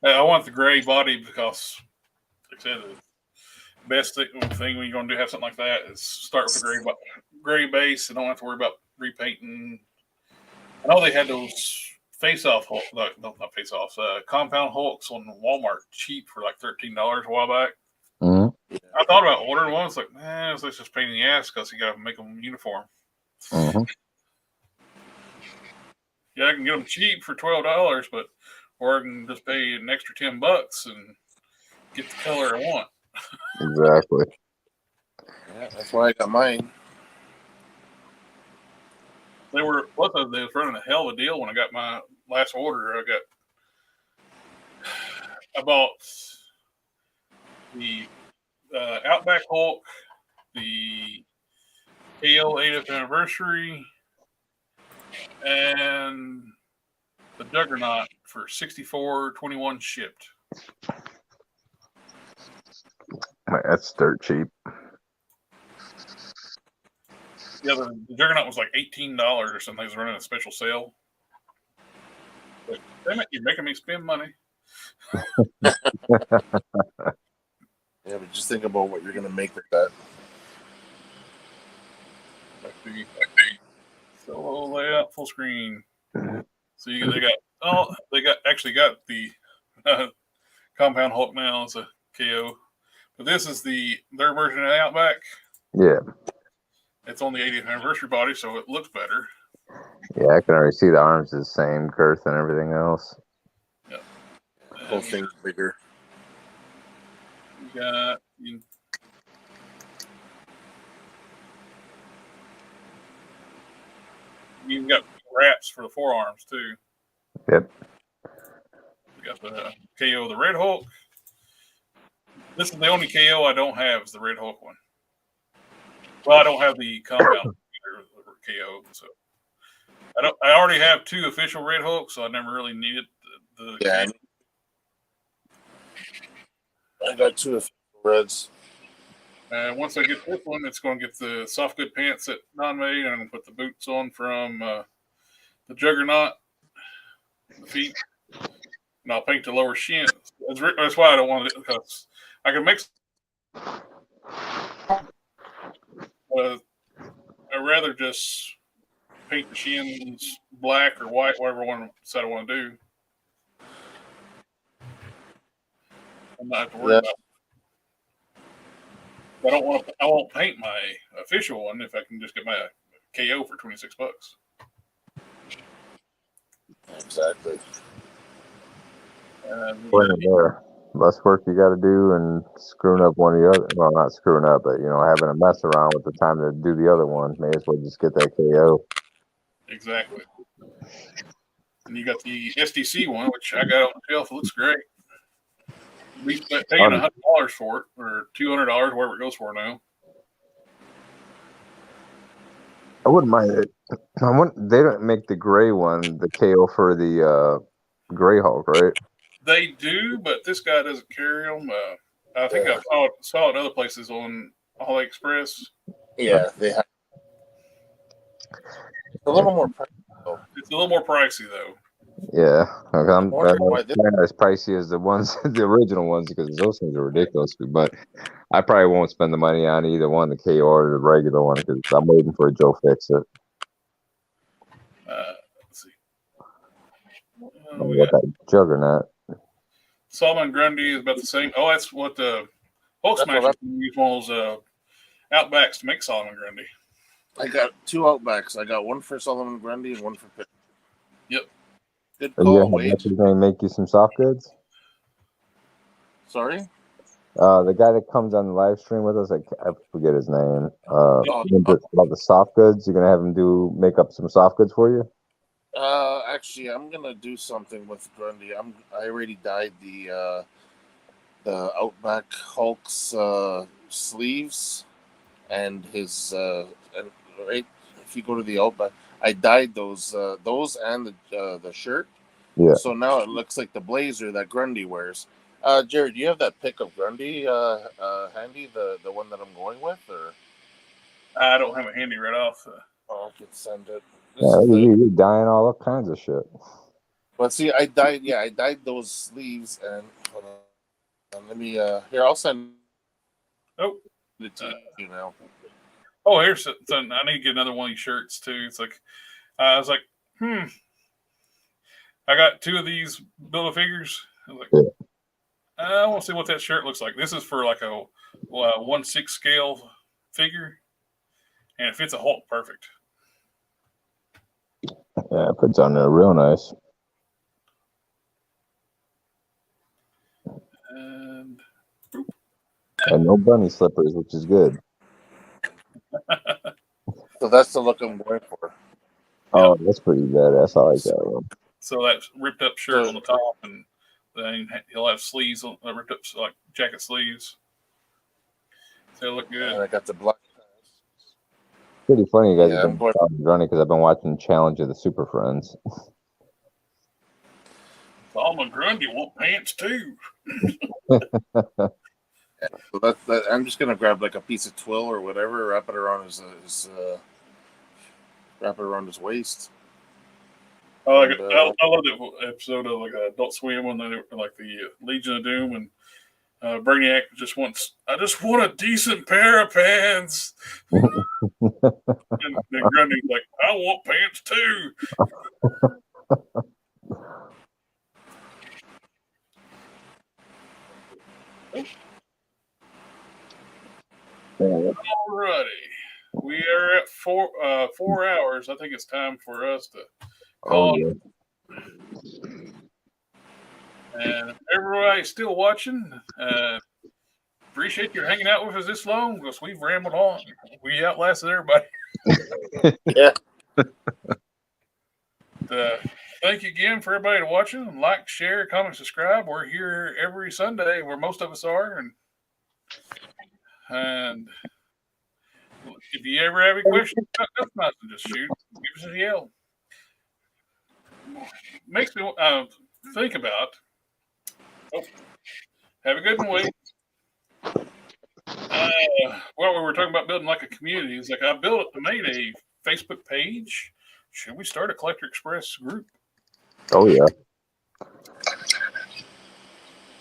I want the gray body because, like I said, the best thing when you're going to have something like that is start with a gray base and don't have to worry about repainting. I know they had those face-off, not face-offs, compound Hulks on Walmart cheap for like $13 a while back. Mm-hmm. I thought about ordering one. It's like, man, it's just a pain in the ass because you got to make them uniform. Mm-hmm. Yeah, I can get them cheap for $12, or I can just pay an extra $10 and get the color I want. Exactly. Yeah, that's why I got mine. They was running a hell of a deal when I got my last order. I bought the Outback Hulk, the KL 80th anniversary, and the Juggernaut for $64.21 shipped. That's dirt cheap. Yeah, the Juggernaut was like $18 or something. It was running a special sale. But damn it, you're making me spend money. Yeah, but just think about what you're going to make with that. Solo layout, full screen. So they got the Compound Hulk now as a KO, but this is their version of the Outback. Yeah. It's on the 80th anniversary body, so it looks better. Yeah, I can already see the arms is the same girth and everything else. Yep. Whole thing's bigger. You've got wraps for the forearms too. Yep. We got the KO, the Red Hulk. This is the only KO I don't have is the Red Hulk one. Well, I don't have the Compound KO, so I already have 2 official Red Hulks, so I never really needed the yeah. KO. I got 2 official Reds. Once I get this one, it's going to get the soft good pants that Don made, and I'm going to put the boots on from the Juggernaut, the feet, and I'll paint the lower shin. That's why I don't want it, because I can mix. I'd rather just paint the shins black or white, whatever one I want to do. I'm not have to worry about it. I won't paint my official one if I can just get my KO for $26. Exactly. There. Less work you got to do and screwing up one of the other. Well, not screwing up, but having a mess around with the time to do the other one. May as well just get that KO. Exactly. And you got the SDC one, which I got on the shelf. It looks great. We paying $100 for it, or $200, wherever it goes for now. I wouldn't mind it. They don't make the gray one, the KO for the Gray Hulk, right? They do, but this guy doesn't carry them. I think I saw it other places on AliExpress. Yeah, they have. A little more pricey, though. It's a little more pricey, though. Yeah, I'm not as pricey as the ones, the original ones, because those things are ridiculous. But I probably won't spend the money on either one, the KO or the regular one, because I'm waiting for a Joe Fix It. Let's see. We got that Juggernaut. Solomon Grundy is about the same. Oh, that's what the Hulk Smash used one of those Outbacks to make Solomon Grundy. I got 2 Outbacks. I got one for Solomon Grundy and one for Pitt. Yep. Good call, Wade. He's going to make you some soft goods? Sorry? The guy that comes on the live stream with us, I forget his name. About the soft goods, you're going to have him make up some soft goods for you? Actually, I'm gonna do something with Grundy. I already dyed the Outback Hulk's sleeves and his right. If you go to the Outback, I dyed those and the shirt. Yeah. So now it looks like the blazer that Grundy wears. Jared, do you have that pic of Grundy handy? The one that I'm going with, or I don't have it handy right off. I can send it. You're dyeing all kinds of shit. But see, I dyed those sleeves, and hold on, let me here. I'll send it to you now. Oh, here's I need to get another one of these shirts too. It's like I was like, I got 2 of these Build-A-Figures. I was like, I want to see what that shirt looks like. This is for like a 1/6 scale figure, and it fits a Hulk perfect. Yeah, it puts on there real nice. And no bunny slippers, which is good. So that's the look I'm going for. Oh, that's pretty badass. I like that one. So that ripped up shirt on the top, and then he'll have sleeves ripped up like jacket sleeves. So it'll look good. And I got the black. Pretty funny you guys have been running because I've been watching Challenge of the Super Friends. Solomon Grundy want pants too. So that. I'm just gonna grab like a piece of twill or whatever, wrap it around his waist. I love that episode of like Adult Swim when they were like the Legion of Doom, and Brainiac just wants. I just want a decent pair of pants. And Grundy's like, I want pants too. Alrighty. We are at 4 hours. I think it's time for us to call. yeah. And if everybody's still watching, appreciate you hanging out with us this long because we've rambled on. We outlasted everybody. Yeah. Thank you again for everybody watching. Like, share, comment, subscribe. We're here every Sunday where most of us are. And if you ever have any questions, that's nice to just shoot. Give us a yell. Makes me think about. Oh, have a good one, Wade. Well, we were talking about building like a community. It's like I made a Facebook page. Should we start a Collector Express group? Oh yeah.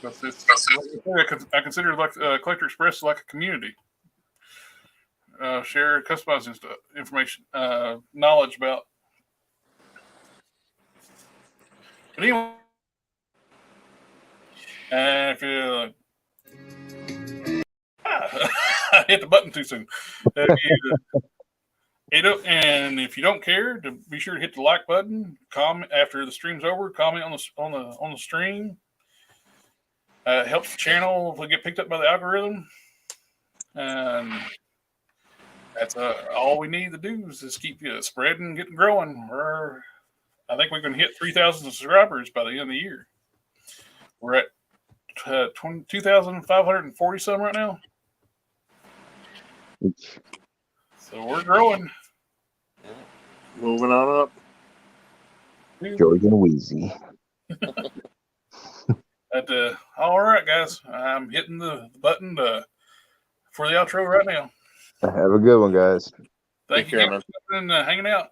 I consider like Collector Express like a community. Share customizing stuff, information, knowledge about. But anyway, and if you I hit the button too soon. And if you don't care, to be sure to hit the like button. Comment after the stream's over. Comment on the stream. Helps the channel get picked up by the algorithm. And that's all we need to do is just keep spreading, getting growing. I think we're going to hit 3,000 subscribers by the end of the year. We're at 2,540 some right now. So we're growing. Moving on up. George and Wheezy. All right, guys. I'm hitting the button for the outro right now. Have a good one, guys. Thank you for hanging out.